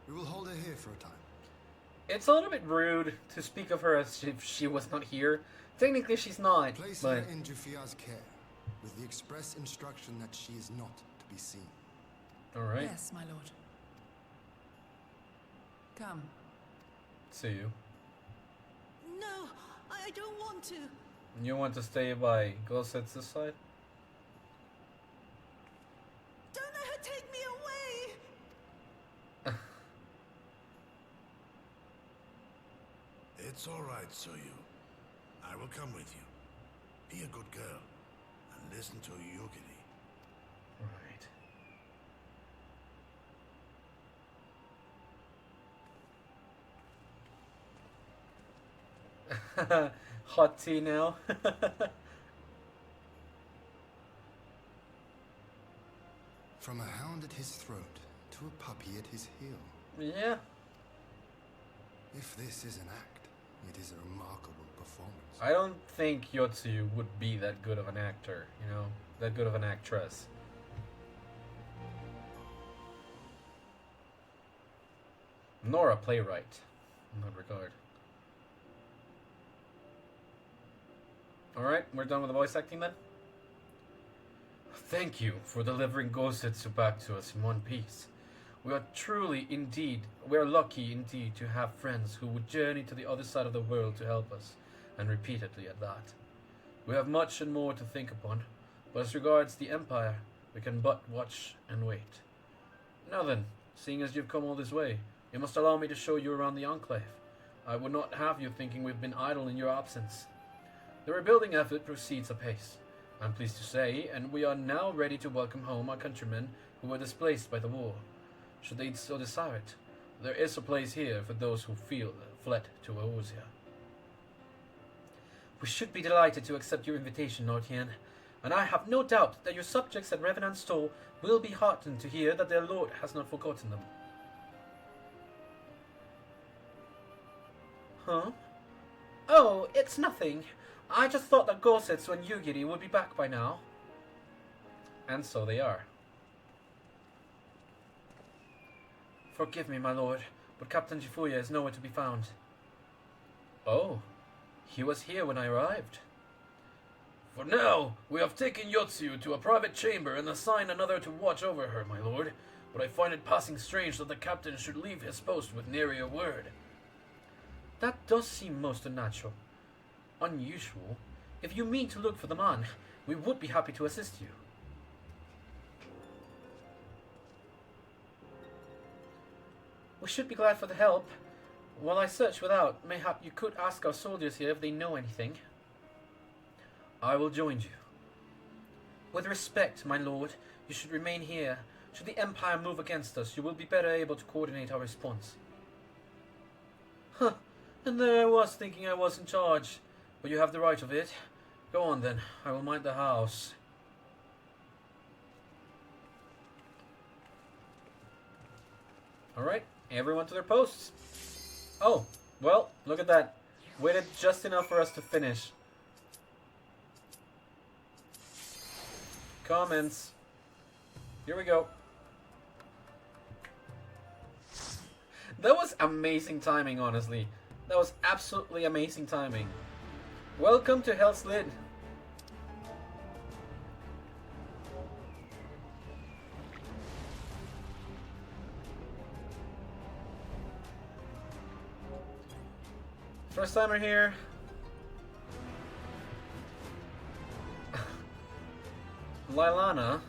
We will hold her here for a time. It's a little bit rude to speak of her as if she was not here. Technically, she's not. Place but... her in Jufia's care, with the express instruction that she is not to be seen. All right. Yes, my lord. Come. See you. No, I don't want to. You want to stay by Gosset's side? Don't let her take me away. It's all right, Soyu. I will come with you. Be a good girl and listen to Yugiri. Right. Hot tea now. From a hound at his throat to a puppy at his heel. Yeah. If this is an act, it is a remarkable performance. I don't think Yotsuyu would be that good of an actor, you know? That good of an actress. Nor a playwright, in that regard. Alright, we're done with the voice acting then? Thank you for delivering Gosetsu back to us in one piece. We are lucky indeed to have friends who would journey to the other side of the world to help us, and repeatedly at that. We have much and more to think upon, but as regards the Empire, we can but watch and wait. Now then, seeing as you've come all this way, you must allow me to show you around the Enclave. I would not have you thinking we've been idle in your absence. The rebuilding effort proceeds apace, I'm pleased to say, and we are now ready to welcome home our countrymen who were displaced by the war. Should they so desire it, there is a place here for those who fled to Eorzea. We should be delighted to accept your invitation, Lord Yen, and I have no doubt that your subjects at Revenant Stoll will be heartened to hear that their lord has not forgotten them. Huh? Oh, it's nothing. I just thought that Gosetsu and Yugiri would be back by now. And so they are. Forgive me, my lord, but Captain Jifuya is nowhere to be found. Oh, he was here when I arrived. For now, we have taken Yotsuyu to a private chamber and assigned another to watch over her, my lord. But I find it passing strange that the captain should leave his post with nary a word. That does seem most unnatural. Unusual. If you mean to look for the man, we would be happy to assist you. We should be glad for the help. While I search without, mayhap you could ask our soldiers here if they know anything. I will join you. With respect, my lord, you should remain here. Should the Empire move against us, you will be better able to coordinate our response. Huh, and there I was thinking I was in charge. But you have the right of it. Go on then, I will mind the house. Alright, everyone to their posts. Oh, well, look at that. Waited just enough for us to finish. Comments. Here we go. That was amazing timing, honestly. That was absolutely amazing timing. Welcome to Hell's Lid. First timer here. Lylana,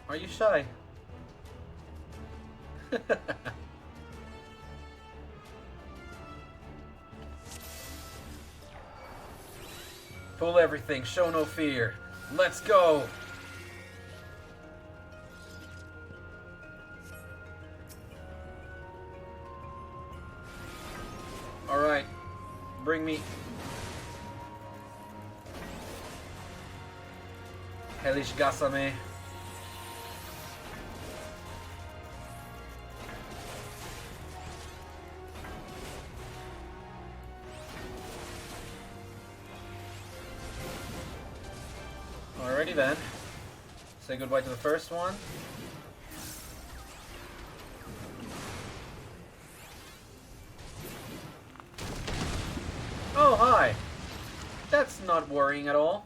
are you shy? Pull everything, show no fear. Let's go! Alright, bring me. Hellish Gasame. Alrighty then. Say goodbye to the first one. Oh, hi! That's not worrying at all.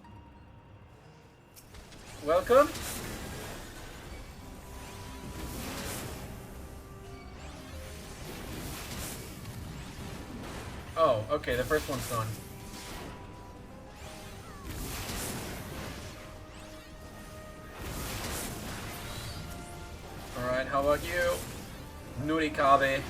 Welcome. Oh, okay, the first one's done. Alright, how about you? Nurikabe.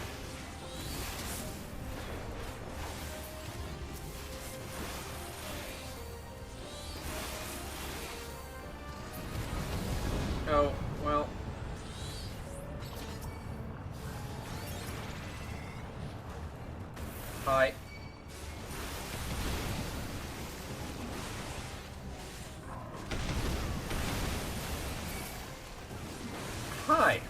Oh, well. Hi. Hi.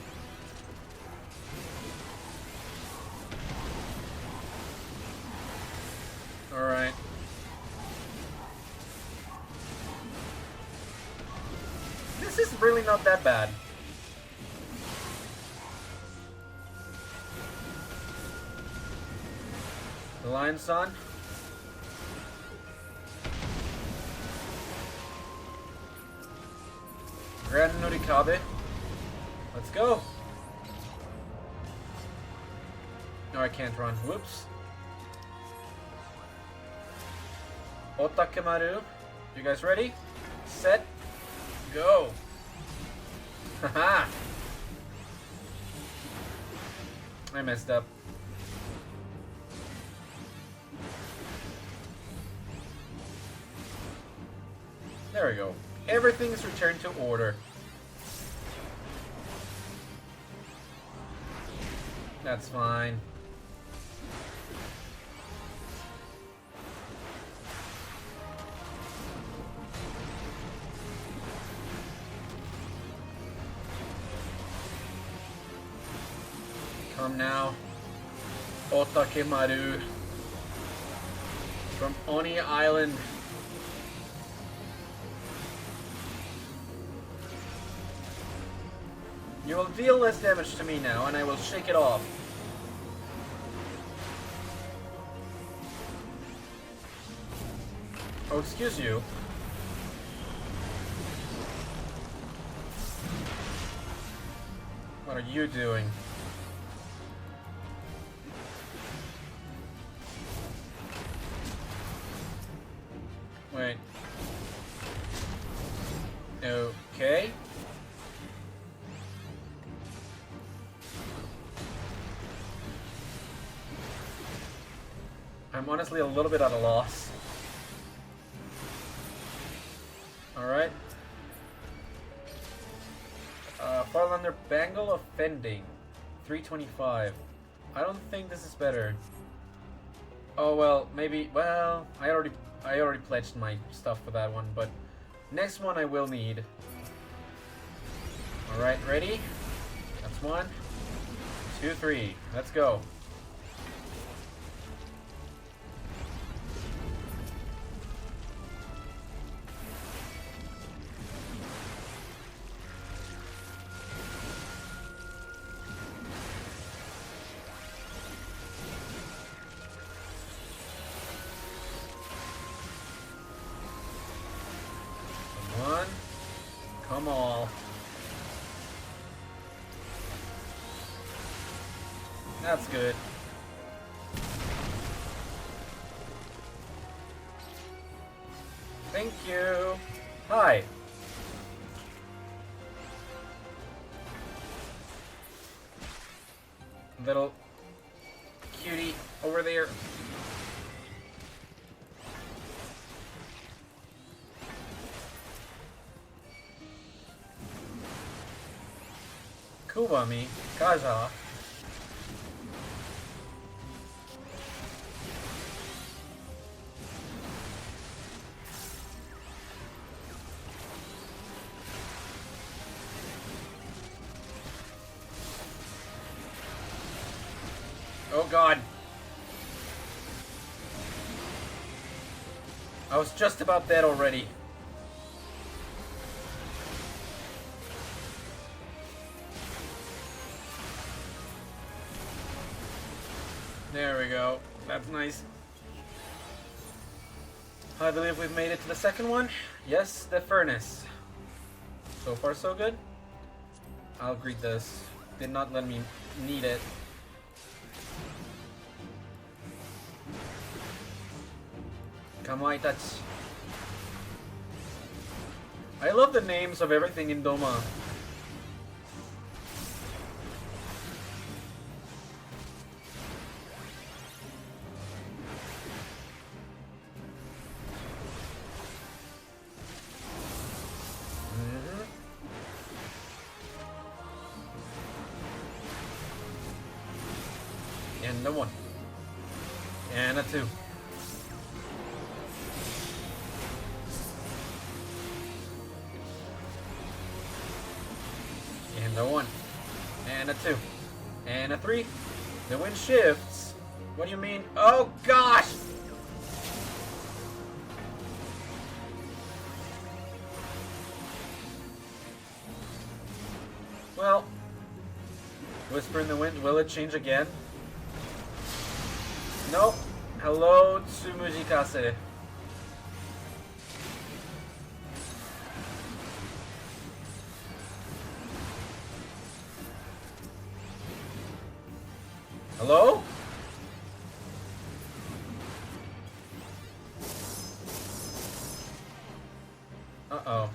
All right. This is really not that bad. The lion's son. Grand Nurikabe. Let's go. No, I can't run. Whoops. Otakemaru. You guys ready? Set. Go. Haha. I messed up. There we go. Everything's returned to order. That's fine. Come now, Otakemaru from Oni Island. You will deal less damage to me now, and I will shake it off. Oh, excuse you. What are you doing? Wait. Okay. I'm honestly a little bit at a loss. Alright. Farlander Bangle Offending. 325. I don't think this is better. Oh well, maybe, well, I already I already pledged my stuff for that one, but next one I will need. Alright, ready? That's 1, 2, 3. Let's go. Come on. That's good. Thank you. Hi. Little cutie over there. Kubami, Kaja. Oh God. I was just about dead already. There we go. That's nice. I believe we've made it to the second one. Yes, the furnace. So far so good. I'll greet this. Did not let me need it. Kamaitachi. I love the names of everything in Doma. And a 1. And a 2. And a 1. And a 2. And a 3. The wind shifts. What do you mean? Oh gosh! Well, whisper in the wind, will it change again? Nope. Hello, Tsumujikase. Hello? Uh-oh.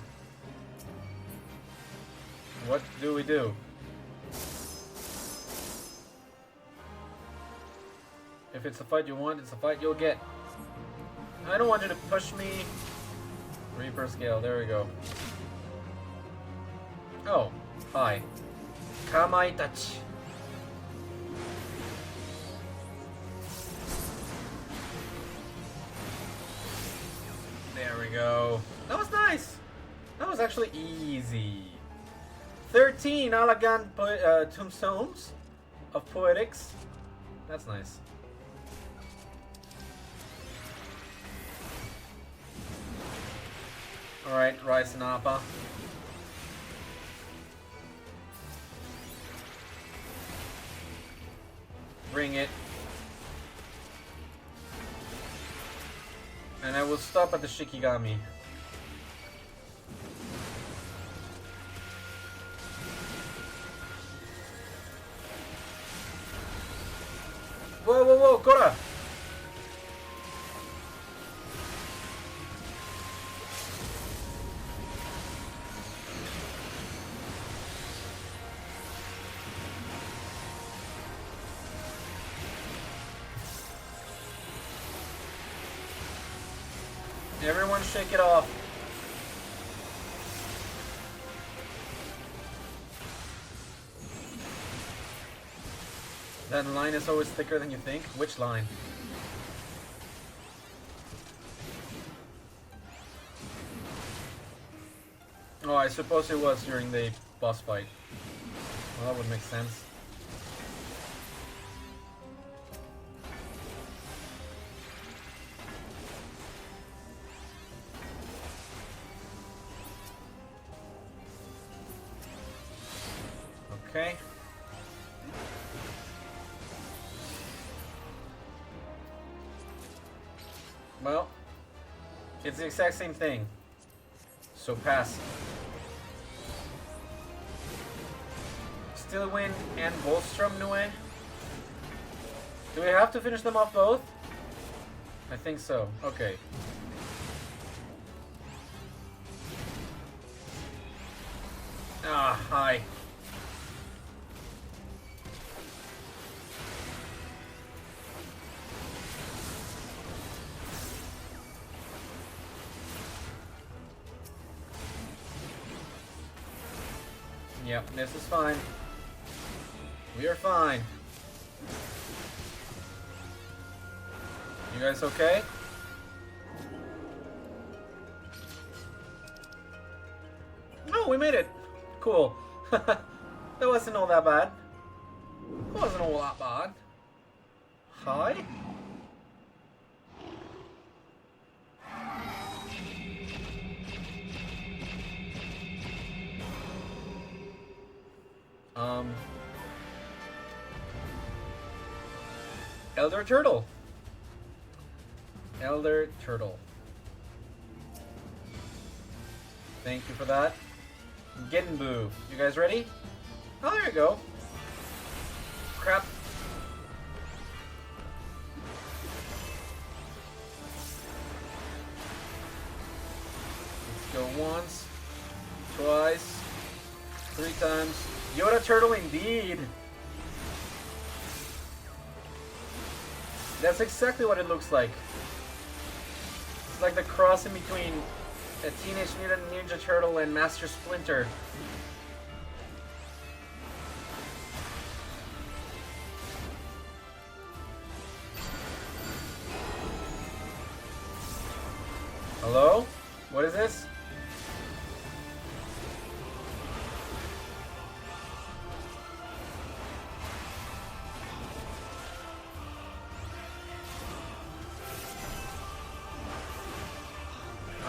What do we do? If it's a fight you want, it's a fight you'll get. I don't want you to push me. Reaper scale, there we go. Oh, hi. Kamaitachi. There we go. That was nice. That was actually easy. 13 Alagan tombstones of poetics. That's nice. Alright, Rice and Appa. Bring it. And I will stop at the Shikigami. Whoa, whoa, whoa, Kora! Everyone shake it off. That line is always thicker than you think. Which line? Oh, I suppose it was during the boss fight. Well, that would make sense. Okay. Well, it's the exact same thing. So pass. Still win and Post-Stormblood. Do we have to finish them off both? I think so. Okay. Ah, hi. Yep, this is fine. We are fine. You guys okay? No, we made it. Cool. That wasn't all that bad. It wasn't all that bad. Hi? Elder Turtle. Elder Turtle. Thank you for that. Genbu. You guys ready? Oh, there you go. Crap. Let's go once, twice, 3 times. Yoda Turtle indeed. That's exactly what it looks like. It's like the cross in between a Teenage Mutant Ninja Turtle and Master Splinter. Hello? What is this?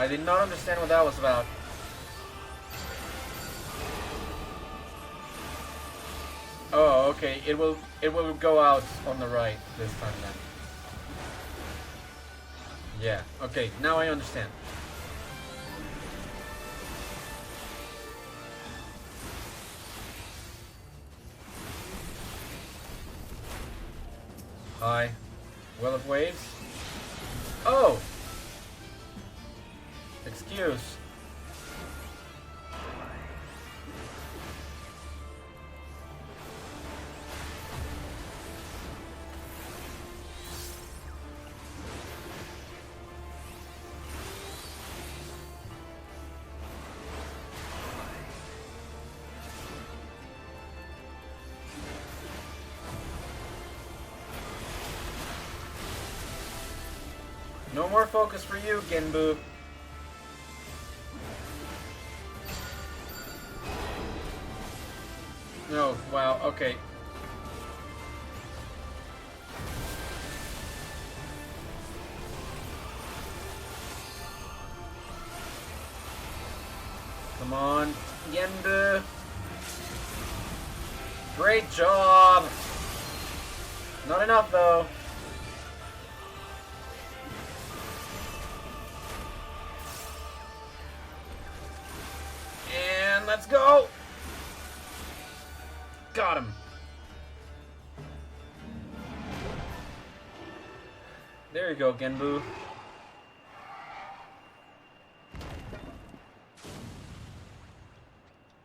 I did not understand what that was about. Oh, okay. It will go out on the right this time then. Yeah. Okay. Now I understand. Hi. Well of Waves. Oh. Excuse. No more focus for you, Genbu. No, wow, okay. Come on, Genbu. Great job. Not enough though. And let's go. Got him. There you go, Genbu.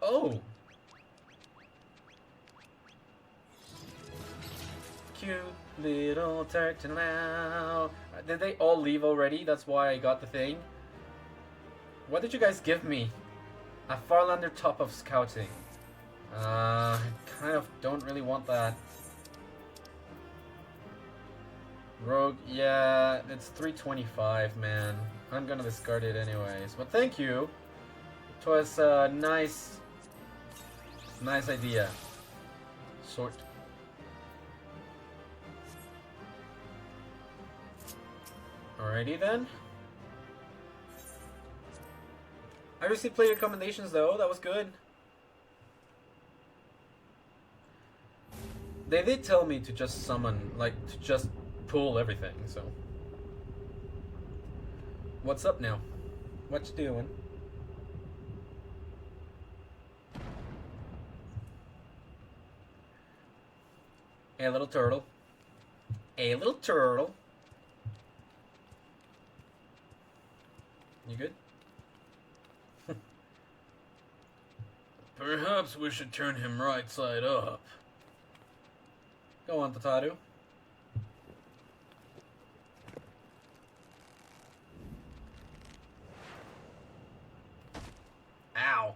Oh. Cute little turtle now. Did they all leave already? That's why I got the thing. What did you guys give me? A Farlander top of scouting. I kind of don't really want that. Rogue, yeah, it's 325, man. I'm gonna discard it anyways. But thank you. 'Twas a nice idea. Sort. Alrighty then. I received player recommendations though, that was good. They did tell me to just summon, like, to just pull everything, so. What's up now? What you doing? Hey, little turtle. Hey, little turtle. You good? Perhaps we should turn him right side up. Go on, Tataru. Ow.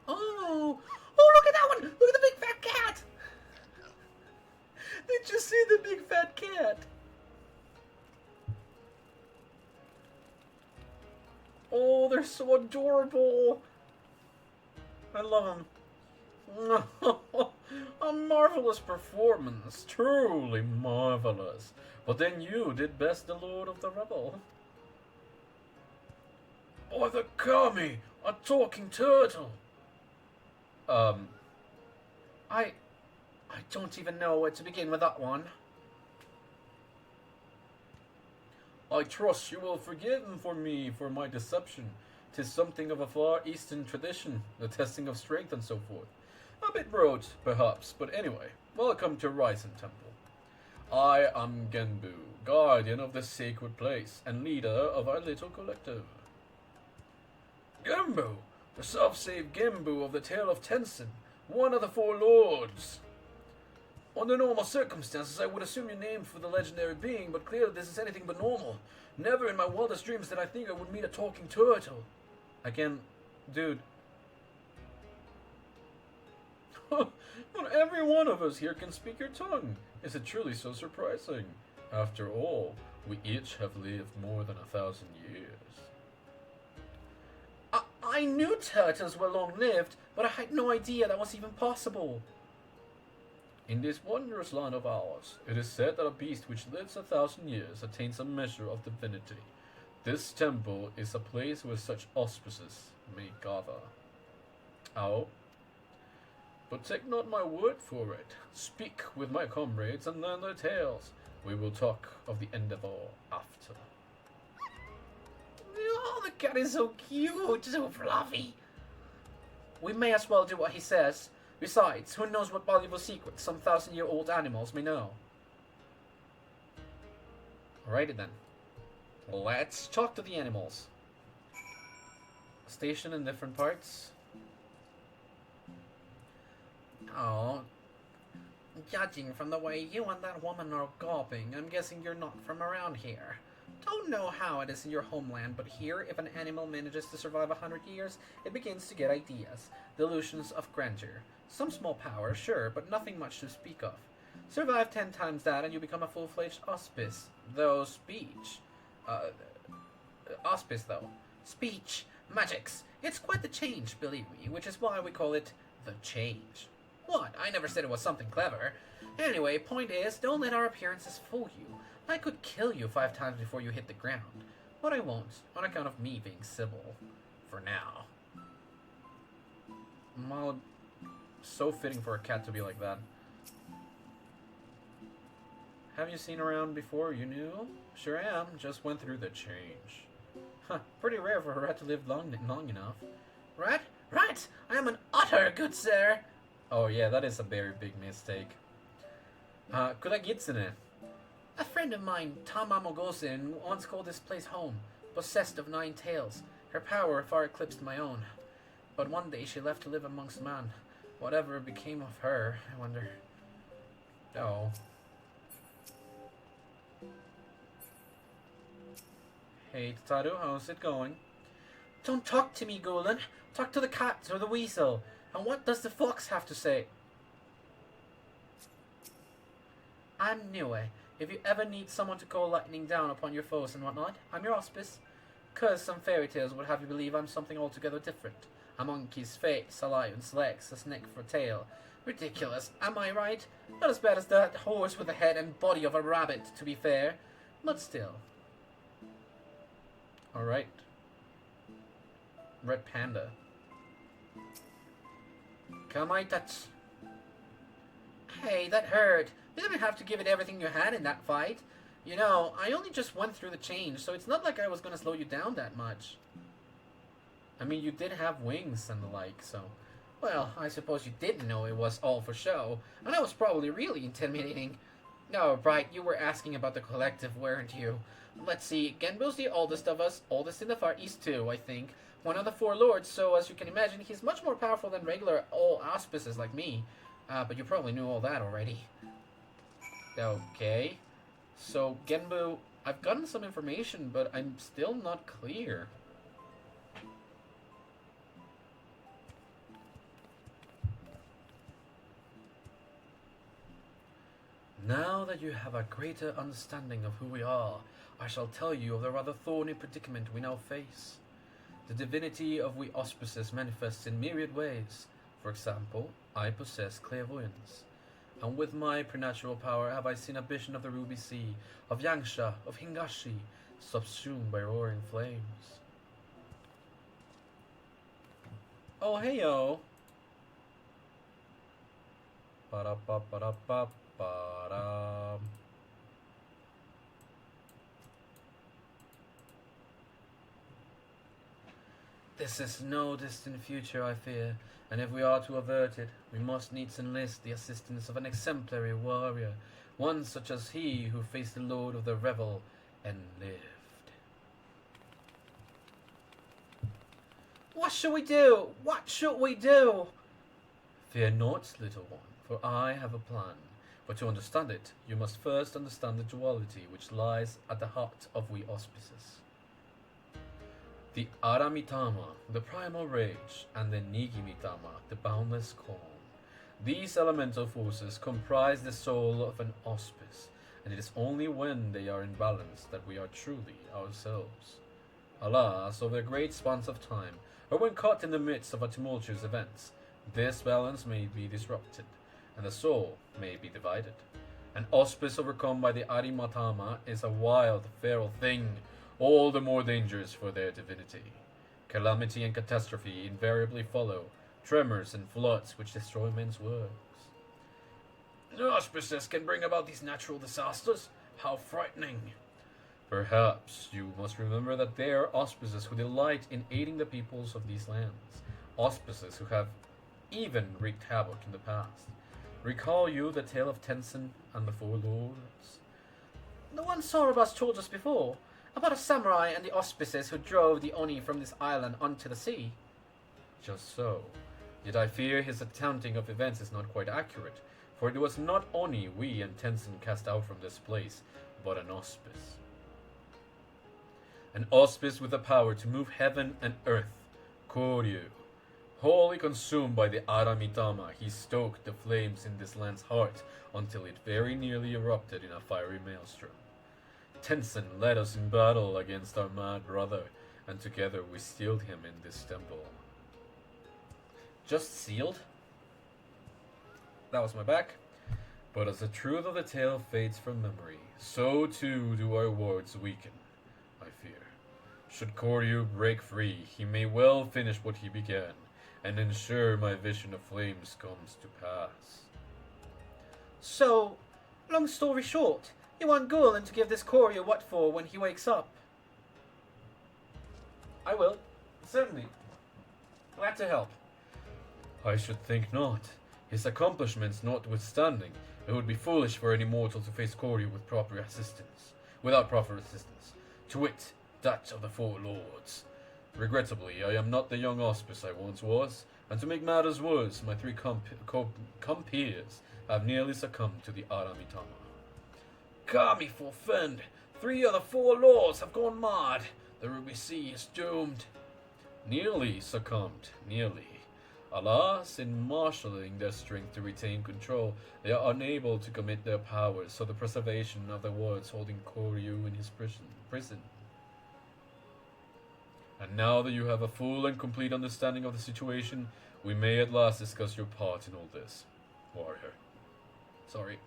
Oh! Oh, look at that one! Look at the big fat cat! Did you see the big fat cat? Oh, they're so adorable. I love them. A marvelous performance. Truly marvelous. But then you did best, the Lord of the Rebel. By the Kami, a talking turtle. I don't even know where to begin with that one. I trust you will forgive me for my deception. 'Tis something of a far eastern tradition, the testing of strength and so forth. A bit broad, perhaps, but anyway, welcome to Ryzen Temple. I am Genbu, guardian of this sacred place, and leader of our little collective. Genbu, the self-saved Genbu of the Tale of Tensen, one of the four lords. Under normal circumstances, I would assume your name for the legendary being, but clearly this is anything but normal. Never in my wildest dreams did I think I would meet a talking turtle. Again, dude. Not every one of us here can speak your tongue. Is it truly so surprising? After all, we each have lived more than 1,000 years. I knew turtles were long-lived, but I had no idea that was even possible. In this wondrous land of ours, it is said that a beast which lives 1,000 years attains a measure of divinity. This temple is a place where such auspices may gather. Oh? But take not my word for it. Speak with my comrades and learn their tales. We will talk of the Endeavor after. Oh, the cat is so cute, so fluffy. We may as well do what he says. Besides, who knows what valuable secrets some 1,000-year-old animals may know. Alrighty then. Let's talk to the animals. Station in different parts. Oh. Judging from the way you and that woman are gawping, I'm guessing you're not from around here. Don't know how it is in your homeland, but here, if an animal manages to survive 100 years, it begins to get ideas, delusions of grandeur. Some small power, sure, but nothing much to speak of. Survive 10 times that and you become a full-fledged auspice. Though speech. Auspice, though. Speech. Magics. It's quite the change, believe me, which is why we call it the change. What? I never said it was something clever. Anyway, point is, don't let our appearances fool you. I could kill you 5 times before you hit the ground. But I won't, on account of me being civil. For now. Well, so fitting for a cat to be like that. Have you seen around before? You knew? Sure am. Just went through the change. Huh, pretty rare for a rat to live long enough. Rat? Rat! I am an otter, good sir! Oh yeah, that is a very big mistake. Kuragitsune. A friend of mine, Tama Mogosen, once called this place home, possessed of 9 tails. Her power far eclipsed my own. But one day she left to live amongst man. Whatever became of her, I wonder. Oh. Hey, Tataru, how's it going? Don't talk to me, Golan. Talk to the cat or the weasel. And what does the fox have to say? I'm Niue. If you ever need someone to call lightning down upon your foes and whatnot, I'm your auspice. 'Cause some fairy tales would have you believe I'm something altogether different. A monkey's face, a lion's legs, a snake for a tail. Ridiculous, am I right? Not as bad as that horse with the head and body of a rabbit, to be fair. But still. Alright. Red panda. Kamaitachi. Hey, that hurt. You didn't have to give it everything you had in that fight. You know, I only just went through the change, so it's not like I was gonna slow you down that much. I mean, you did have wings and the like, so... Well, I suppose you didn't know it was all for show, and that was probably really intimidating. No, right, you were asking about the collective, weren't you? Let's see, Genbo's the oldest of us, oldest in the Far East too, I think. One of the 4 lords, so as you can imagine, he's much more powerful than regular all auspices like me. But you probably knew all that already. Okay. So, Genbu, I've gotten some information, but I'm still not clear. Now that you have a greater understanding of who we are, I shall tell you of the rather thorny predicament we now face. The divinity of we auspices manifests in myriad ways. For example, I possess clairvoyance, and with my preternatural power have I seen a vision of the Ruby Sea, of Yangsha, of Hingashi, subsumed by roaring flames. Oh, heyo! Ba-da-ba-ba-da-ba-ba-da. This is no distant future, I fear, and if we are to avert it, we must needs enlist the assistance of an exemplary warrior, one such as he who faced the Lord of the Revel and lived. What shall we do? What should we do? Fear not, little one, for I have a plan. But to understand it, you must first understand the duality which lies at the heart of we auspices. The Aramitama, the primal rage, and the Nigimitama, the boundless calm. These elemental forces comprise the soul of an auspice, and it is only when they are in balance that we are truly ourselves. Alas, over a great spans of time, or when caught in the midst of a tumultuous events, this balance may be disrupted, and the soul may be divided. An auspice overcome by the Arimatama is a wild, feral thing, all the more dangerous for their divinity. Calamity and catastrophe invariably follow, tremors and floods which destroy men's works. Auspices can bring about these natural disasters? How frightening! Perhaps you must remember that they are auspices who delight in aiding the peoples of these lands, auspices who have even wreaked havoc in the past. Recall you the tale of Tenzin and the 4 lords? The one Sorobas told us before, about a samurai and the auspices who drove the Oni from this island onto the sea. Just so. Yet I fear his accounting of events is not quite accurate, for it was not Oni we and Tenzin cast out from this place, but an auspice. An auspice with the power to move heaven and earth, Koryu. Wholly consumed by the Aramitama, he stoked the flames in this land's heart until it very nearly erupted in a fiery maelstrom. Tenzin led us in battle against our mad brother, and together we sealed him in this temple. Just sealed? That was my back. But as the truth of the tale fades from memory, so too do our words weaken, I fear. Should Koryu break free, he may well finish what he began, and ensure my vision of flames comes to pass. So, long story short, you want Gulen to give this Koryu what for when he wakes up? I will. Certainly. Glad to help. I should think not. His accomplishments notwithstanding, it would be foolish for any mortal to face Koryu with proper assistance. Without proper assistance. To wit, that of the 4 lords. Regrettably, I am not the young auspice I once was, and to make matters worse, my 3 compeers have nearly succumbed to the Aramitama. Kami forfend! 3 of the 4 lords have gone mad! The Ruby Sea is doomed! Nearly succumbed, nearly. Alas, in marshalling their strength to retain control, they are unable to commit their powers, so the preservation of the wards holding Koryu in his prison. And now that you have a full and complete understanding of the situation, we may at last discuss your part in all this, warrior. Sorry.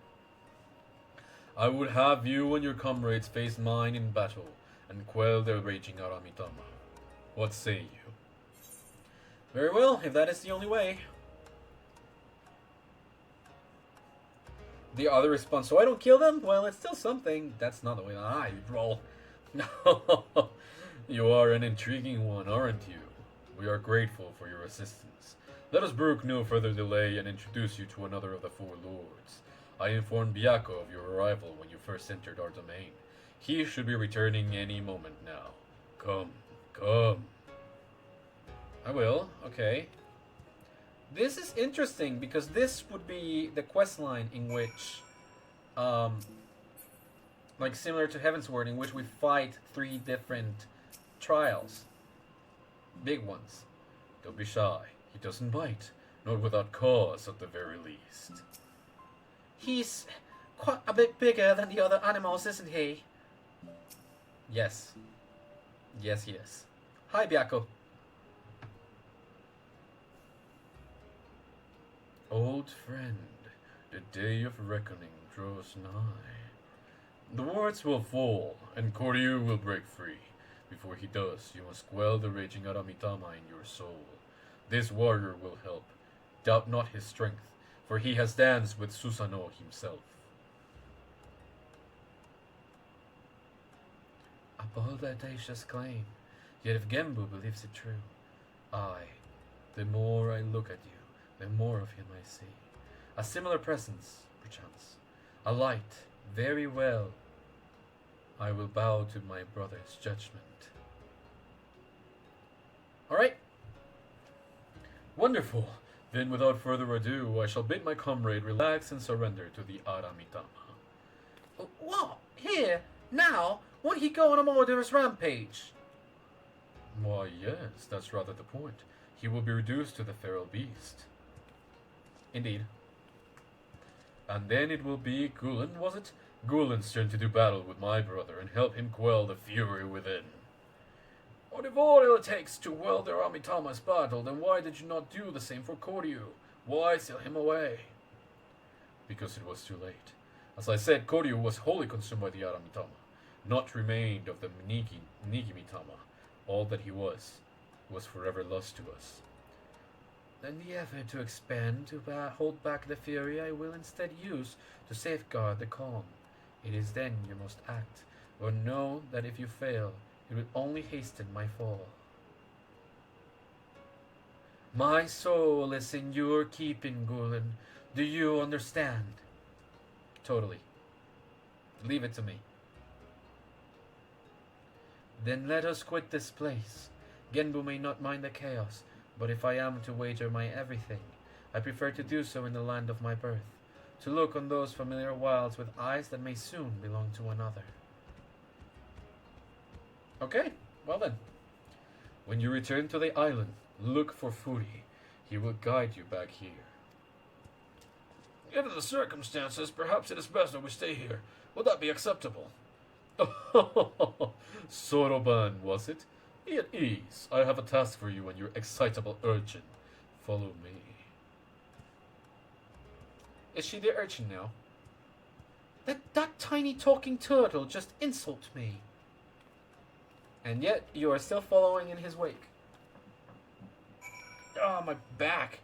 I would have you and your comrades face mine in battle, and quell their raging Aramitama. What say you? Very well, if that is the only way. The other response, so I don't kill them? Well, it's still something. That's not the way I roll. No. You are an intriguing one, aren't you? We are grateful for your assistance. Let us brook no further delay and introduce you to another of the four lords. I informed Byakko of your arrival when you first entered our domain. He should be returning any moment now. Come, come. I will, okay. This is interesting because this would be the quest line in which, like similar to Heavensward, in which we fight 3 different trials. Big ones. Don't be shy. He doesn't bite. Not without cause, at the very least. He's quite a bit bigger than the other animals, isn't he? Yes. Yes, yes. Hi, Byakko. Old friend, the day of reckoning draws nigh. The wards will fall, and Koryu will break free. Before he does, you must quell the raging Aramitama in your soul. This warrior will help. Doubt not his strength, for he has danced with Susanoo himself. A bold, audacious claim, yet if Genbu believes it true, The more I look at you, the more of him I see. A similar presence, perchance. A light, very well. I will bow to my brother's judgment. Alright. Wonderful. Then without further ado, I shall bid my comrade relax and surrender to the Aramitama. What? Here? Now? Won't he go on a murderous rampage? Why, yes, that's rather the point. He will be reduced to the feral beast. Indeed. And then it will be Gulen, was it? Gulen's turn to do battle with my brother and help him quell the fury within. But if all it takes to quell the Aramitama's battle, then why did you not do the same for Koryu? Why seal him away? Because it was too late. As I said, Koryu was wholly consumed by the Aramitama. Naught remained of the Nigimitama. All that he was forever lost to us. Then the effort to expand, to hold back the fury, I will instead use to safeguard the calm. It is then you must act, or know that if you fail, it will only hasten my fall. My soul is in your keeping, Gulen. Do you understand? Totally. Leave it to me. Then let us quit this place. Genbu may not mind the chaos, but if I am to wager my everything, I prefer to do so in the land of my birth, to look on those familiar wilds with eyes that may soon belong to another. Okay, well then. When you return to the island, look for Furi. He will guide you back here. Given the circumstances, perhaps it is best that we stay here. Would that be acceptable? Soroban, was it? Be at ease. I have a task for you and your excitable urchin. Follow me. Is she the urchin now? That tiny talking turtle just insults me. And yet, you are still following in his wake. Oh, my back.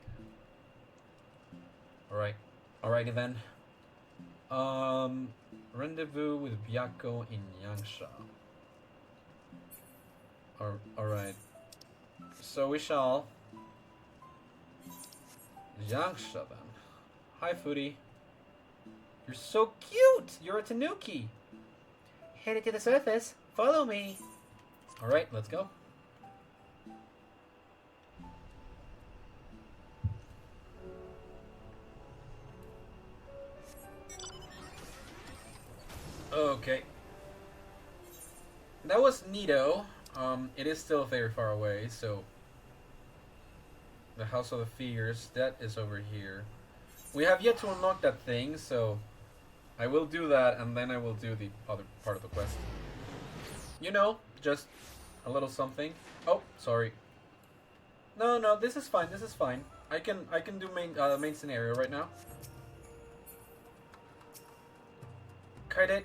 Alright. Alrighty then. Rendezvous with Byakko in Yangsha. Alright. So we shall... Yangsha then. Hi, Foodie. You're so cute! You're a Tanuki! Headed to the surface. Follow me. Alright, let's go. Okay. That was neato. It is still very far away, so... The House of the Fears, that is over here. We have yet to unlock that thing, so I will do that, and then I will do the other part of the quest. You know, just a little something. Oh, sorry. No, this is fine. This is fine. I can do main scenario right now. Cadet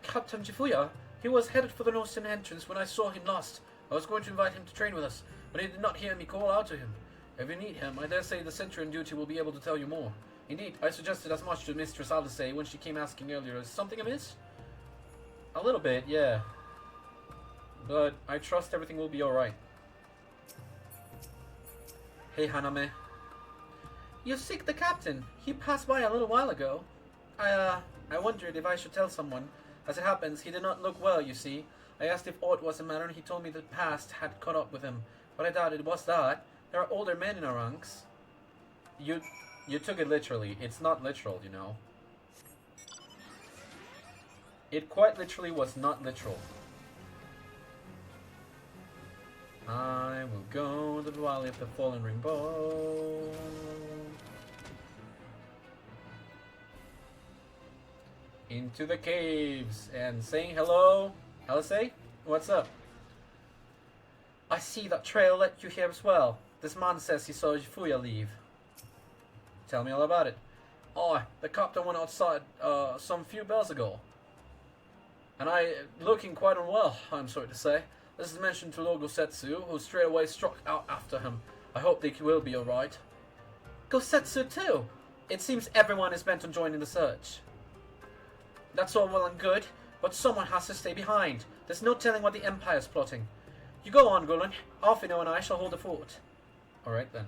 Captain Jifuya. He was headed for the northern entrance when I saw him last. I was going to invite him to train with us, but he did not hear me call out to him. If you need him, I dare say the sentry on duty will be able to tell you more. Indeed, I suggested as much to Mistress Aldous when she came asking earlier. Is something amiss? A little bit, yeah. But I trust everything will be alright. Hey, Haname. You seek the captain. He passed by a little while ago. I wondered if I should tell someone. As it happens, he did not look well, you see. I asked if aught was the matter, and he told me the past had caught up with him. But I doubt it was that. There are older men in our ranks. You took it literally. It's not literal, you know. It quite literally was not literal. I will go to the Valley of the Fallen Rainbow. Into the caves and saying hello. Alisei, what's up? I see that trail led you here as well. This man says he saw Jifuya leave. Tell me all about it. Oh, the captain went outside some few bells ago. And I looking quite unwell, I'm sorry to say. This is mentioned to Lord Gosetsu, who straight away struck out after him. I hope they will be alright. Gosetsu too? It seems everyone is bent on joining the search. That's all well and good, but someone has to stay behind. There's no telling what the Empire's plotting. You go on, Gulen. Alfino and I shall hold the fort. Alright then.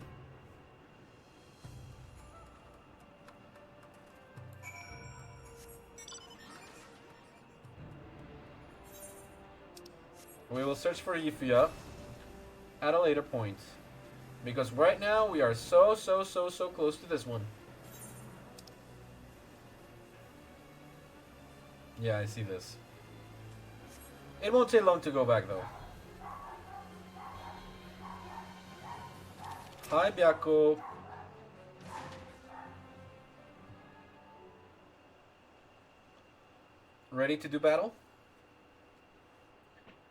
We will search for Jifuya at a later point. Because right now we are so close to this one. Yeah, I see this. It won't take long to go back though. Hi, Byako. Ready to do battle?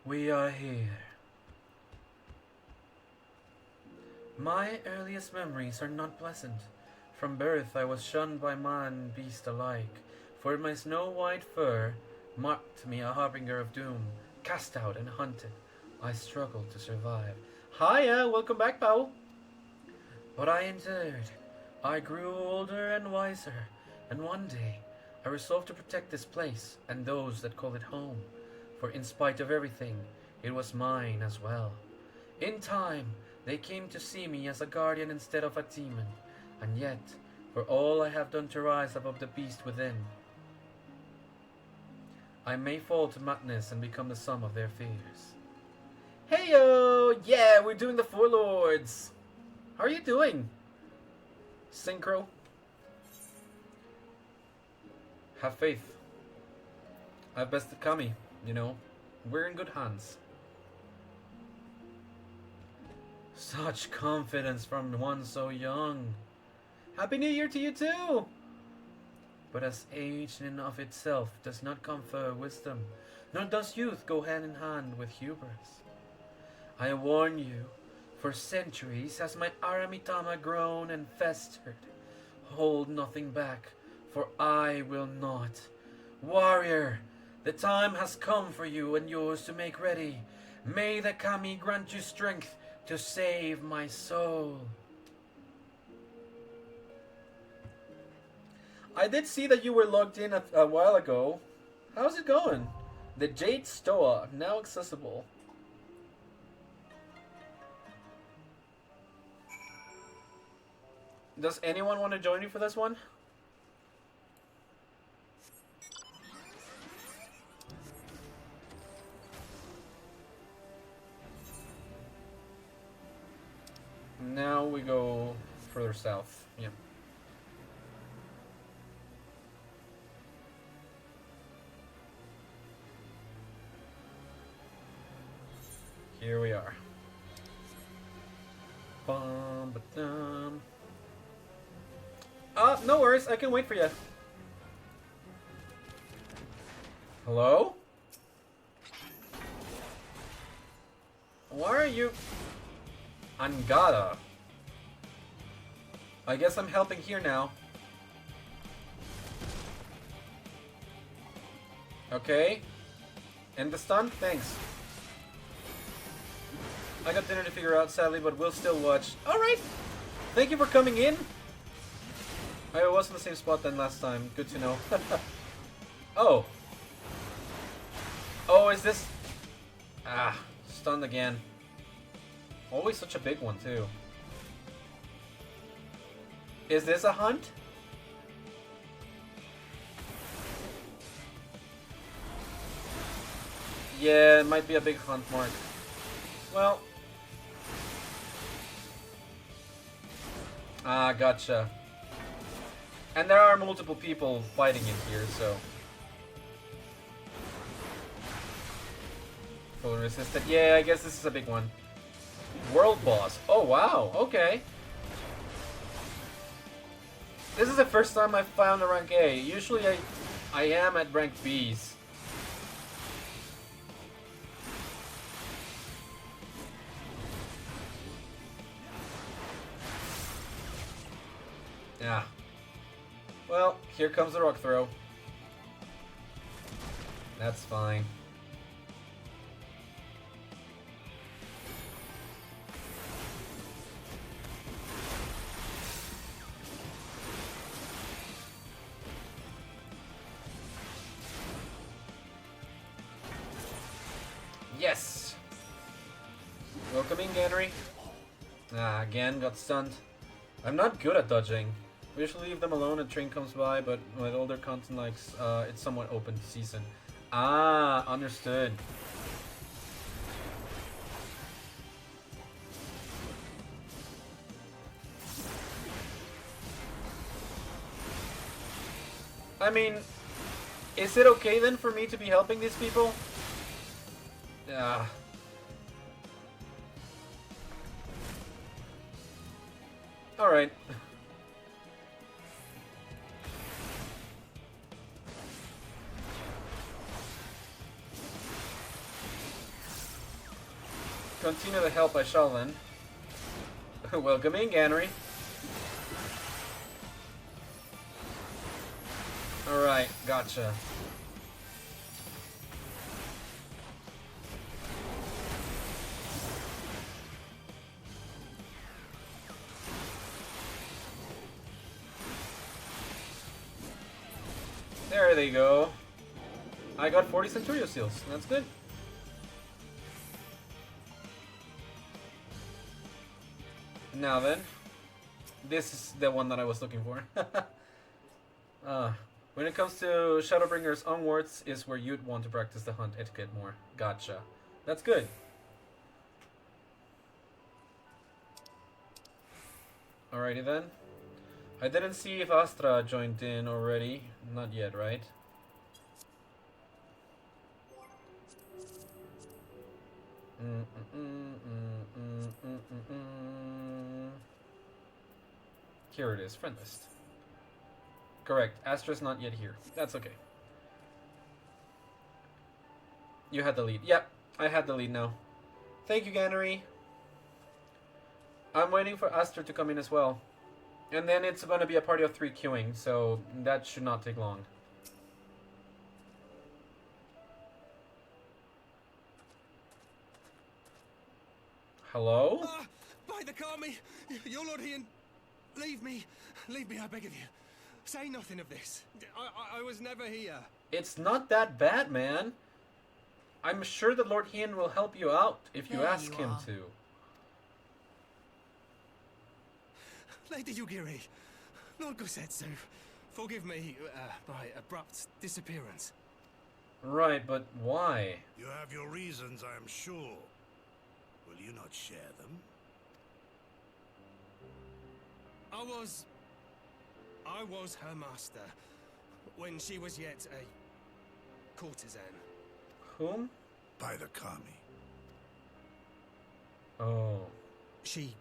We are here. My earliest memories are not pleasant. From birth I was shunned by man and beast alike, for my snow-white fur marked me a harbinger of doom. Cast out and hunted, I struggled to survive. Hiya, welcome back, pal. But I endured. I grew older and wiser, and one day I resolved to protect this place and those that call it home. For in spite of everything, it was mine as well. In time, they came to see me as a guardian instead of a demon, and yet, for all I have done to rise above the beast within, I may fall to madness and become the sum of their fears. Heyo! Yeah, we're doing the Four Lords! How are you doing? Synchro? Have faith. I've bested Kami. You know, we're in good hands. Such confidence from one so young. Happy New Year to you too! But as age in and of itself does not confer wisdom, nor does youth go hand in hand with hubris. I warn you, for centuries has my Aramitama grown and festered. Hold nothing back, for I will not. Warrior! The time has come for you and yours to make ready. May the Kami grant you strength to save my soul. I did see that you were logged in a while ago. How's it going? The Jade Stoa, now accessible. Does anyone want to join me for this one? Now we go further south. Yeah. Here we are. Bum, worries, I can wait for you. Hello? Why are you... Angada. I guess I'm helping here now. Okay. And the stun? Thanks. I got dinner to figure out, sadly, but we'll still watch. Alright! Thank you for coming in! I was in the same spot than last time. Good to know. Oh. Oh, is this... Ah, stunned again. Always such a big one, too. Is this a hunt? Yeah, it might be a big hunt, Mark. Well... Ah, gotcha. And there are multiple people fighting in here, so... Fully resistant. Yeah, I guess this is a big one. World boss. Oh, wow. Okay. This is the first time I've found a rank A. Usually I am at rank B's. Yeah. Well, here comes the rock throw. That's fine. Yes! Welcoming Ganry. Ah, again, got stunned. I'm not good at dodging. We usually leave them alone and train comes by, but with older content likes, it's somewhat open season. Ah, understood. I mean, is it okay then for me to be helping these people? Yeah. Alright. Continue to help I shall then. Welcoming Ganry. Alright, gotcha. There they go. I got 40 Centurio seals. That's good. Now then, this is the one that I was looking for. When it comes to Shadowbringers onwards is where you'd want to practice the hunt etiquette more. Gotcha. That's good. Alrighty then. I didn't see if Astra joined in already. Not yet, right? Here it is, friend list. Correct, Astra's not yet here. That's okay. You had the lead. Yep, I had the lead now. Thank you, Gannery. I'm waiting for Astra to come in as well. And then it's going to be a party of 3 queuing, so that should not take long. Hello? By the Kami! Your Lord Ian! Leave me! Leave me, I beg of you. Say nothing of this. I was never here. It's not that bad, man. I'm sure that Lord Ian will help you out if you ask him to. Lady Yugiri, Lord Gosetsu, forgive me my abrupt disappearance. Right, but why? You have your reasons, I am sure. Will you not share them? I was her master when she was yet a courtesan. Whom? By the Kami. Oh. She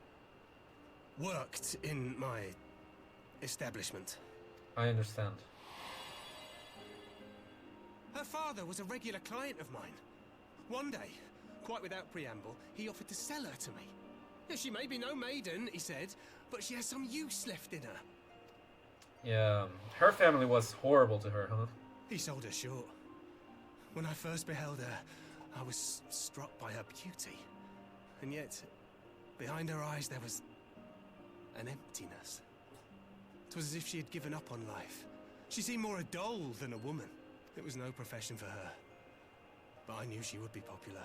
worked in my establishment. I understand. Her father was a regular client of mine. One day, quite without preamble, he offered to sell her to me. Yeah, she may be no maiden, he said, but she has some use left in her. Yeah, her family was horrible to her, huh? He sold her short. When I first beheld her, I was struck by her beauty. And yet, behind her eyes there was an emptiness. It was as if she had given up on life. She seemed more a doll than a woman. It was no profession for her. But I knew she would be popular.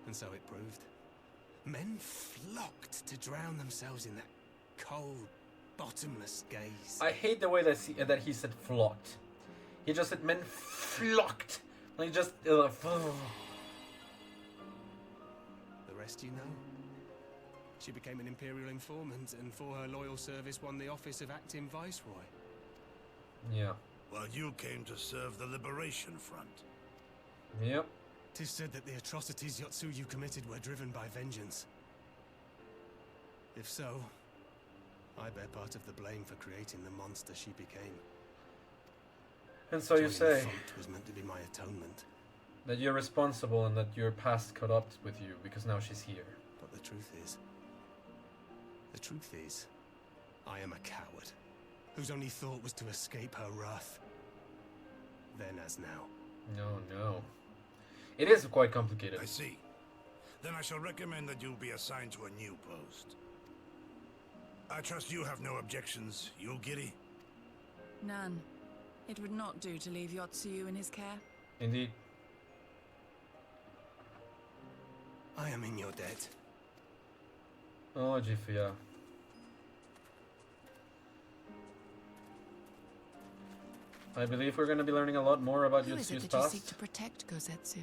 And so it proved. Men flocked to drown themselves in that cold, bottomless gaze. I hate the way that he said flocked. He just said men flocked. Like just... The rest you know. She became an Imperial informant and for her loyal service won the office of acting Viceroy. Yeah. While you came to serve the Liberation Front. Yep. 'Tis said that the atrocities Yotsuyu committed were driven by vengeance. If so, I bear part of the blame for creating the monster she became. And so you say was meant to be my atonement. that you're responsible and that your past caught up with you because now she's here. But the truth is, I am a coward whose only thought was to escape her wrath. Then as now. No. It is quite complicated. I see. Then I shall recommend that you be assigned to a new post. I trust you have no objections, Yulgiri? None. It would not do to leave Yotsuyu in his care. Indeed. I am in your debt. Oh, Jifuya. I believe we're going to be learning a lot more about Who is it Yotsuyu's that you past. seek to protect, Gosetsu?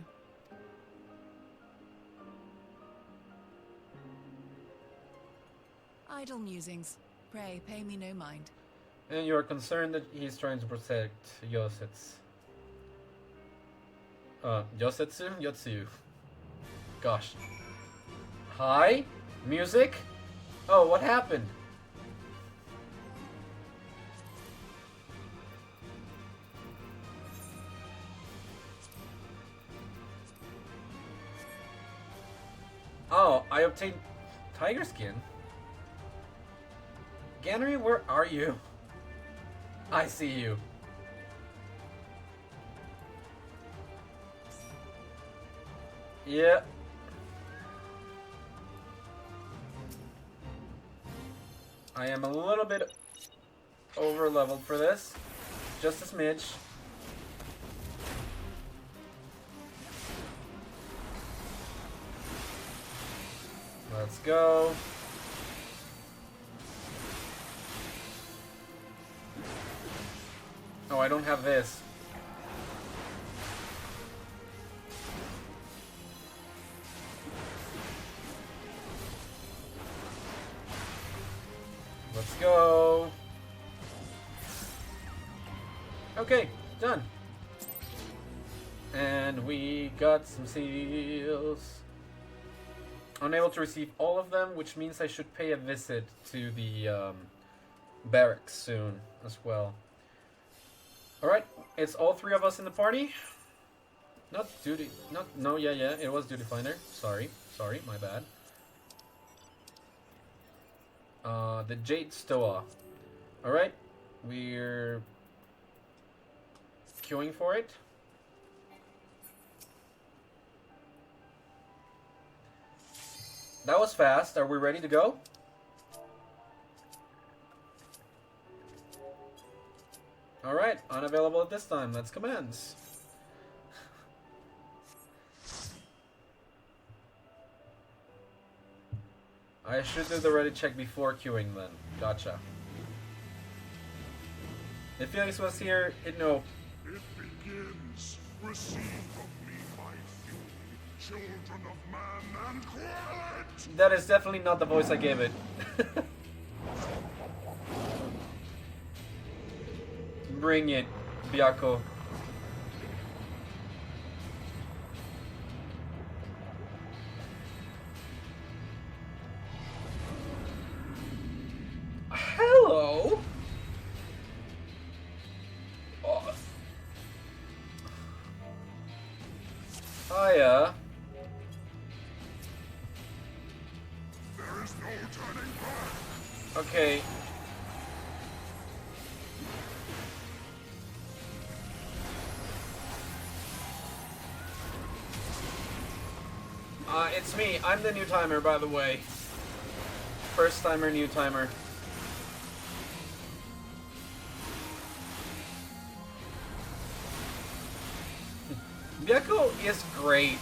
Idle musings. Pray, pay me no mind. And you are concerned that he's trying to protect Yosetsu. Yosetsu? Yotsuyu. Gosh. Hi? Music? Oh, what happened? Oh, I obtained tiger skin. Ganry, where are you? I see you. Yeah. I am a little bit over leveled for this. Just a smidge. Let's go. Oh, I don't have this. Let's go. Okay, done. And we got some seals. Unable to receive all of them, which means I should pay a visit to the barracks soon as well. Alright, it's all three of us in the party. Not duty, no, yeah, it was duty finder. Sorry, my bad. The Jade Stoa. Alright, we're queuing for it. That was fast. Are we ready to go? Alright, unavailable at this time. Let's commence. I should do the ready check before queuing then. Gotcha. If Felix was here, he'd know. It begins. Receive of me my fury, children of man, and quell it! That is definitely not the voice I gave it. Bring it, Byako. Hello? Hiya. There is no turning back. Okay. It's me. I'm the new timer, by the way. First timer, new timer. Gecko is great.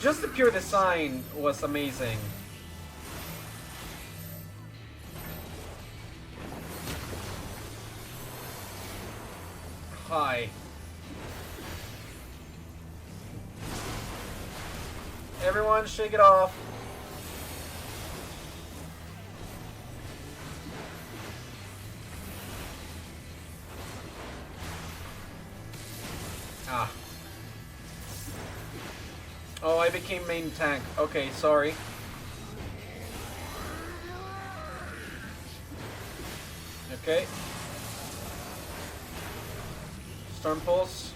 Just the pure design was amazing. Hi. Everyone, shake it off. Ah. Oh, I became main tank. Okay, sorry. Okay. Storm Pulse.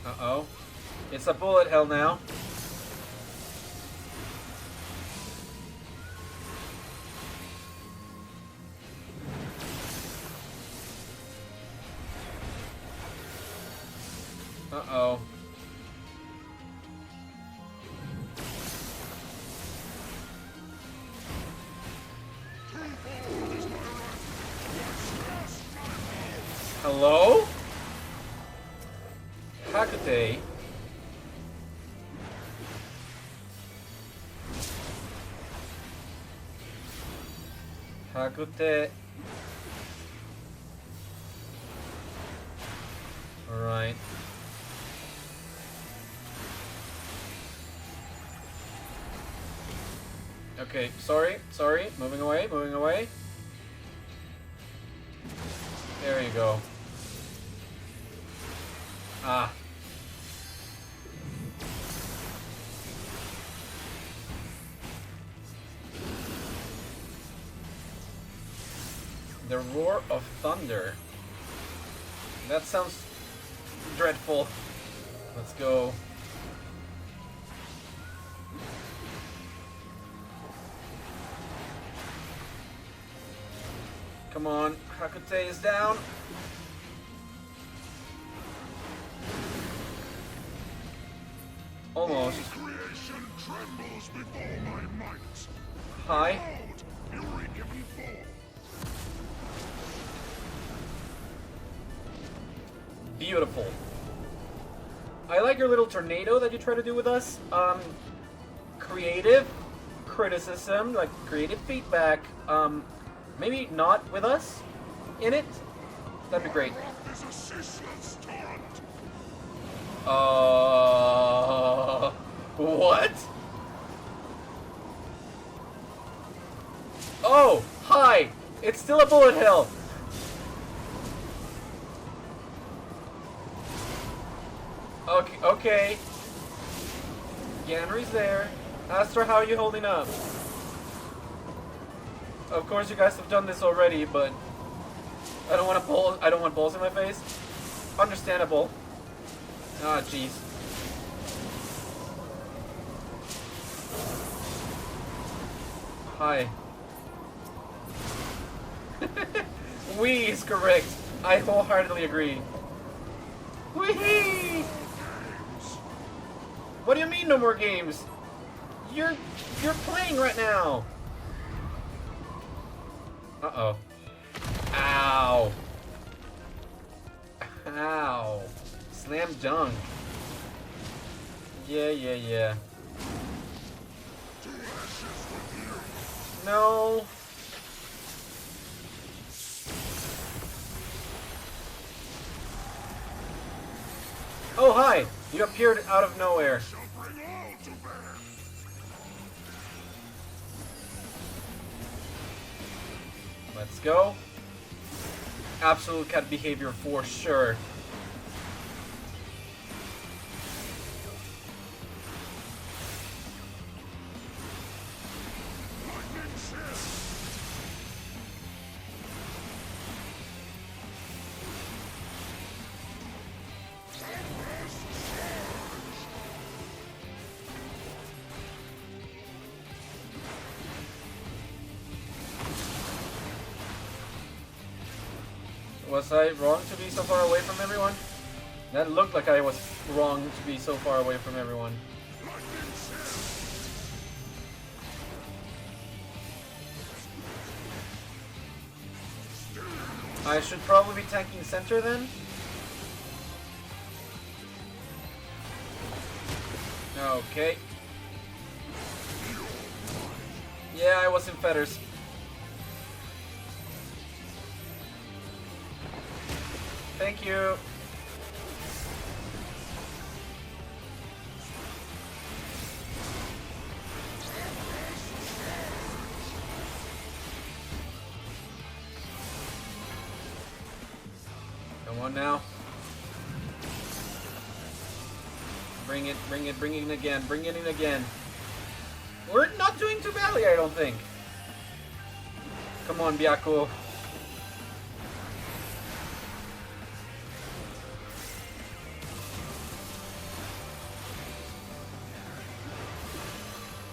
Uh-oh. It's a bullet hell now. Uh-oh. Hello? Hakute? Hakute. Alright. Okay, sorry, moving away, moving away. There you go. Ah. The Roar of Thunder. That sounds dreadful. Let's go. Come on, Hakute is down. Almost. Creation trembles before my might. Hi. Behold, fury given forth. Beautiful. I like your little tornado that you try to do with us. Creative criticism, like creative feedback. Maybe not with us in it. That'd be great. Is a ceaseless torrent. What? Oh, hi! It's still a bullet hell! Okay, okay. Ganry's there. Astra, how are you holding up? Of course you guys have done this already, but I don't want balls in my face. Understandable. Ah, jeez. Hi. Wee is correct. I wholeheartedly agree. Wee! What do you mean no more games? You're playing right now. Uh-oh. Ow. Ow. Slam dunk. Yeah. No. Oh, hi. You appeared out of nowhere. Let's go. Absolute cat behavior for sure. Was I wrong to be so far away from everyone? That looked like I was wrong to be so far away from everyone. I should probably be tanking center then? Okay. Yeah, I was in fetters. Thank you. Come on now. Bring it, bring it, bring it in again, bring it in again. We're not doing too badly, I don't think. Come on, Byakko.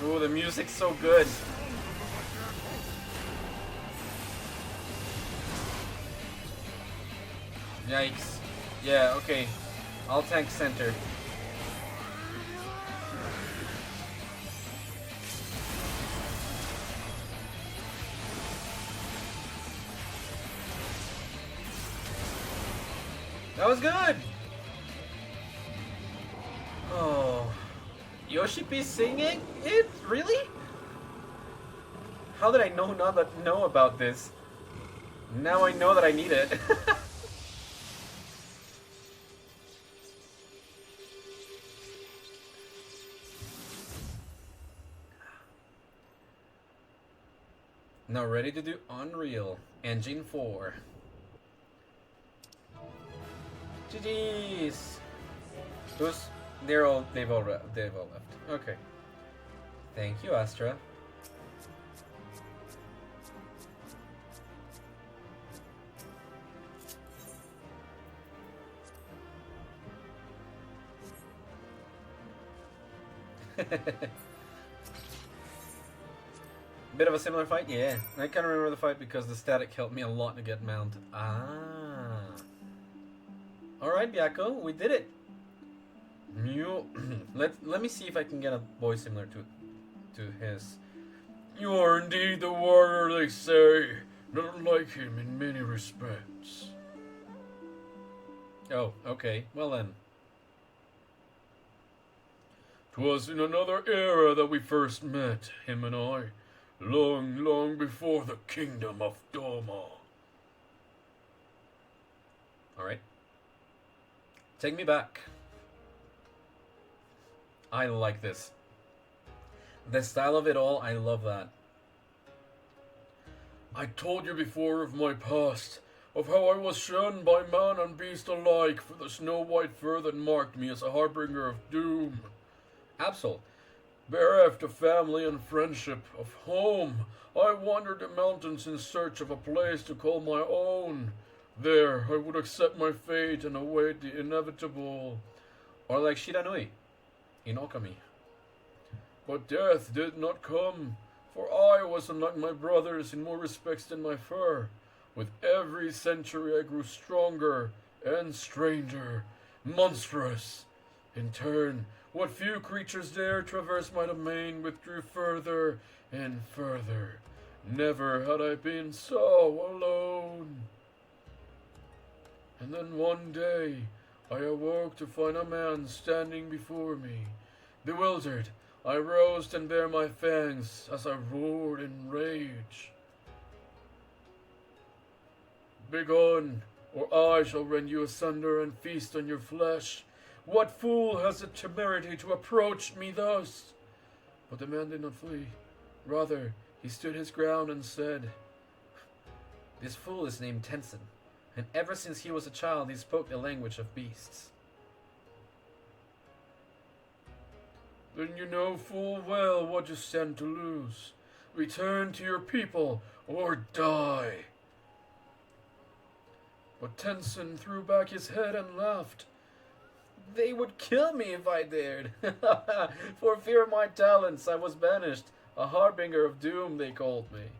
Ooh, the music's so good. Yikes. Yeah, okay. I'll tank center. That was good! Oh. Yoshi P singing it? Really? How did I know about this? Now I know that I need it. Now ready to do Unreal Engine 4. GG's. They've all left. Okay. Thank you, Astra. Bit of a similar fight? Yeah. I can't remember the fight because the static helped me a lot to get mounted. Ah. Alright, Byakko, we did it. Let me see if I can get a voice similar to his. You are indeed the warrior they say, not like him in many respects. Oh, okay. Well then. 'Twas in another era that we first met, him and I. Long, long before the kingdom of Doma. Alright. Take me back. I like this. The style of it all, I love that. I told you before of my past, of how I was shunned by man and beast alike for the snow-white fur that marked me as a harbinger of doom. Absol. Bereft of family and friendship, of home, I wandered the mountains in search of a place to call my own. There, I would accept my fate and await the inevitable. Or like Shiranui in Okami. But death did not come, for I was unlike my brothers in more respects than my fur. With every century I grew stronger and stranger, monstrous. In turn, what few creatures dare traverse my domain withdrew further and further. Never had I been so alone. And then one day, I awoke to find a man standing before me. Bewildered, I rose and bare my fangs as I roared in rage. Begone, or I shall rend you asunder and feast on your flesh. What fool has the temerity to approach me thus? But the man did not flee. Rather, he stood his ground and said, This fool is named Tenzin, and ever since he was a child he spoke the language of beasts. Then you know full well what you stand to lose. Return to your people, or die. But Tenzin threw back his head and laughed. They would kill me if I dared. For fear of my talents, I was banished. A harbinger of doom, they called me.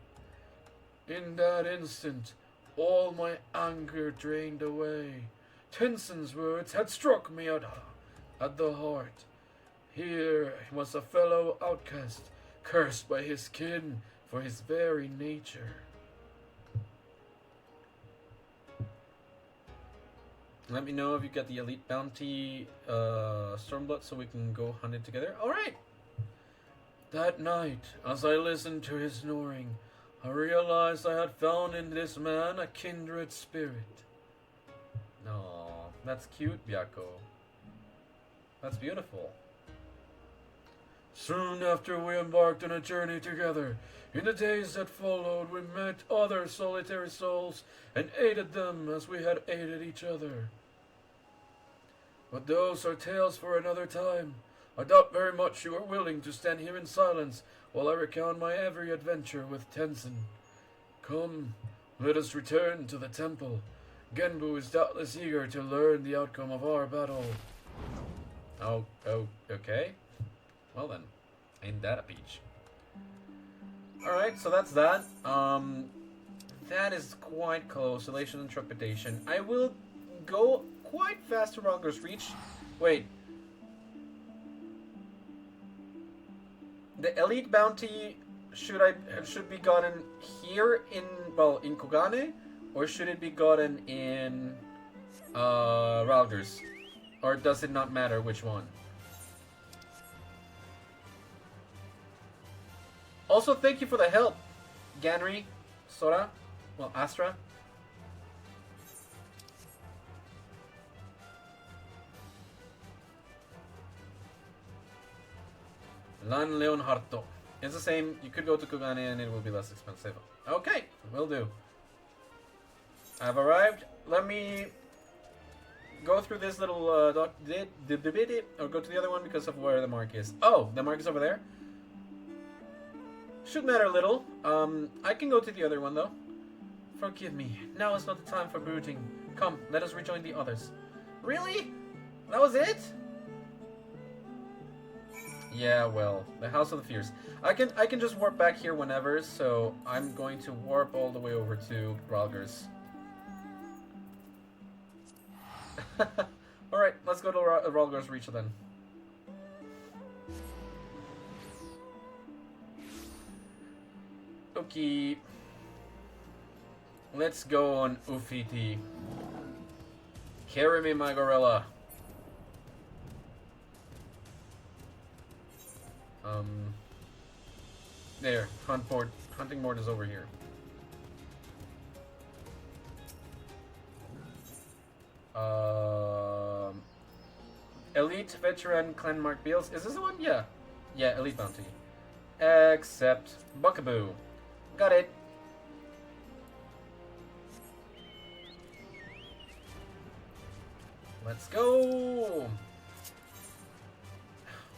In that instant, all my anger drained away. Tensen's words had struck me at the heart. Here was a fellow outcast, cursed by his kin for his very nature. Let me know if you get the elite bounty, Stormblood, so we can go hunt it together. Alright! That night, as I listened to his snoring, I realized I had found in this man a kindred spirit. No, that's cute, Byako. That's beautiful. Soon after we embarked on a journey together, in the days that followed, we met other solitary souls and aided them as we had aided each other. But those are tales for another time. I doubt very much you are willing to stand here in silence while I recount my every adventure with Tensen. Come, let us return to the temple. Genbu is doubtless eager to learn the outcome of our battle. Oh, okay. Well then, ain't that a peach. Alright, so that's that. That is quite close. Elation and Trepidation. I will go quite fast to Rogler's Reach. Wait. The Elite Bounty should be gotten here in Kugane, or should it be gotten in Ralgers? Or does it not matter which one? Also, thank you for the help, Ganri, Sora, well, Astra. Lan Leonharto. It's the same. You could go to Kugane and it will be less expensive. Okay, will do. I've arrived. Let me go through this little or go to the other one because of where the mark is. Oh, the mark is over there. Should matter little. I can go to the other one though. Forgive me. Now is not the time for brooding. Come, let us rejoin the others. Really? That was it? Yeah, well, the House of the Fierce. I can just warp back here whenever, so I'm going to warp all the way over to Ralgers. Alright, let's go to Ralgers Reach then. Okay. Let's go on Ufiti. Carry me, my gorilla. There. Hunting board is over here. Elite Veteran Clan Mark Beals. Is this the one? Yeah. Yeah, Elite Bounty. Except Buckaboo. Got it. Let's go!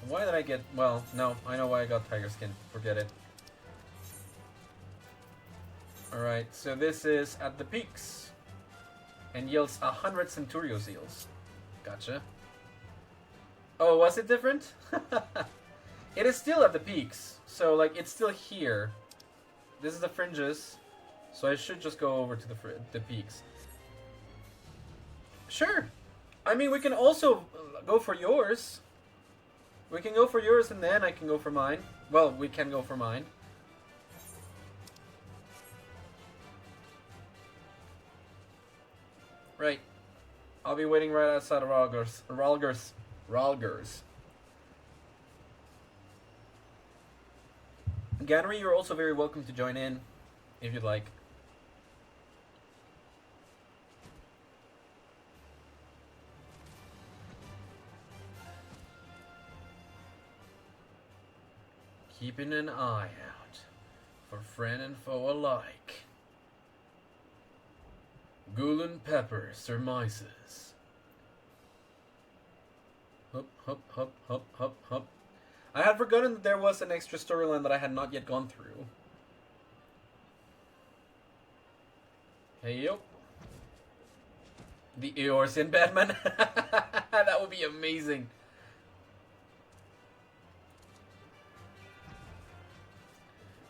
Why did I get... Well, no. I know why I got Tiger Skin. Forget it. Alright, so this is at the peaks. And yields 100 Centurio seals. Gotcha. Oh, was it different? It is still at the peaks. So, like, it's still here. This is the fringes. So I should just go over to the peaks. Sure. I mean, we can also go for yours. We can go for yours and then I can go for mine. Well, we can go for mine. Right. I'll be waiting right outside of Ralgers. Ganry, you're also very welcome to join in, if you'd like. Keeping an eye out for friend and foe alike. Gulen Pepper surmises. Hup, hup, hup, hup, hup, hup. I had forgotten that there was an extra storyline that I had not yet gone through. Hey, yo. The Eorzean Batman. That would be amazing.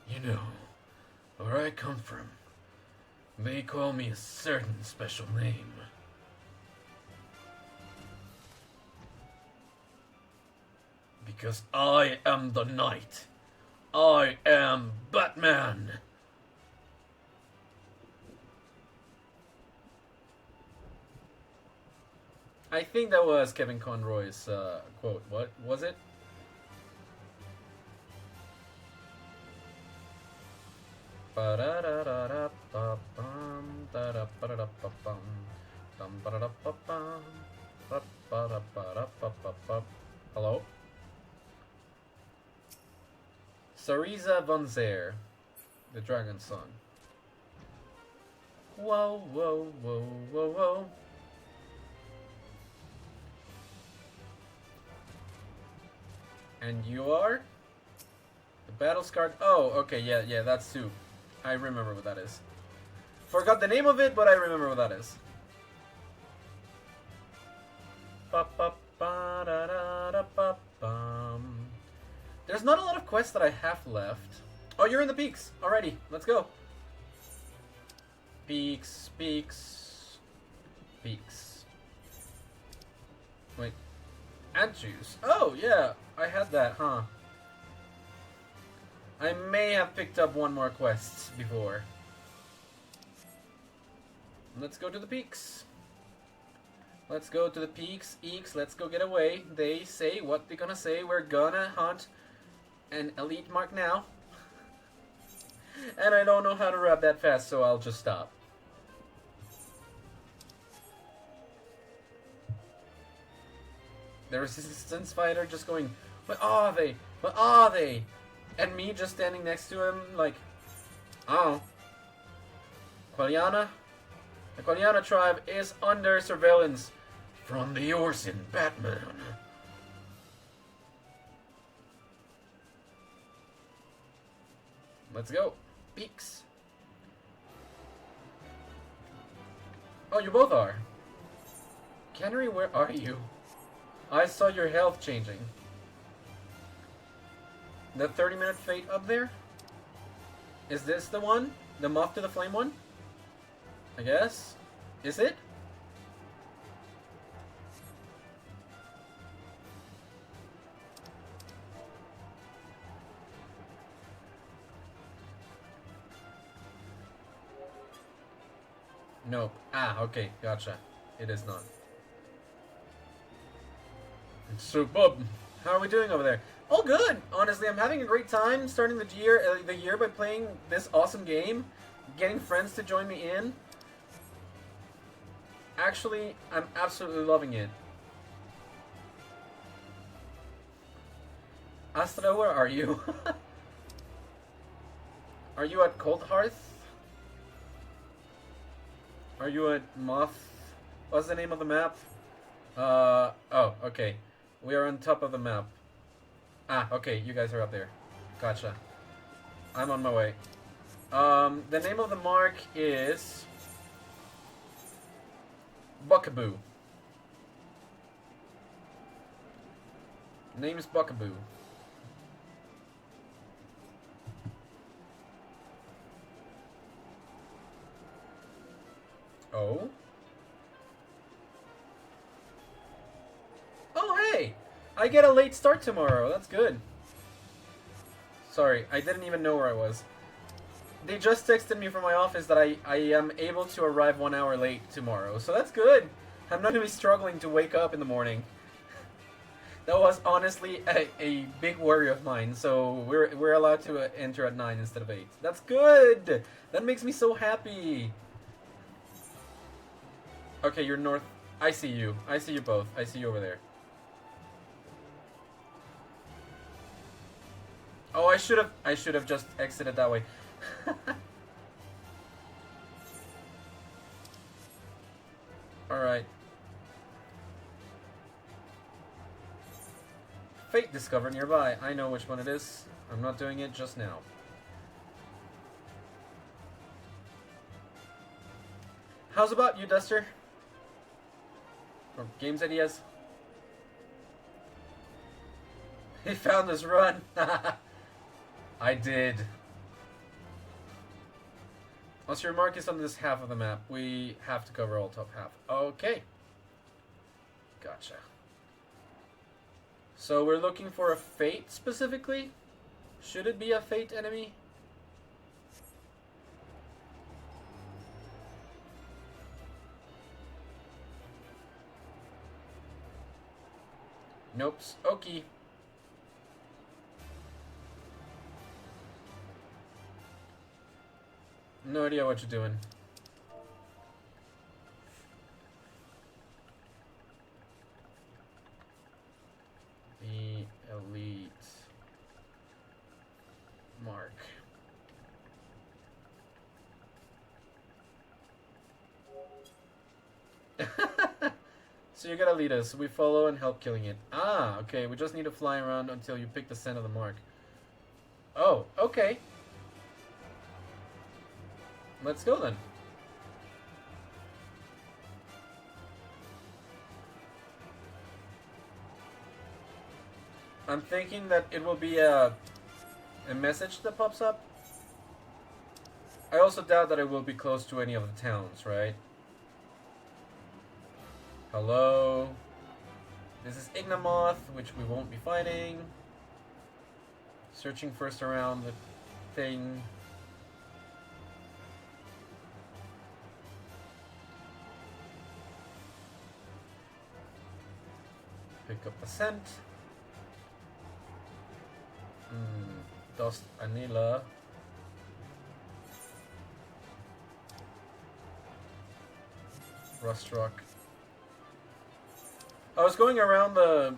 You know, where I come from, They call me a certain special name. Because I am the Knight. I am Batman. I think that was Kevin Conroy's quote. What was it? Hello? Sariza von Zair, the Dragon Song. Whoa, whoa, whoa, whoa, whoa. And you are? The battle scarred. Oh, okay, yeah, that's Sue. I remember what that is. Forgot the name of it, but I remember what that is. There's not a lot of quests that I have left. Oh, you're in the peaks already. Let's go. Peaks, peaks, peaks. Wait. And juice. Oh, yeah. I had that, huh? I may have picked up one more quest before. Let's go to the peaks. Let's go to the peaks. Eeks, let's go get away. They say what they're gonna say. We're gonna hunt an elite mark now. And I don't know how to rap that fast, so I'll just stop. The resistance fighter just going, what are they? What are they? And me just standing next to him like, oh. Qualiana? The Qualiana tribe is under surveillance from the Orson Batman. Let's go. Peaks. Oh, you both are. Canary, where are you? I saw your health changing. The 30-minute fate up there? Is this the one? The Moth to the Flame one? I guess? Is it? Nope. Ah, okay, gotcha. It is not. Superb. How are we doing over there? Oh, good. Honestly, I'm having a great time starting the year by playing this awesome game, getting friends to join me in. Actually, I'm absolutely loving it. Astra, where are you? Are you at Cold Hearth? Are you at Moth? What's the name of the map? Oh, okay. We are on top of the map. Ah, okay, you guys are up there. Gotcha. I'm on my way. The name of the mark is Buckaboo. Name is Buckaboo. Oh? Oh, hey! I get a late start tomorrow. That's good. Sorry, I didn't even know where I was. They just texted me from my office that I am able to arrive 1 hour late tomorrow. So that's good. I'm not going to be struggling to wake up in the morning. That was honestly a big worry of mine. So we're allowed to enter at 9 instead of 8. That's good! That makes me so happy. Okay, you're north. I see you. I see you both. I see you over there. Oh, I should have just exited that way. Alright. Fate discovered nearby. I know which one it is. I'm not doing it just now. How's about you, Duster? Or games ideas? He found his run. I did. Once your mark is on this half of the map, we have to cover all top half. Okay. Gotcha. So we're looking for a fate specifically? Should it be a fate enemy? Nope. Okay. No idea what you're doing. The elite mark. So you gotta lead us. We follow and help killing it. Ah, okay. We just need to fly around until you pick the scent of the mark. Oh, okay. Let's go then. I'm thinking that it will be a message that pops up. I also doubt that it will be close to any of the towns, right? Hello. This is Ignamoth, which we won't be fighting. Searching first around the thing. Pick up the scent. Dust Anila. Rust Rock. I was going around the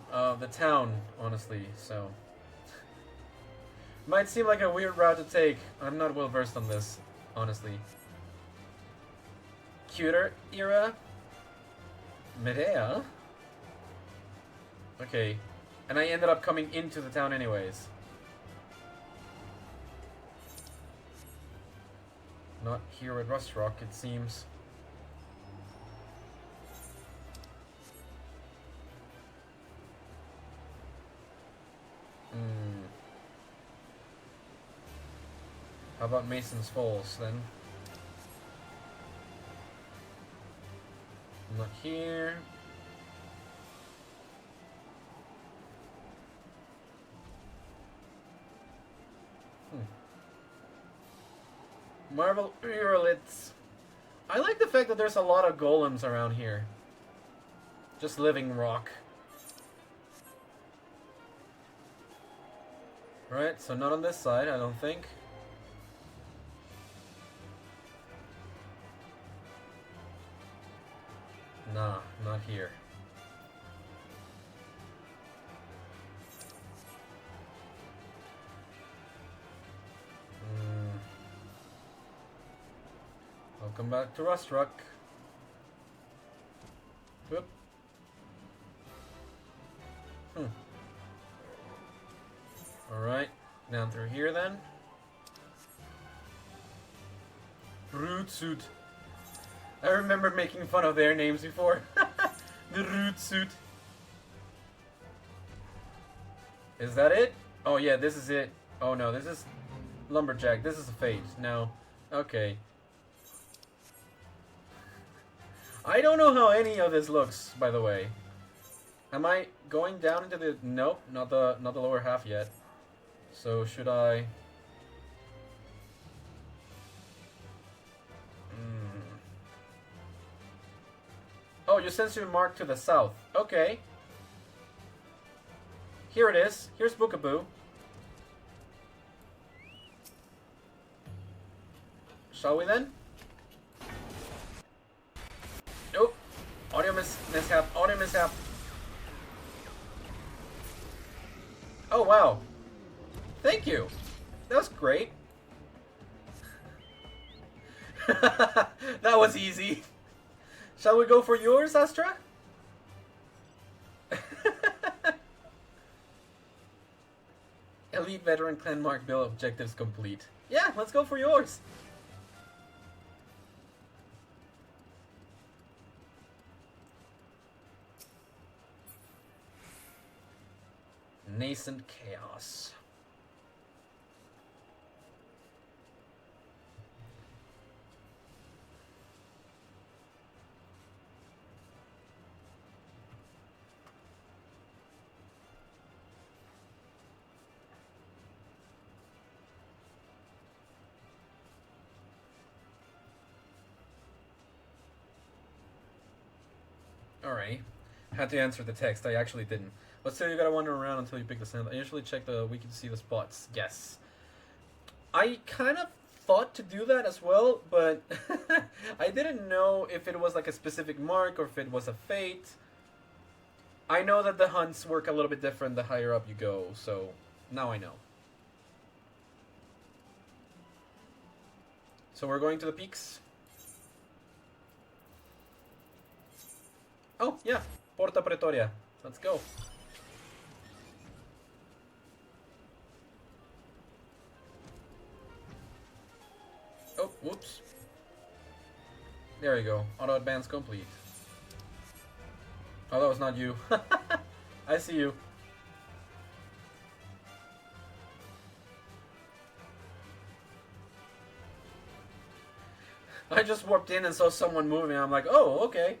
town, honestly, so might seem like a weird route to take. I'm not well versed on this, honestly. Cuter era. Medea. Okay, and I ended up coming into the town anyways. Not here at Rust Rock, it seems. How about Mason's Falls then? Not here. Marble Urlits. I like the fact that there's a lot of golems around here. Just living rock. Right, so not on this side, I don't think. Nah, not here. Welcome back to Rust Rock. Whoop. Alright, down through here then. Root Suit. I remember making fun of their names before. The Root Suit. Is that it? Oh yeah, this is it. Oh no, this is Lumberjack. This is a Fate. No. Okay. I don't know how any of this looks, by the way. Am I going down into the... Nope, not the lower half yet. So should I... Oh, you sent your mark to the south. Okay. Here it is. Here's Bookaboo. Shall we then? Nope. Audio mishap. Audio mishap. Oh, wow. Thank you. That was great. That was easy. Shall we go for yours, Astra? Elite Veteran Clan Mark Bill objectives complete. Yeah, let's go for yours. Nascent Chaos. Alright. Had to answer the text. I actually didn't. But still, you gotta wander around until you pick the sound. I usually check the wiki to see the spots. Yes. I kind of thought to do that as well, but I didn't know if it was like a specific mark or if it was a fate. I know that the hunts work a little bit different the higher up you go, so now I know. So we're going to the peaks. Oh, yeah. Porta Pretoria. Let's go. Oh, whoops. There you go. Auto advance complete. Oh, that was not you. I see you. I just warped in and saw someone moving. I'm like, oh, okay.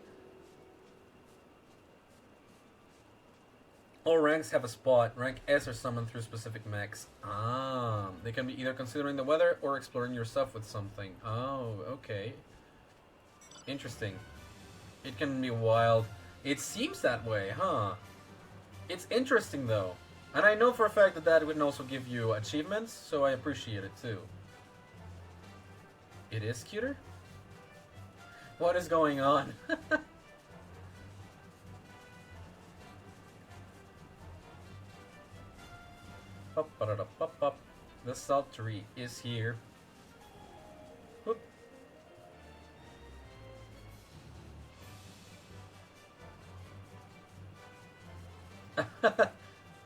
All ranks have a spot. Rank S are summoned through specific mechs. Ah, they can be either considering the weather or exploring your stuff with something. Oh, okay. Interesting. It can be wild. It seems that way, huh? It's interesting, though. And I know for a fact that that would also give you achievements, so I appreciate it, too. It is cuter? What is going on? The salt tree is here. Whoop.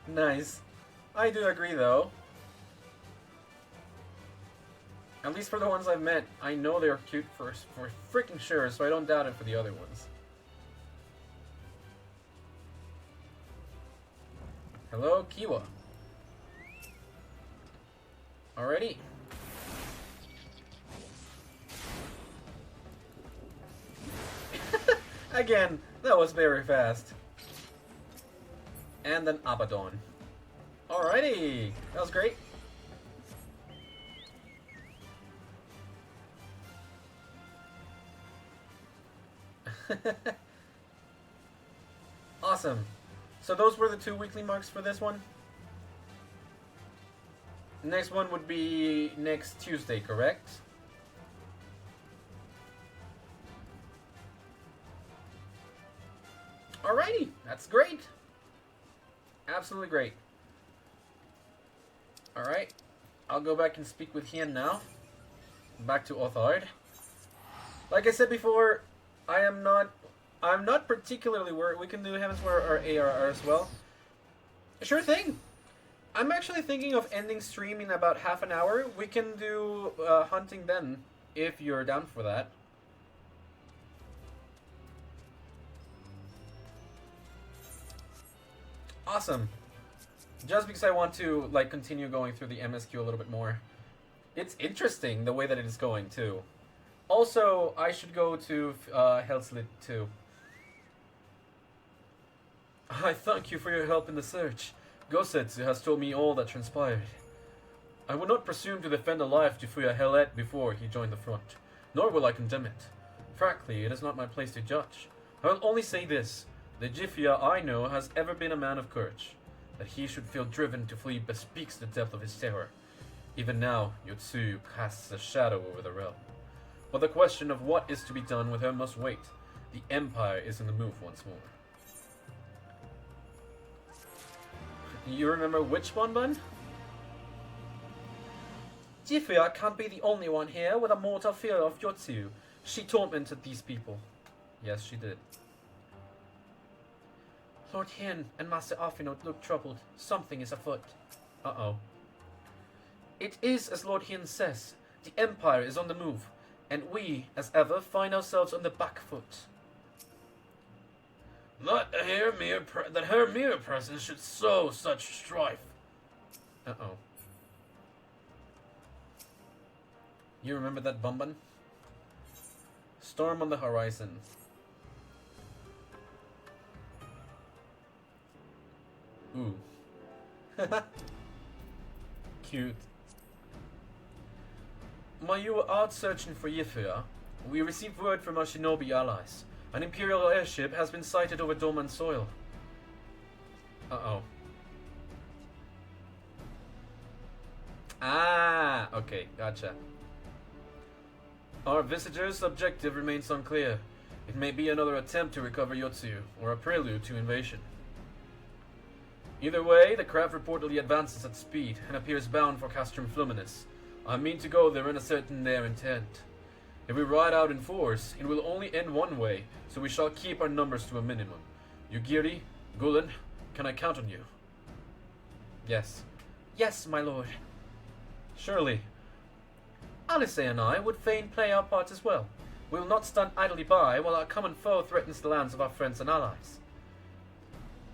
Nice. I do agree, though. At least for the ones I've met, I know they're cute for freaking sure, so I don't doubt it for the other ones. Hello, Kiwa. Alrighty. Again, that was very fast. And then Abaddon. Alrighty, that was great. Awesome. So those were the 2 weekly marks for this one. Next one would be next Tuesday, correct? Alrighty, that's great. Absolutely great. Alright, I'll go back and speak with Hien now. Back to Othard. Like I said before, I'm not particularly worried. We can do Heavensward or ARR as well. Sure thing. I'm actually thinking of ending stream in about half an hour. We can do hunting then, if you're down for that. Awesome. Just because I want to like continue going through the MSQ a little bit more. It's interesting the way that it is going too. Also, I should go to Hellslit too. I thank you for your help in the search. Gosetsu has told me all that transpired. I would not presume to defend a life Jifuya held at before he joined the front, nor will I condemn it. Frankly, it is not my place to judge. I will only say this. The Jifuya I know has ever been a man of courage. That he should feel driven to flee bespeaks the depth of his terror. Even now, Yotsuyu casts a shadow over the realm. But the question of what is to be done with her must wait. The Empire is in the move once more. You remember which Bonbon? Jifuya can't be the only one here with a mortal fear of Yotsuyu. She tormented these people. Yes, she did. Lord Hien and Master Affinot look troubled. Something is afoot. Uh-oh. It is as Lord Hien says. The Empire is on the move, and we, as ever, find ourselves on the back foot. That her mere presence should sow such strife. Uh-oh. You remember that Bonbon? Storm on the horizon. Ooh. Cute. While you were out searching for Jifuya, we received word from our shinobi allies. An Imperial airship has been sighted over Doman soil. Uh-oh. Ah, okay, gotcha. Our visitor's objective remains unclear. It may be another attempt to recover Yotsu, or a prelude to invasion. Either way, the craft reportedly advances at speed and appears bound for Castrum Fluminus. I mean to go there and ascertain their intent. If we ride out in force, it will only end one way, so we shall keep our numbers to a minimum. Yugiri, Gulen, can I count on you? Yes. Yes, my lord. Surely. Alice and I would fain play our parts as well. We will not stand idly by while our common foe threatens the lands of our friends and allies.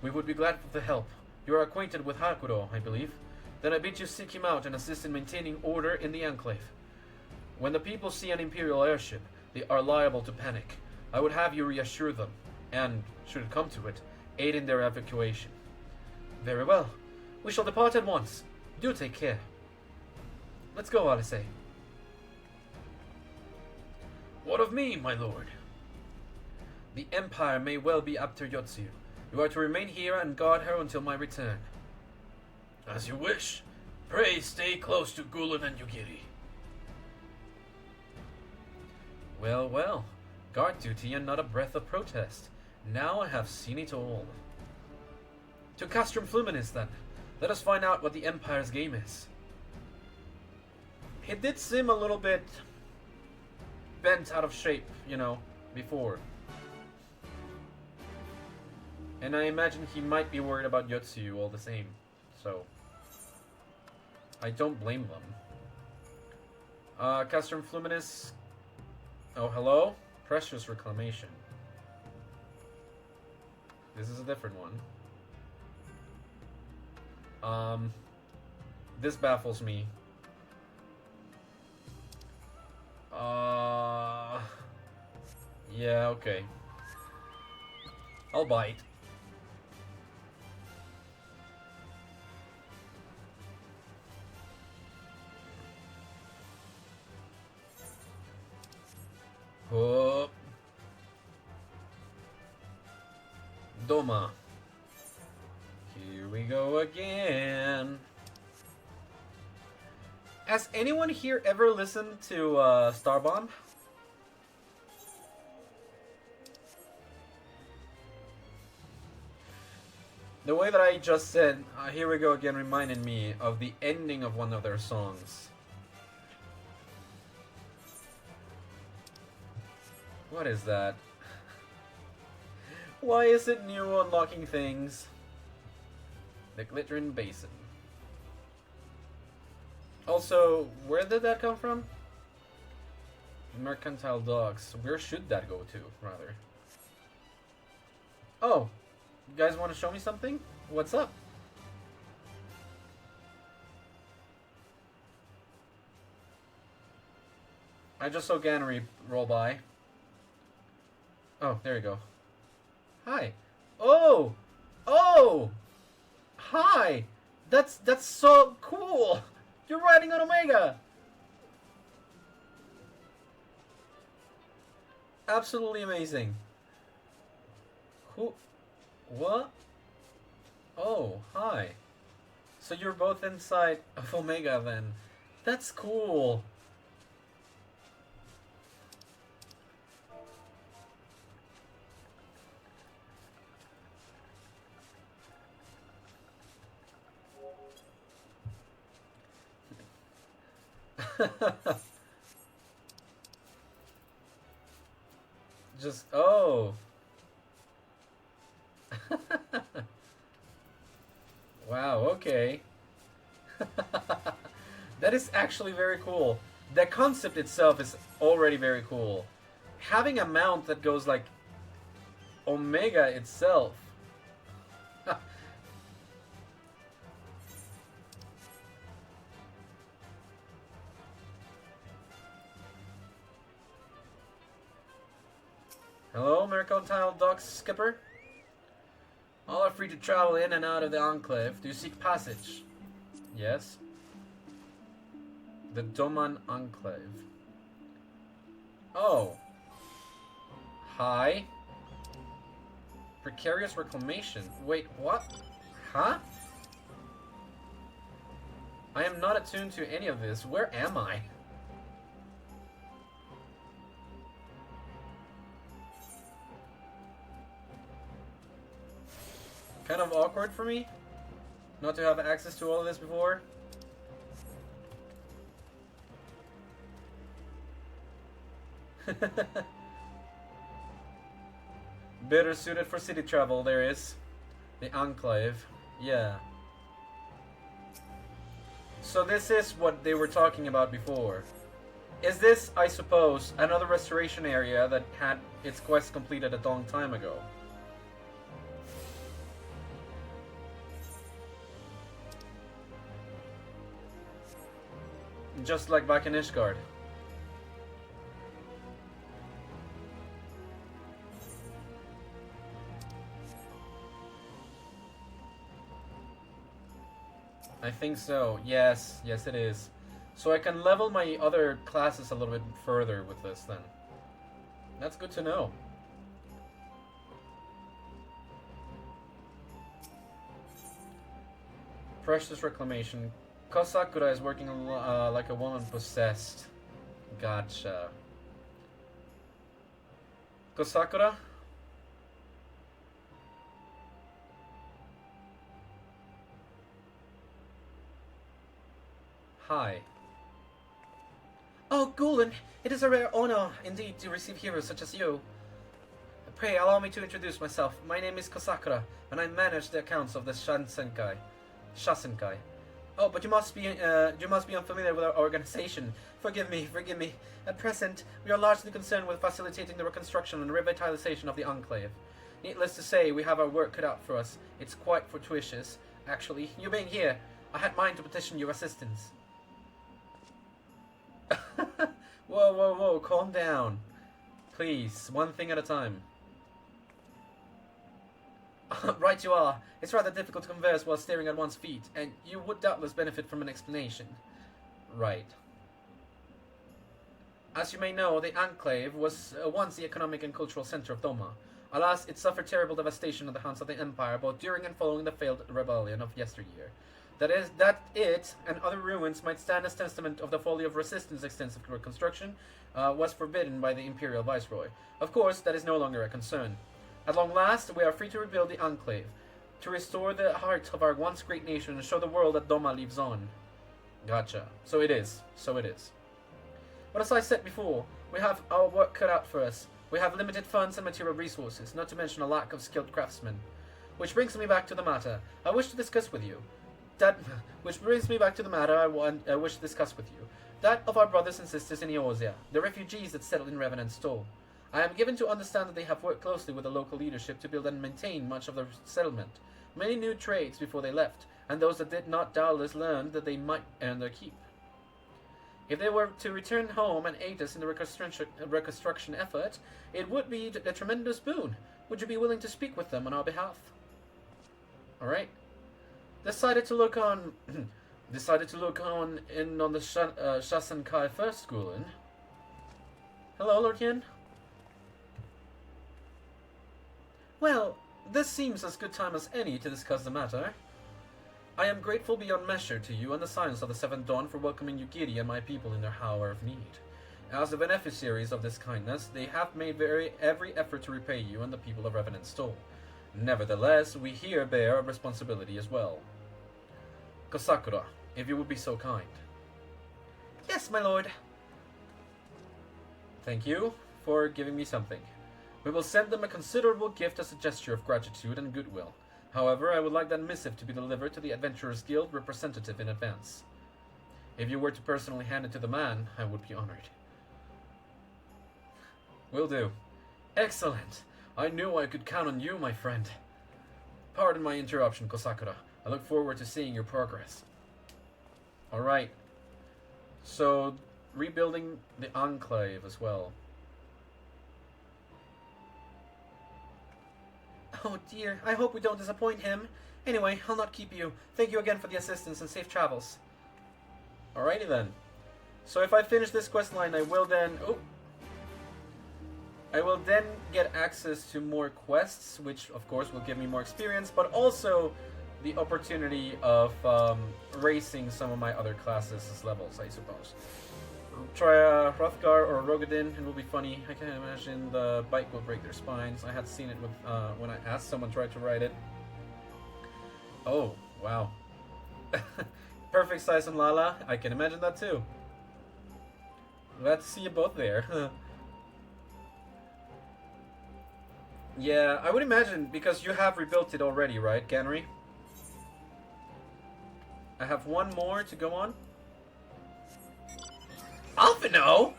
We would be glad for the help. You are acquainted with Hakuro, I believe. Then I bid you seek him out and assist in maintaining order in the Enclave. When the people see an Imperial airship, they are liable to panic. I would have you reassure them, and, should it come to it, aid in their evacuation. Very well. We shall depart at once. Do take care. Let's go, Alice. What of me, my lord? The Empire may well be after Yotsu. You are to remain here and guard her until my return. As you wish. Pray stay close to Gulen and Yugiri. Well, well. Guard duty and not a breath of protest. Now I have seen it all. To Castrum Fluminus, then. Let us find out what the Empire's game is. It did seem a little bit bent out of shape, you know, before. And I imagine he might be worried about Yotsu all the same. So, I don't blame them. Castrum Fluminus. Oh, hello? Precious Reclamation. This is a different one. This baffles me. Yeah, okay. I'll bite. Oh. Doma. Here we go again. Has anyone here ever listened to Starbomb? The way that I just said, here we go again, reminded me of the ending of one of their songs. What is that? Why is it new unlocking things? The Glittering Basin. Also, where did that come from? Mercantile Docks. Where should that go to, rather? Oh, you guys want to show me something? What's up? I just saw Gannery roll by. Oh, there you go. Hi. Oh! Oh! Hi! That's so cool! You're riding on Omega! Absolutely amazing. Who? What? Oh, hi. So you're both inside of Omega then. That's cool. Just, oh. Wow, okay. That is actually very cool. The concept itself is already very cool. Having a mount that goes like Omega itself. Hello, Mercantile Docks skipper? All are free to travel in and out of the Enclave. Do you seek passage? Yes. The Doman Enclave. Oh. Hi. Precarious reclamation. Wait, what? Huh? I am not attuned to any of this. Where am I? Kind of awkward for me not to have access to all of this before. Better suited for city travel, there is. The Enclave. Yeah. So this is what they were talking about before. Is this, I suppose, another restoration area that had its quest completed a long time ago? Just like back in Ishgard. I think so. Yes, yes it is. So I can level my other classes a little bit further with this then. That's good to know. Precious Reclamation. Kosakura is working like a woman possessed. Gotcha. Kosakura? Hi. Oh, Gulen, it is a rare honor indeed to receive heroes such as you. Pray allow me to introduce myself. My name is Kosakura, and I manage the accounts of the Shasenkai. Oh, but you must be unfamiliar with our organization. Forgive me. At present, we are largely concerned with facilitating the reconstruction and revitalization of the Enclave. Needless to say, we have our work cut out for us. It's quite fortuitous, actually. You being here, I had mind to petition your assistance. Whoa, calm down. Please, one thing at a time. Right you are. It's rather difficult to converse while staring at one's feet, and you would doubtless benefit from an explanation. Right. As you may know, the Enclave was once the economic and cultural center of Doma. Alas, it suffered terrible devastation at the hands of the Empire, both during and following the failed rebellion of yesteryear. That it and other ruins might stand as testament of the folly of resistance extensive reconstruction was forbidden by the Imperial Viceroy. Of course, that is no longer a concern. At long last, we are free to rebuild the Enclave, to restore the heart of our once great nation and show the world that Doma lives on. Gotcha. So it is. But as I said before, we have our work cut out for us. We have limited funds and material resources, not to mention a lack of skilled craftsmen. Which brings me back to the matter I wish to discuss with you. That of our brothers and sisters in Eorzea, the refugees that settled in Revenant Stoll. I am given to understand that they have worked closely with the local leadership to build and maintain much of the settlement. Many new trades before they left, and those that did not doubtless learned that they might earn their keep. If they were to return home and aid us in the reconstruction effort, it would be a tremendous boon. Would you be willing to speak with them on our behalf? Alright. Decided to look on in on the Shasenkai first, Gulen. Hello, Lord Yin. Well, this seems as good time as any to discuss the matter. I am grateful beyond measure to you and the Scions of the Seventh Dawn for welcoming Yugiri and my people in their hour of need. As the beneficiaries of this kindness, they have made every effort to repay you and the people of Revenant Stoll. Nevertheless, we here bear a responsibility as well. Kosakura, if you would be so kind. Yes, my lord. Thank you for giving me something. We will send them a considerable gift as a gesture of gratitude and goodwill. However, I would like that missive to be delivered to the Adventurers Guild representative in advance. If you were to personally hand it to the man, I would be honored. Will do. Excellent. I knew I could count on you, my friend. Pardon my interruption, Kosakura. I look forward to seeing your progress. Alright. So, rebuilding the Enclave as well. Oh dear, I hope we don't disappoint him. Anyway, I'll not keep you. Thank you again for the assistance and safe travels. Alrighty then. So if I finish this quest line, I will then... Oh! I will then get access to more quests, which of course will give me more experience, but also the opportunity of racing some of my other classes as levels, I suppose. Try Hrothgar or Rogadin, it will be funny. I can imagine the bike will break their spines. I had seen it with when I asked someone tried to ride it. Oh, wow. Perfect size on Lala, I can imagine that too. Glad to see you both there. Yeah, I would imagine, because you have rebuilt it already, right, Ganry? I have one more to go on. Alphino?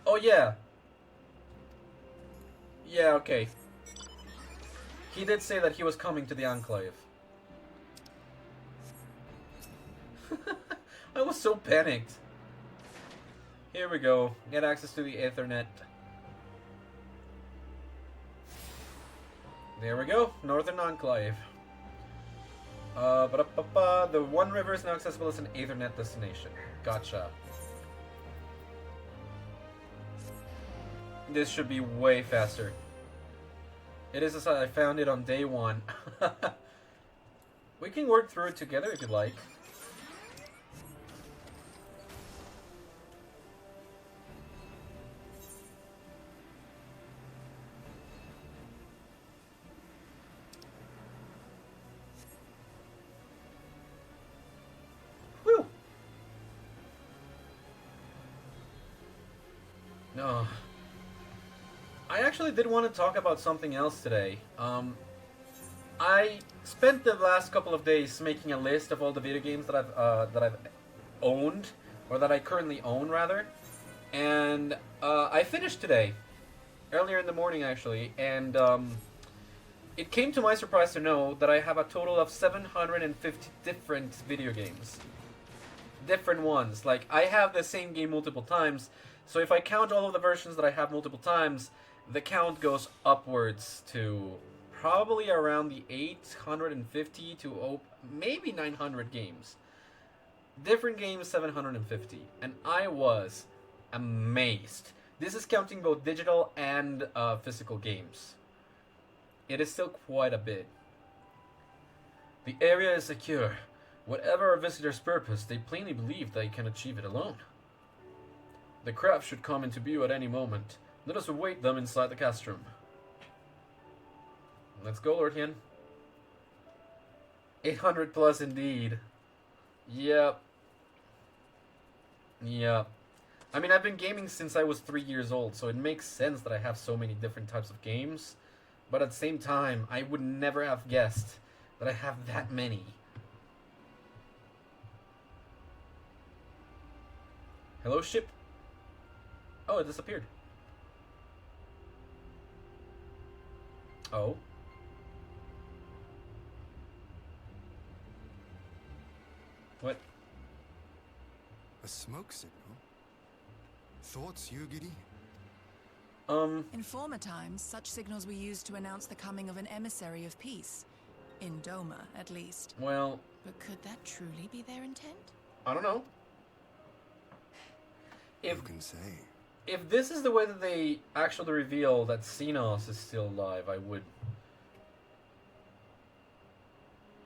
Oh, yeah. Yeah, okay. He did say that he was coming to the Enclave. I was so panicked. Here we go. Get access to the Ethernet. There we go. Northern Enclave. The One River is now accessible as an Ethernet destination. Gotcha. This should be way faster. It is as I found it on day one. We can work through it together if you'd like. Whew. No. I actually did want to talk about something else today. I spent the last couple of days making a list of all the video games that I've owned, or that I currently own rather, and I finished today, earlier in the morning actually, and it came to my surprise to know that I have a total of 750 different video games. Different ones. Like, I have the same game multiple times, so if I count all of the versions that I have multiple times, the count goes upwards to probably around the 850 to maybe 900 games. Different games, 750. And I was amazed. This is counting both digital and physical games. It is still quite a bit. The area is secure. Whatever our visitors' purpose, they plainly believe they can achieve it alone. The craft should come into view at any moment. Let us await them inside the castrum. Let's go, Lord Hien. 800 plus indeed. Yep. Yep. I mean, I've been gaming since I was 3 years old, so it makes sense that I have so many different types of games. But at the same time, I would never have guessed that I have that many. Hello, ship? Oh, it disappeared. Oh. What? A smoke signal? Thoughts, Yugiri? In former times, such signals were used to announce the coming of an emissary of peace. In Doma, at least. Well... But could that truly be their intent? I don't know. Who can say? If this is the way that they actually reveal that Xenos is still alive, I would...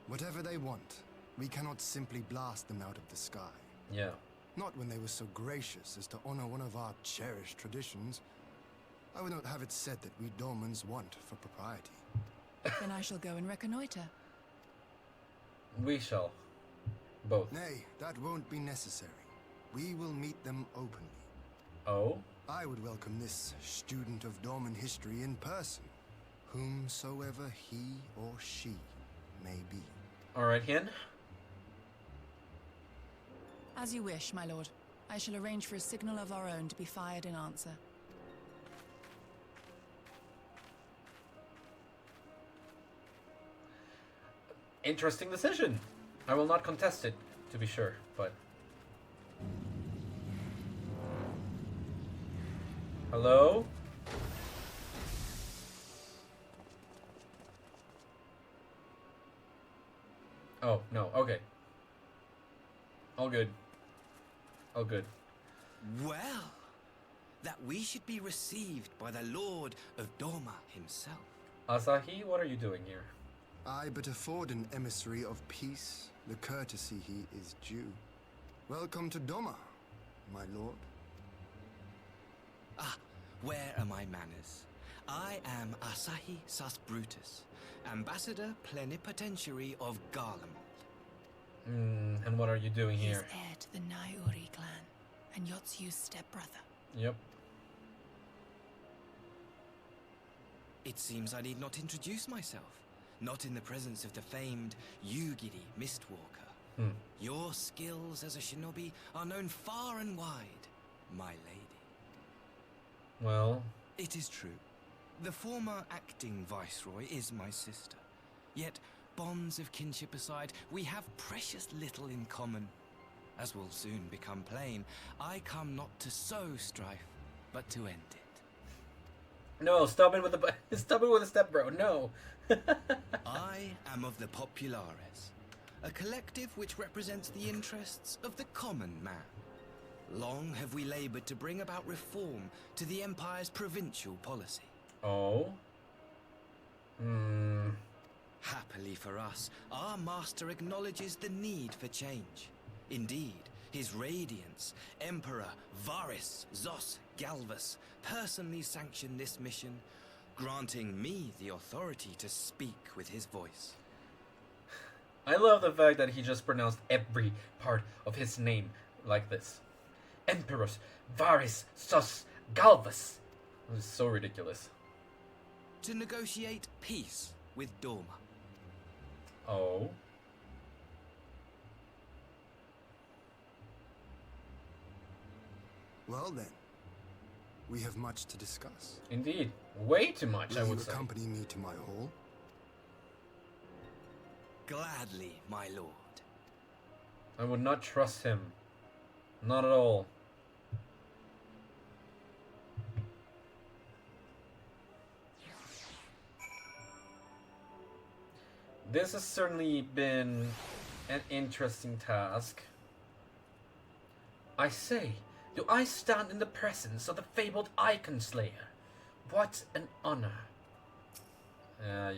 Whatever they want, we cannot simply blast them out of the sky. Yeah. Not when they were so gracious as to honor one of our cherished traditions. I would not have it said that we Domans want for propriety. Then I shall go and reconnoiter. We shall. Both. Nay, that won't be necessary. We will meet them openly. Oh? I would welcome this student of Dorman history in person, whomsoever he or she may be. Alright, Hien. As you wish, my lord. I shall arrange for a signal of our own to be fired in answer. Interesting decision. I will not contest it, to be sure, but... Hello? Oh, no, okay. All good. All good. Well, that we should be received by the Lord of Doma himself. Asahi, what are you doing here? I but afford an emissary of peace the courtesy he is due. Welcome to Doma, my lord. Ah, where are my manners? I am Asahi Sus Brutus, Ambassador Plenipotentiary of Garlemald. And what are you doing He is here? heir to the Naiuri clan, and Yotsu's stepbrother. Yep. It seems I need not introduce myself, not in the presence of the famed Yugiri Mistwalker. Your skills as a shinobi are known far and wide, my lady. Well... It is true. The former acting viceroy is my sister. Yet, bonds of kinship aside, we have precious little in common. As will soon become plain, I come not to sow strife, but to end it. No, stop it with the step bro, no. I am of the Populares, a collective which represents the interests of the common man. Long have we labored to bring about reform to the Empire's provincial policy. Oh? Happily for us, our master acknowledges the need for change. Indeed, His Radiance, Emperor Varys Zos Galvus, personally sanctioned this mission, granting me the authority to speak with his voice. I love the fact that he just pronounced every part of his name like this. Emperor Varys Zos Galvus. It was so ridiculous. To negotiate peace with Doma. Oh? Well then, we have much to discuss. Indeed. Way too much, Will I would you say. accompany me to my hall? Gladly, my lord. I would not trust him. Not at all. This has certainly been an interesting task. I say, do I stand in the presence of the fabled Icon Slayer? What an honor. Yeah.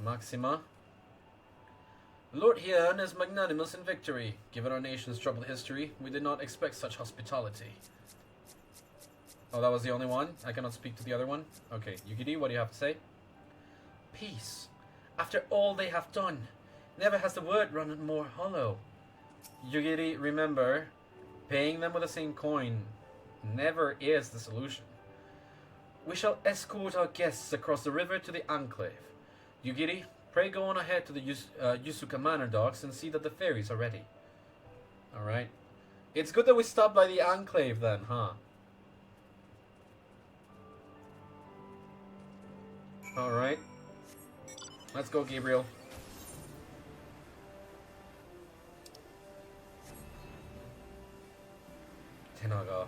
Maxima. Lord Hyun is magnanimous in victory. Given our nation's troubled history, we did not expect such hospitality. Oh, that was the only one? I cannot speak to the other one? Okay, Yukiri, what do you have to say? Peace. After all they have done, never has the word run more hollow. Yugiri, remember, paying them with the same coin never is the solution. We shall escort our guests across the river to the Enclave. Yugiri, pray go on ahead to the Yusuka Manor docks and see that the ferries are ready. Alright. It's good that we stopped by the Enclave then, huh? Alright. Let's go, Gabriel. Tenaga.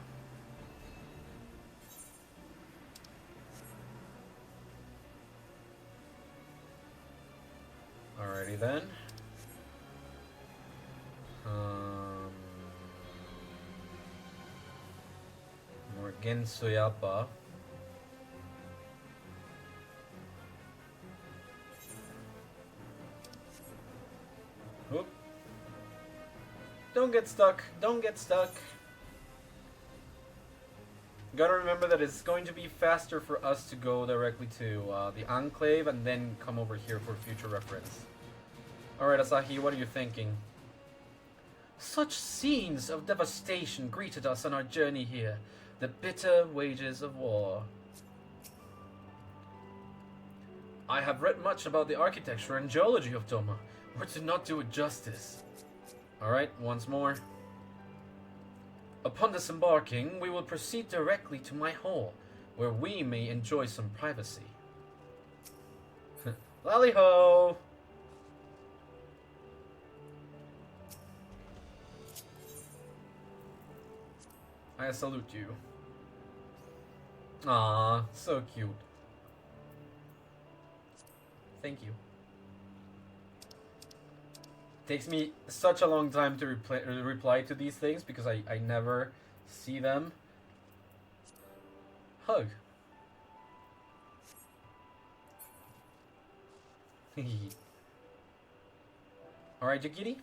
Alrighty then. Morgan Soyapa. Oop. Don't get stuck. Don't get stuck. Gotta remember that it's going to be faster for us to go directly to the Enclave and then come over here for future reference. Alright, Asahi, what are you thinking? Such scenes of devastation greeted us on our journey here. The bitter wages of war. I have read much about the architecture and geology of Doma. Words do not do it justice. Alright, once more. Upon disembarking, we will proceed directly to my hall, where we may enjoy some privacy. Lally-ho! I salute you. Ah, so cute. Thank you. Takes me such a long time to reply to these things because I never See them. Hug. Alright, Yagiri?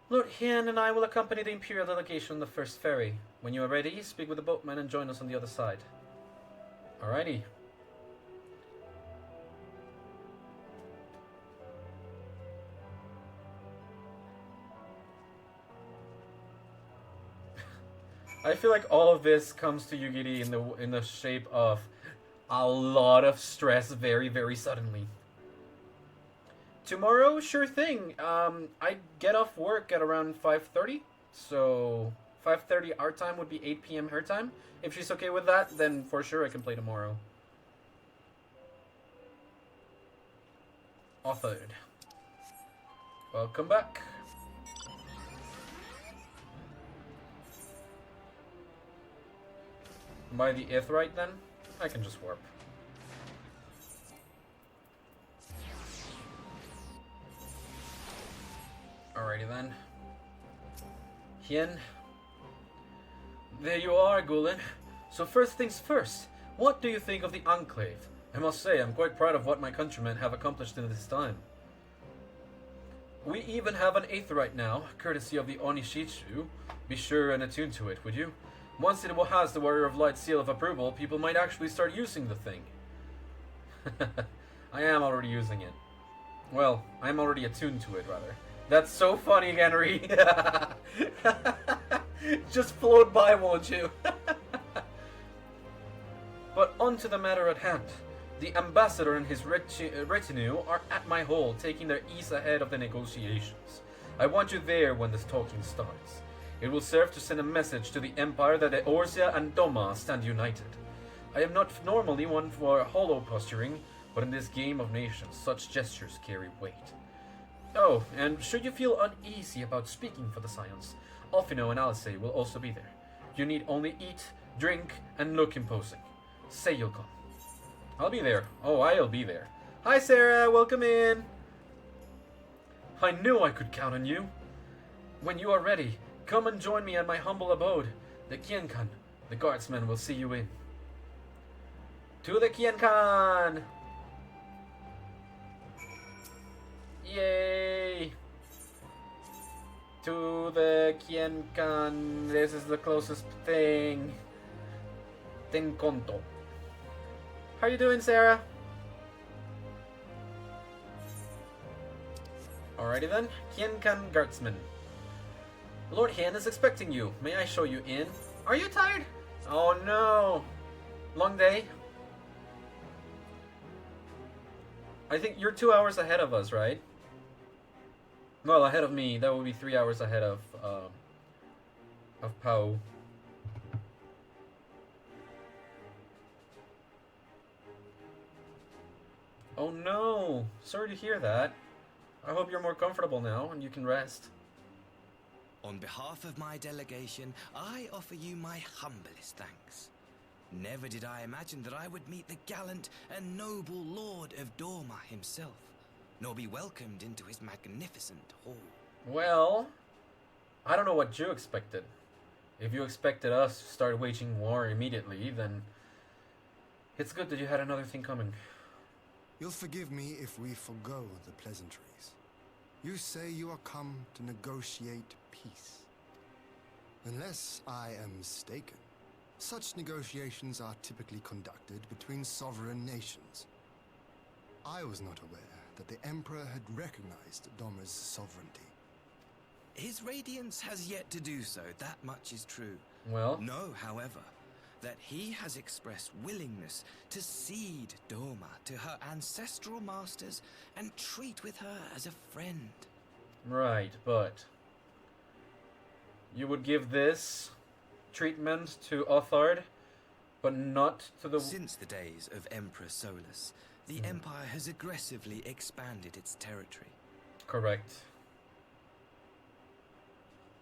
Lord Hien and I will accompany the Imperial delegation on the first ferry. When you are ready, speak with the boatman and join us on the other side. Alrighty. I feel like all of this comes to Yugiri in the shape of a lot of stress very, very suddenly. Tomorrow, sure thing. I get off work at around 5:30, so 5:30 our time would be 8 p.m. her time. If she's okay with that, then for sure I can play tomorrow. Authored. Welcome back. By the Aetheryte then? I can just warp. Alrighty then. Hien. There you are, Gulen. So first things first, what do you think of the Enclave? I must say, I'm quite proud of what my countrymen have accomplished in this time. We even have an Aetheryte now, courtesy of the Onishichu. Be sure and attune to it, would you? Once it has the Warrior of Light seal of approval, people might actually start using the thing. I am already using it. Well, I'm already attuned to it, rather. That's so funny, Henry. Just float by, won't you? But on to the matter at hand. The ambassador and his retinue are at my hall, taking their ease ahead of the negotiations. I want you there when this talking starts. It will serve to send a message to the Empire that the Eorzea and Doma stand united. I am not normally one for hollow posturing, but in this game of nations, such gestures carry weight. Oh, and should you feel uneasy about speaking for the Scions, Alphino and Alice will also be there. You need only eat, drink, and look imposing. Say you'll come. I'll be there. Oh, I'll be there. Hi, Sarah. Welcome in. I knew I could count on you. When you are ready, come and join me at my humble abode. The Kienkan. The guardsmen will see you in. To the Kienkan! Yay! To the Kienkan. This is the closest thing. Tenkonto. How you doing, Sarah? Alrighty then. Kienkan Guardsman. Lord Hien is expecting you. May I show you in? Are you tired? Oh no. Long day? I think you're 2 hours ahead of us, right? Well, ahead of me. That would be 3 hours ahead of Pao. Oh no. Sorry to hear that. I hope you're more comfortable now and you can rest. On behalf of my delegation, I offer you my humblest thanks. Never did I imagine that I would meet the gallant and noble Lord of Dorma himself, nor be welcomed into his magnificent hall. Well, I don't know what you expected. If you expected us to start waging war immediately, then it's good that you had another thing coming. You'll forgive me if we forgo the pleasantries. You say you are come to negotiate peace. Unless I am mistaken, such negotiations are typically conducted between sovereign nations. I was not aware that the Emperor had recognized Doma's sovereignty. His Radiance has yet to do so, that much is true. Well? Know, however, that he has expressed willingness to cede Doma to her ancestral masters and treat with her as a friend. Right, but you would give this treatment to Othard, but not to the... Since the days of Emperor Solus, the Empire has aggressively expanded its territory. Correct.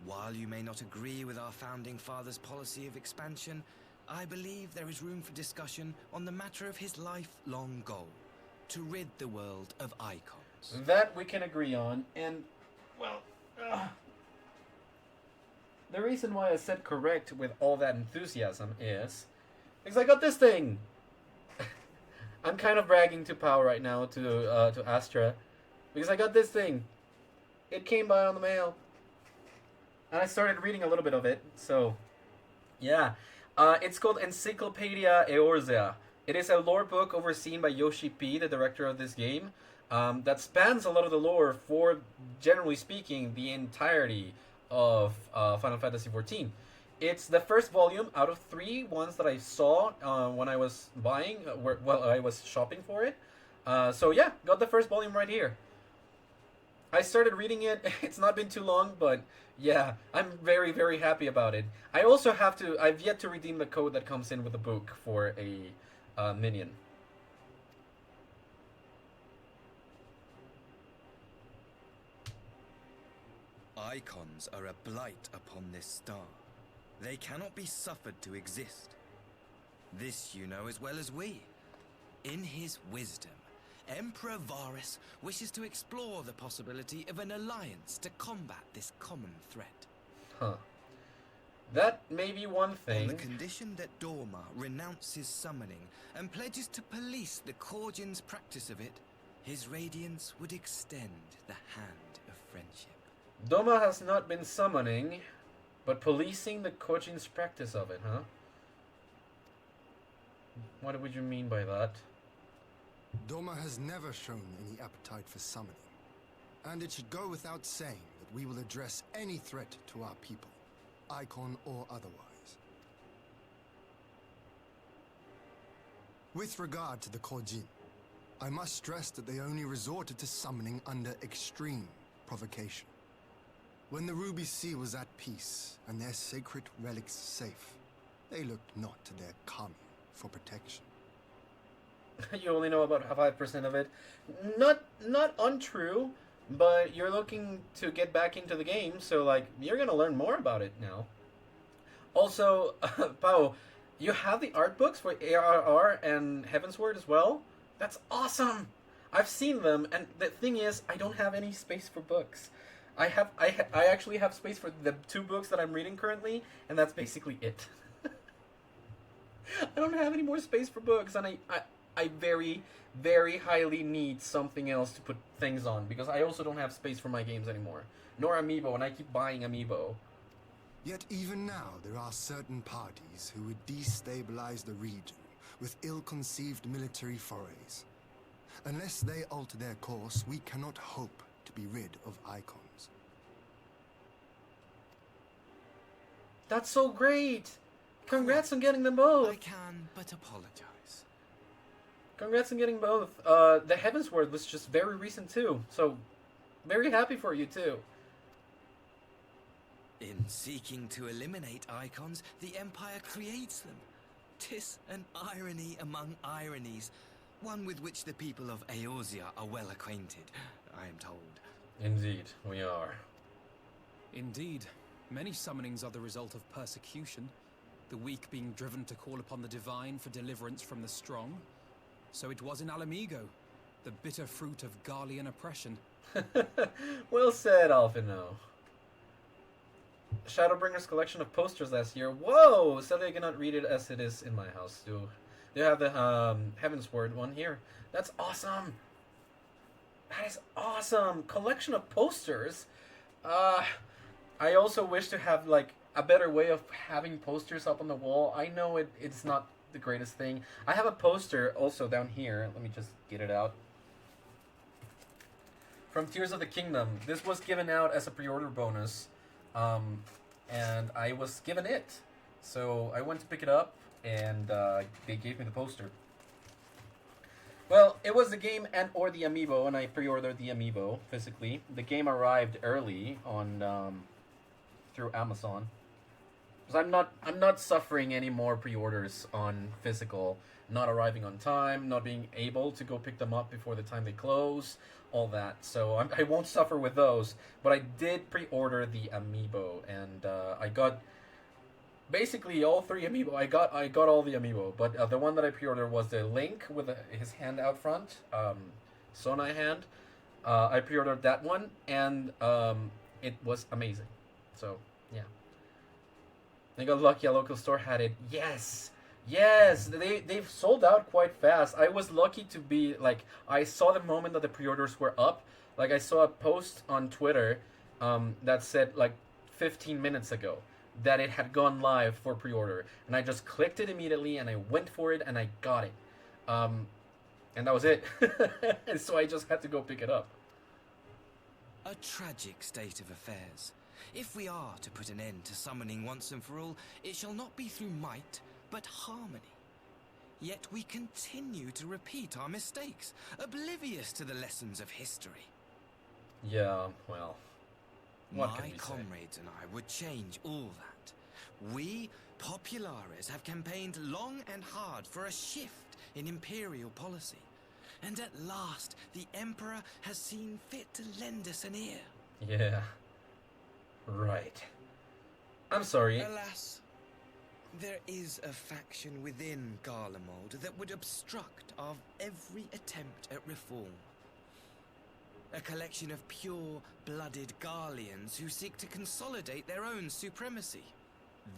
While you may not agree with our founding father's policy of expansion, I believe there is room for discussion on the matter of his lifelong goal, to rid the world of icons. That we can agree on, and, well, the reason why I said correct with all that enthusiasm is because I got this thing. I'm kind of bragging to Pau right now, to Astra, because I got this thing. It came by on the mail, and I started reading a little bit of it. So, yeah, it's called Encyclopedia Eorzea. It is a lore book overseen by Yoshi P, the director of this game, that spans a lot of the lore for, generally speaking, the entirety of Final Fantasy XIV. It's the first volume out of 3 ones that I saw when I was buying, I was shopping for it. So yeah, got the first volume right here. I started reading it. It's not been too long, but yeah, I'm very, very happy about it. I also I've yet to redeem the code that comes in with the book for a minion. Icons are a blight upon this star. They cannot be suffered to exist. This you know as well as we. In his wisdom, Emperor Varus wishes to explore the possibility of an alliance to combat this common threat. Huh. That may be one thing. On the condition that Dorma renounces summoning and pledges to police the Korjin's practice of it, his radiance would extend the hand of friendship. Doma has not been summoning, but policing the Korjin's practice of it, huh? What would you mean by that? Doma has never shown any appetite for summoning, and it should go without saying that we will address any threat to our people, Icon or otherwise. With regard to the Korjin, I must stress that they only resorted to summoning under extreme provocation. When the Ruby Sea was at peace and their sacred relics safe, they looked not to their kami for protection. You only know about 5% of it. Not untrue, but you're looking to get back into the game, so like you're gonna learn more about it now. Also, Pao, you have the art books for ARR and Heavensward as well? That's awesome! I've seen them, and the thing is, I don't have any space for books. I actually have space for the 2 books that I'm reading currently, and that's basically it. I don't have any more space for books, and I very, very highly need something else to put things on, because I also don't have space for my games anymore. Nor Amiibo, and I keep buying Amiibo. Yet even now, there are certain parties who would destabilize the region with ill-conceived military forays. Unless they alter their course, we cannot hope to be rid of Icons. That's so great! Congrats on getting them both! I can but apologize. Congrats on getting both. The Heavensward was just very recent too, so very happy for you too. In seeking to eliminate Icons, the Empire creates them. 'Tis an irony among ironies, one with which the people of Eorzea are well acquainted, I am told. Indeed, we are. Indeed. Many summonings are the result of persecution, the weak being driven to call upon the divine for deliverance from the strong. So it was in Ala Migho, the bitter fruit of Garlean oppression. Well said, Alphino. Shadowbringer's collection of posters last year. Whoa! Sadly, I cannot read it as it is in my house. They have the Heavensward one here. That's awesome! That is awesome! Collection of posters? I also wish to have, like, a better way of having posters up on the wall. I know it's not the greatest thing. I have a poster also down here. Let me just get it out. From Tears of the Kingdom. This was given out as a pre-order bonus. And I was given it. So I went to pick it up, and they gave me the poster. Well, it was the game and or the Amiibo, and I pre-ordered the Amiibo physically. The game arrived early on through Amazon. Because I'm not suffering any more pre-orders on physical, not arriving on time, not being able to go pick them up before the time they close, all that. So I won't suffer with those. But I did pre-order the Amiibo, and I got basically all 3 Amiibo. I got all the Amiibo, but the one that I pre-ordered was the Link with his hand out front, Sonai hand. I pre-ordered that one, and it was amazing. So yeah, I got lucky a local store had it. Yes! Yes! They've sold out quite fast. I was lucky to be, like, I saw the moment that the pre-orders were up. Like, I saw a post on Twitter that said, like, 15 minutes ago that it had gone live for pre-order. And I just clicked it immediately, and I went for it, and I got it. And that was it. And so I just had to go pick it up. A tragic state of affairs. If we are to put an end to summoning once and for all, it shall not be through might, but harmony. Yet we continue to repeat our mistakes, oblivious to the lessons of history. Yeah, well, what can My we say? comrades and I would change all that. We, Populares, have campaigned long and hard for a shift in imperial policy. And at last, the Emperor has seen fit to lend us an ear. Yeah. Right. I'm sorry. Alas, there is a faction within Garlemald that would obstruct our every attempt at reform. A collection of pure-blooded Garleans who seek to consolidate their own supremacy.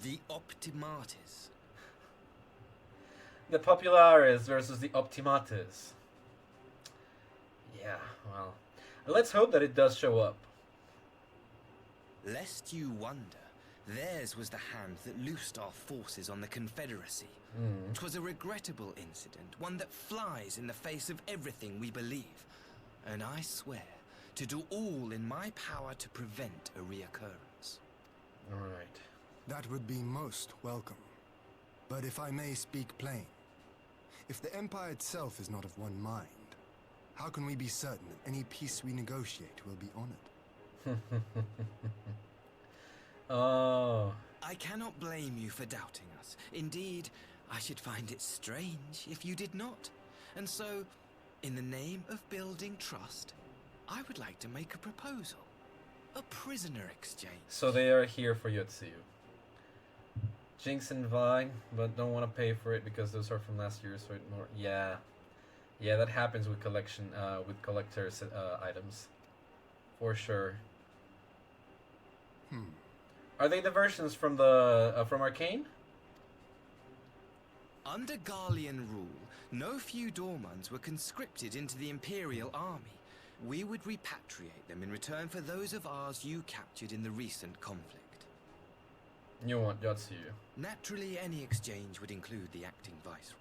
The Optimates. The Populares versus the Optimates. Yeah, well, let's hope that it does show up. Lest you wonder, theirs was the hand that loosed our forces on the Confederacy. 'Twas a regrettable incident, one that flies in the face of everything we believe. And I swear to do all in my power to prevent a reoccurrence. Alright. That would be most welcome. But if I may speak plain, if the Empire itself is not of one mind, how can we be certain that any peace we negotiate will be honored? Oh. I cannot blame you for doubting us. Indeed, I should find it strange if you did not. And so, in the name of building trust, I would like to make a proposal. A prisoner exchange. So they are here for Yotsuyu. Jinx and Vi, but don't want to pay for it because those are from last year, so it more... Yeah. Yeah, that happens with collectors items. For sure. Are they the versions from the from Arcane? Under Garlean rule, no few Dormans were conscripted into the Imperial Army. We would repatriate them in return for those of ours you captured in the recent conflict. You want Yotsuyu. Naturally, any exchange would include the acting viceroy.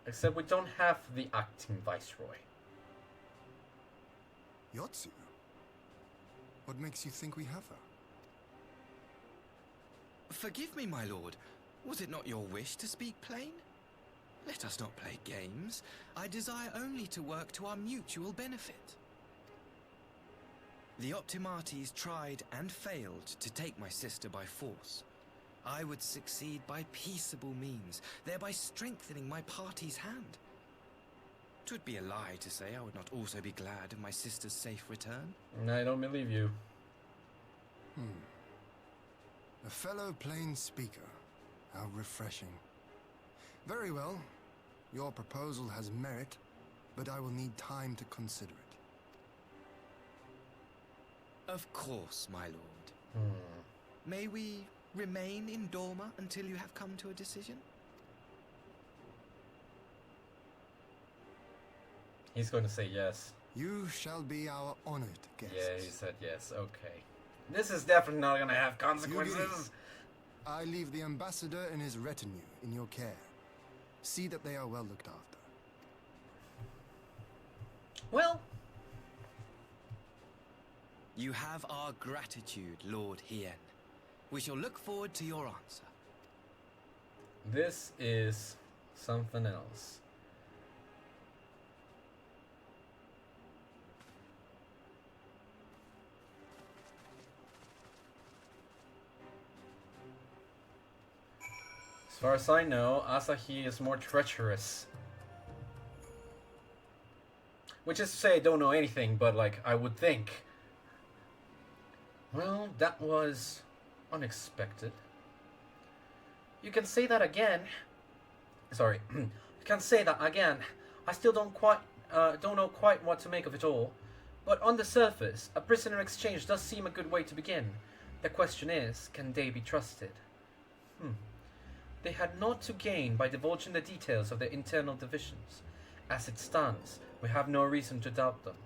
Except we don't have the acting viceroy. Yotsu? What makes you think we have her? Forgive me, my lord. Was it not your wish to speak plain? Let us not play games. I desire only to work to our mutual benefit. The Optimates tried and failed to take my sister by force. I would succeed by peaceable means, thereby strengthening my party's hand. 'Twould be a lie to say I would not also be glad of my sister's safe return. I don't believe you. A fellow plain speaker. How refreshing. Very well. Your proposal has merit, but I will need time to consider it. Of course, my lord. May we remain in Dorma until you have come to a decision? He's going to say yes. You shall be our honored guest. Yeah, he said yes. Okay. This is definitely not going to have consequences. I leave the ambassador and his retinue in your care. See that they are well looked after. Well, you have our gratitude, Lord Hien. We shall look forward to your answer. This is something else. As far as I know, Asahi is more treacherous. Which is to say, I don't know anything, but like, I would think. Well, that was unexpected. You can say that again. Sorry. You can say that again. I still don't know quite what to make of it all. But on the surface, a prisoner exchange does seem a good way to begin. The question is, can they be trusted? They had naught to gain by divulging the details of their internal divisions. As it stands, we have no reason to doubt them.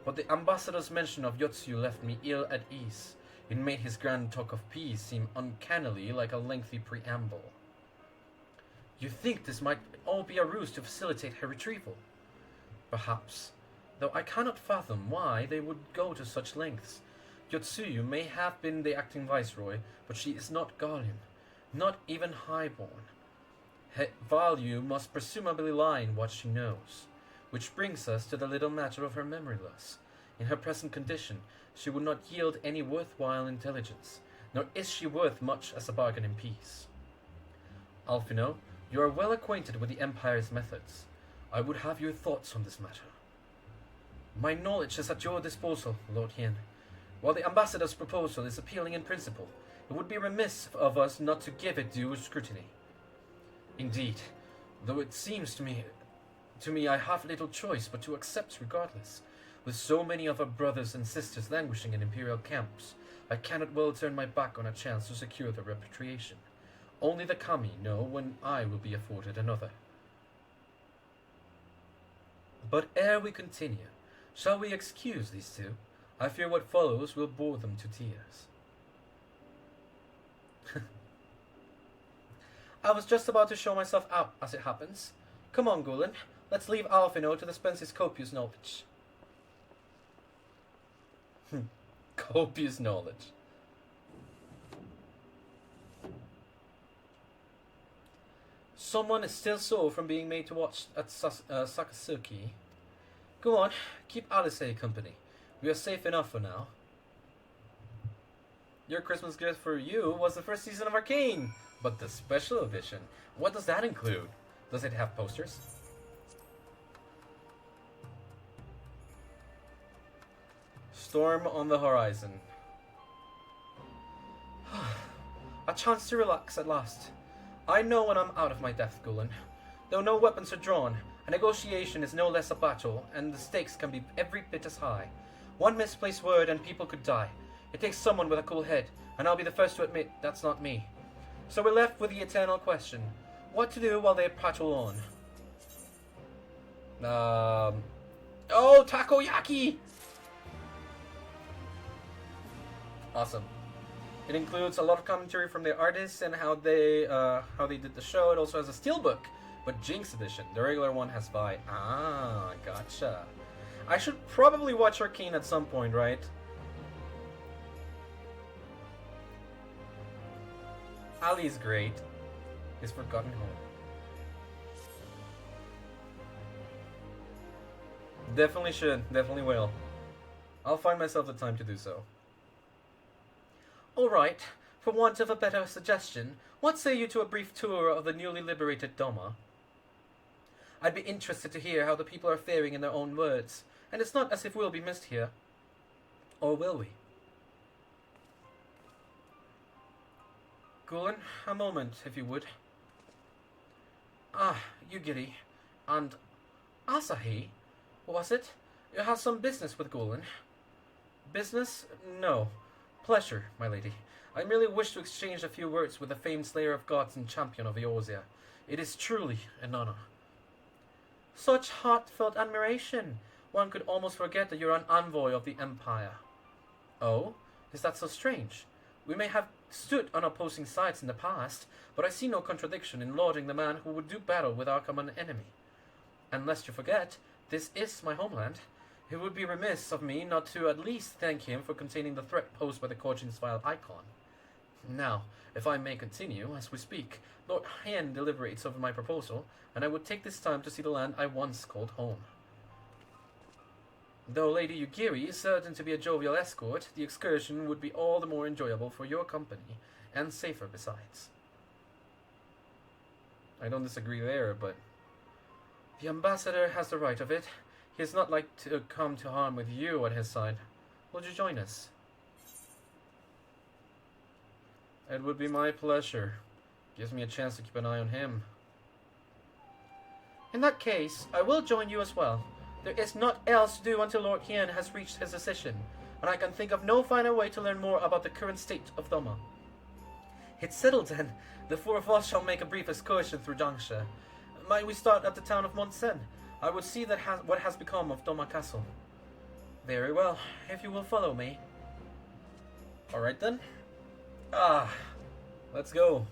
But the ambassador's mention of Yotsu left me ill at ease. It made his grand talk of peace seem uncannily like a lengthy preamble. You think this might all be a ruse to facilitate her retrieval? Perhaps, though I cannot fathom why they would go to such lengths. Yotsuyu may have been the acting viceroy, but she is not Gallian, not even highborn. Her value must presumably lie in what she knows. Which brings us to the little matter of her memory loss. In her present condition, she would not yield any worthwhile intelligence, nor is she worth much as a bargain in peace. Alphino, you are well acquainted with the Empire's methods. I would have your thoughts on this matter. My knowledge is at your disposal, Lord Hien. While the ambassador's proposal is appealing in principle, it would be remiss of us not to give it due scrutiny. Indeed, though it seems to me I have little choice but to accept regardless. With so many of our brothers and sisters languishing in Imperial camps, I cannot well turn my back on a chance to secure their repatriation. Only the Kami know when I will be afforded another. But ere we continue, shall we excuse these two? I fear what follows will bore them to tears. I was just about to show myself out, as it happens. Come on, Gulen. Let's leave Alphino to dispense his copious knowledge. Copious knowledge. Someone is still sore from being made to watch at Sakasuki. Go on, keep Alice company. We are safe enough for now. Your Christmas gift for you was the first season of Arcane, but the special edition. What does that include? Does it have posters? Storm on the horizon. A chance to relax at last. I know when I'm out of my depth, Gulen. Though no weapons are drawn, a negotiation is no less a battle, and the stakes can be every bit as high. One misplaced word and people could die. It takes someone with a cool head, and I'll be the first to admit that's not me. So we're left with the eternal question. What to do while they prattle on? Oh, takoyaki! Awesome. It includes a lot of commentary from the artists and how they did the show. It also has a steelbook, but Jinx edition. The regular one has Vi. Ah, gotcha. I should probably watch Arcane at some point, right? Ali's great. His Forgotten Home. Definitely should. Definitely will. I'll find myself the time to do so. Alright, for want of a better suggestion, what say you to a brief tour of the newly liberated Doma? I'd be interested to hear how the people are faring in their own words, and it's not as if we'll be missed here. Or will we? Gulen, a moment, if you would. Ah, Yugiri, and Asahi, was it? You have some business with Gulen. Business? No. Pleasure, my lady. I merely wish to exchange a few words with the famed slayer of gods and champion of Eorzea. It is truly an honor. Such heartfelt admiration! One could almost forget that you're an envoy of the Empire. Oh? Is that so strange? We may have stood on opposing sides in the past, but I see no contradiction in lauding the man who would do battle with our common enemy. And lest you forget, this is my homeland. It would be remiss of me not to at least thank him for containing the threat posed by the Korchin's vile icon. Now, if I may continue, as we speak, Lord Hien deliberates over my proposal, and I would take this time to see the land I once called home. Though Lady Yugiri is certain to be a jovial escort, the excursion would be all the more enjoyable for your company, and safer besides. I don't disagree there, but the ambassador has the right of it. He is not like to come to harm with you at his side. Would you join us? It would be my pleasure. Gives me a chance to keep an eye on him. In that case, I will join you as well. There is naught else to do until Lord Hien has reached his decision, and I can think of no finer way to learn more about the current state of Doma. It's settled then. The four of us shall make a brief excursion through Dangsha. Might we start at the town of Montsen? I would see that what has become of Doma Castle. Very well, if you will follow me. Alright then. Let's go.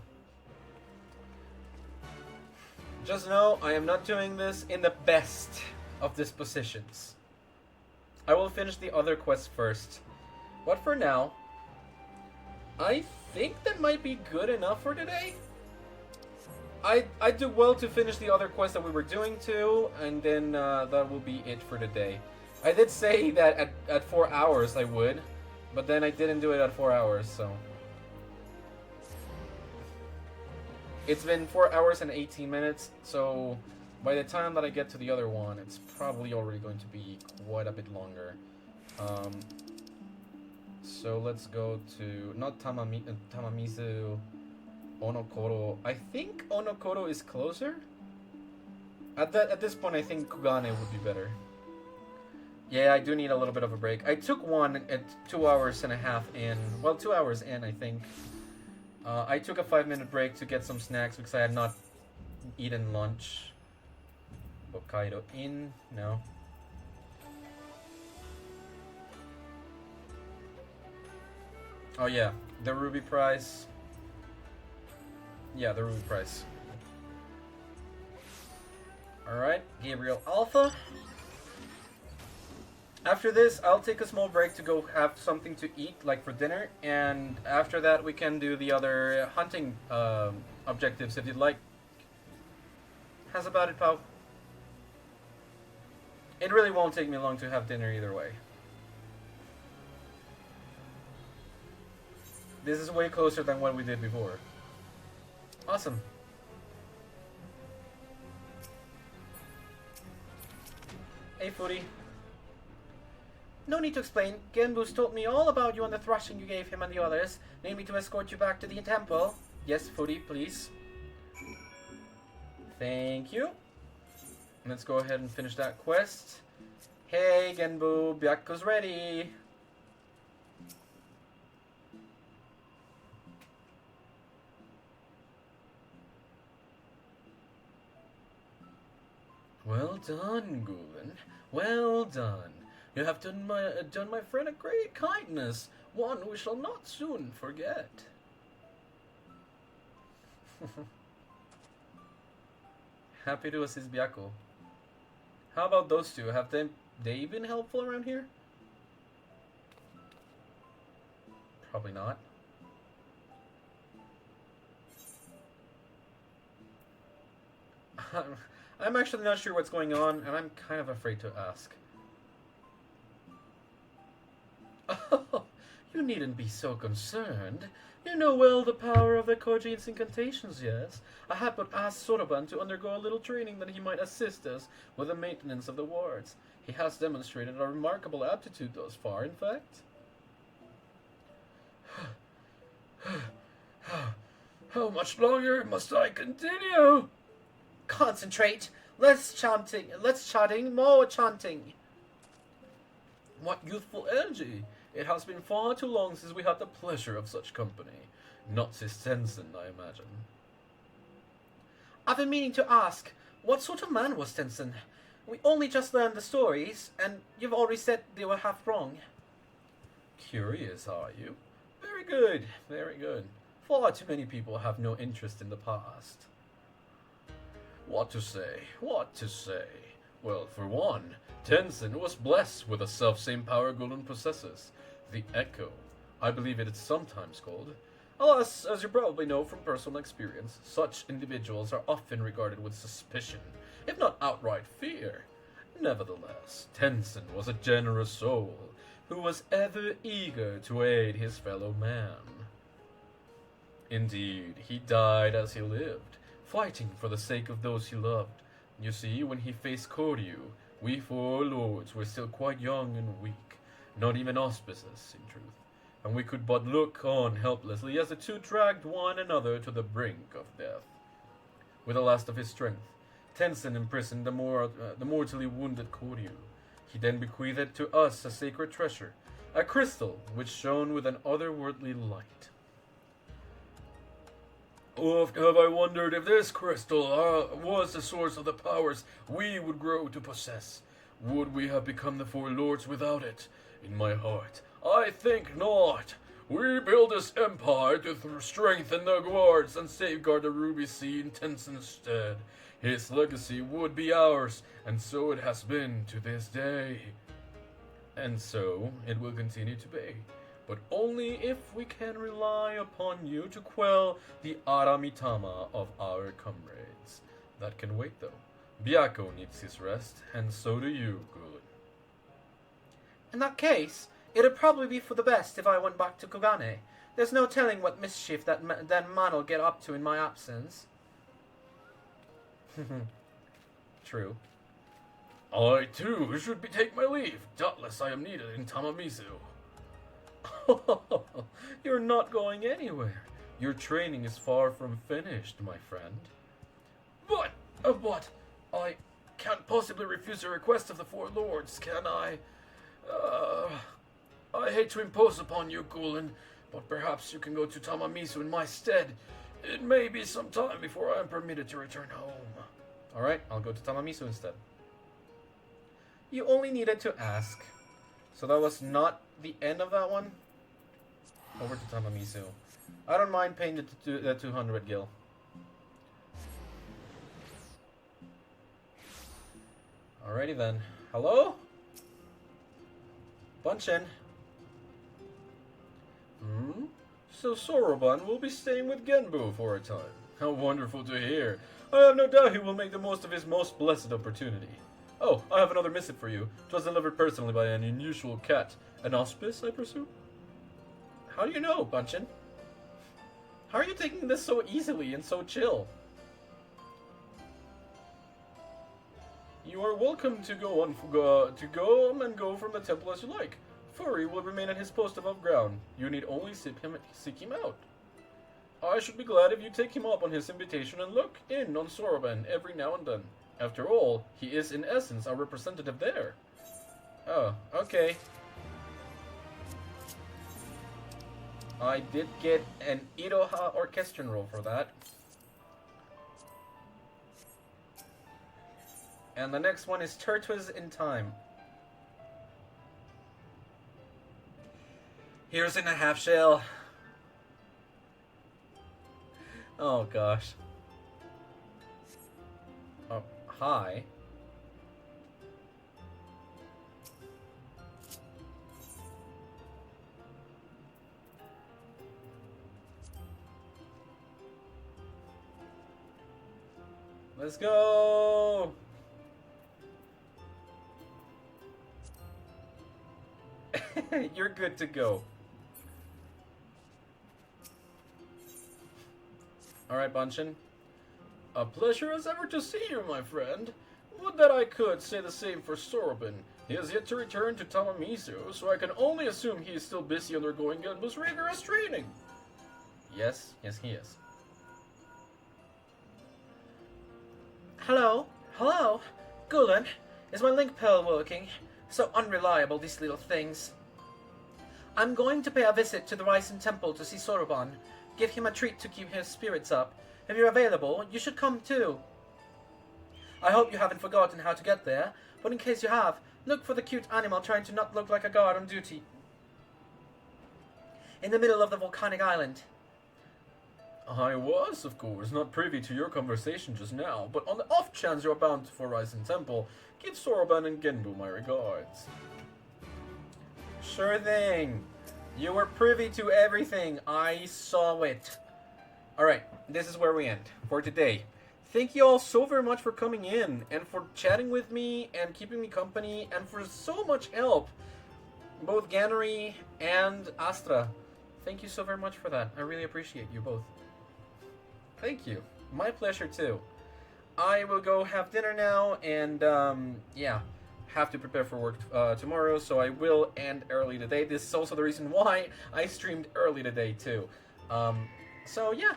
Just know, I am not doing this in the best of dispositions. I will finish the other quests first. But for now, I think that might be good enough for today. I do well to finish the other quests that we were doing too, and then that will be it for today. I did say that at 4 hours I would, but then I didn't do it at 4 hours, so. It's been 4 hours and 18 minutes, so by the time that I get to the other one, it's probably already going to be quite a bit longer. So let's go to, not Tamamizu, Onokoro. I think Onokoro is closer. At this point, I think Kugane would be better. Yeah, I do need a little bit of a break. I took one at 2 hours and a half in. Well, 2 hours in, I think. I took a 5-minute break to get some snacks because I had not eaten lunch. Hokkaido Inn? No. Oh yeah, the ruby prize. Yeah, the ruby prize. Alright, Gabriel Alpha. After this, I'll take a small break to go have something to eat, like for dinner, and after that we can do the other hunting objectives if you'd like. How's about it, pal? It really won't take me long to have dinner either way. This is way closer than what we did before. Awesome. Hey, Footy. No need to explain. Genbu's told me all about you and the thrashing you gave him and the others. Need me to escort you back to the temple? Yes, Footy, please. Thank you. Let's go ahead and finish that quest. Hey, Genbu, Byaku's ready. Well done, Gulen. Well done. You have done my friend a great kindness, one we shall not soon forget. Happy to assist Byaku. How about those two? Have they been helpful around here? Probably not. I'm actually not sure what's going on, and I'm kind of afraid to ask. Oh, you needn't be so concerned. You know well the power of the Koji's incantations, yes? I had but asked Soroban to undergo a little training that he might assist us with the maintenance of the wards. He has demonstrated a remarkable aptitude thus far, in fact. How much longer must I continue? Concentrate. Less chanting, more chanting. What youthful energy! It has been far too long since we had the pleasure of such company. Not since Tenzin, I imagine. I've been meaning to ask, what sort of man was Tenzin? We only just learned the stories, and you've already said they were half wrong. Curious, are you? Very good, very good. Far too many people have no interest in the past. What to say? What to say? Well, for one, Tenzin was blessed with a self-same power Gulen possesses, the Echo. I believe it is sometimes called. Alas, as you probably know from personal experience, such individuals are often regarded with suspicion, if not outright fear. Nevertheless, Tenzin was a generous soul, who was ever eager to aid his fellow man. Indeed, he died as he lived, fighting for the sake of those he loved. You see, when he faced Koryu, we four lords were still quite young and weak, not even auspicious, in truth, and we could but look on helplessly as the two dragged one another to the brink of death. With the last of his strength, Tenzin imprisoned the mortally wounded Koryu. He then bequeathed to us a sacred treasure, a crystal which shone with an otherworldly light. Often have I wondered if this crystal was the source of the powers we would grow to possess. Would we have become the Four Lords without it? In my heart, I think not. We build this empire to strengthen the guards and safeguard the Ruby Sea intents instead. His legacy would be ours, and so it has been to this day. And so it will continue to be, but only if we can rely upon you to quell the Aramitama of our comrades. That can wait though. Byakko needs his rest, and so do you, Gulen. In that case, it'd probably be for the best if I went back to Kogane. There's no telling what mischief that man'll get up to in my absence. True. I, too, should take my leave. Doubtless I am needed in Tamamizu. You're not going anywhere. Your training is far from finished, my friend. But, I can't possibly refuse a request of the Four Lords, can I? I hate to impose upon you, Gulen, but perhaps you can go to Tamamizu in my stead. It may be some time before I am permitted to return home. Alright, I'll go to Tamamizu instead. You only needed to ask. So that was not the end of that one. Over to Tamamizu. I don't mind paying the 200 gil. Alrighty then. Hello? Bunchin. So Soroban will be staying with Genbu for a time. How wonderful to hear. I have no doubt he will make the most of his most blessed opportunity. Oh, I have another missive for you. It was delivered personally by an unusual cat. An auspice, I presume? How do you know, Bunchin? How are you taking this so easily and so chill? You are welcome to go and go from the temple as you like. Furry will remain at his post above ground. You need only seek him out. I should be glad if you take him up on his invitation and look in on Soroban every now and then. After all, he is in essence our representative there. Oh, okay. I did get an Iroha orchestron roll for that. And the next one is Turtwis in Time. Here's in a half shell. Oh gosh. Oh, hi. Let's go! You're good to go. Alright, Bunchin. A pleasure as ever to see you, my friend. Would that I could say the same for Soroban. He has yet to return to Tamamizu, so I can only assume he is still busy undergoing Genbu's rigorous training. Yes, he is. Hello? Hello? Gulen, is my link pearl working? So unreliable, these little things. I'm going to pay a visit to the Ryzen Temple to see Soroban. Give him a treat to keep his spirits up. If you're available, you should come too. I hope you haven't forgotten how to get there, but in case you have, look for the cute animal trying to not look like a guard on duty. In the middle of the volcanic island. I was, of course, not privy to your conversation just now, but on the off chance you're bound for Ryzen Temple, give Soroban and Genbu my regards. Sure thing. You were privy to everything. I saw it. Alright, this is where we end for today. Thank you all so very much for coming in and for chatting with me and keeping me company and for so much help. Both Gannery and Astra. Thank you so very much for that. I really appreciate you both. Thank you. My pleasure too. I will go have dinner now and yeah, have to prepare for work tomorrow, so I will end early today. This is also the reason why I streamed early today too. So yeah,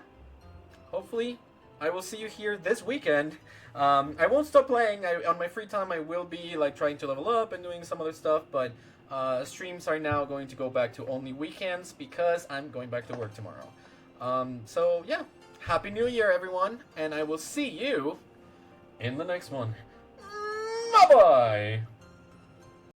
hopefully I will see you here this weekend. I won't stop playing. On my free time I will be like trying to level up and doing some other stuff, but streams are now going to go back to only weekends because I'm going back to work tomorrow. So yeah, Happy New Year, everyone, and I will see you in the next one. Bye-bye!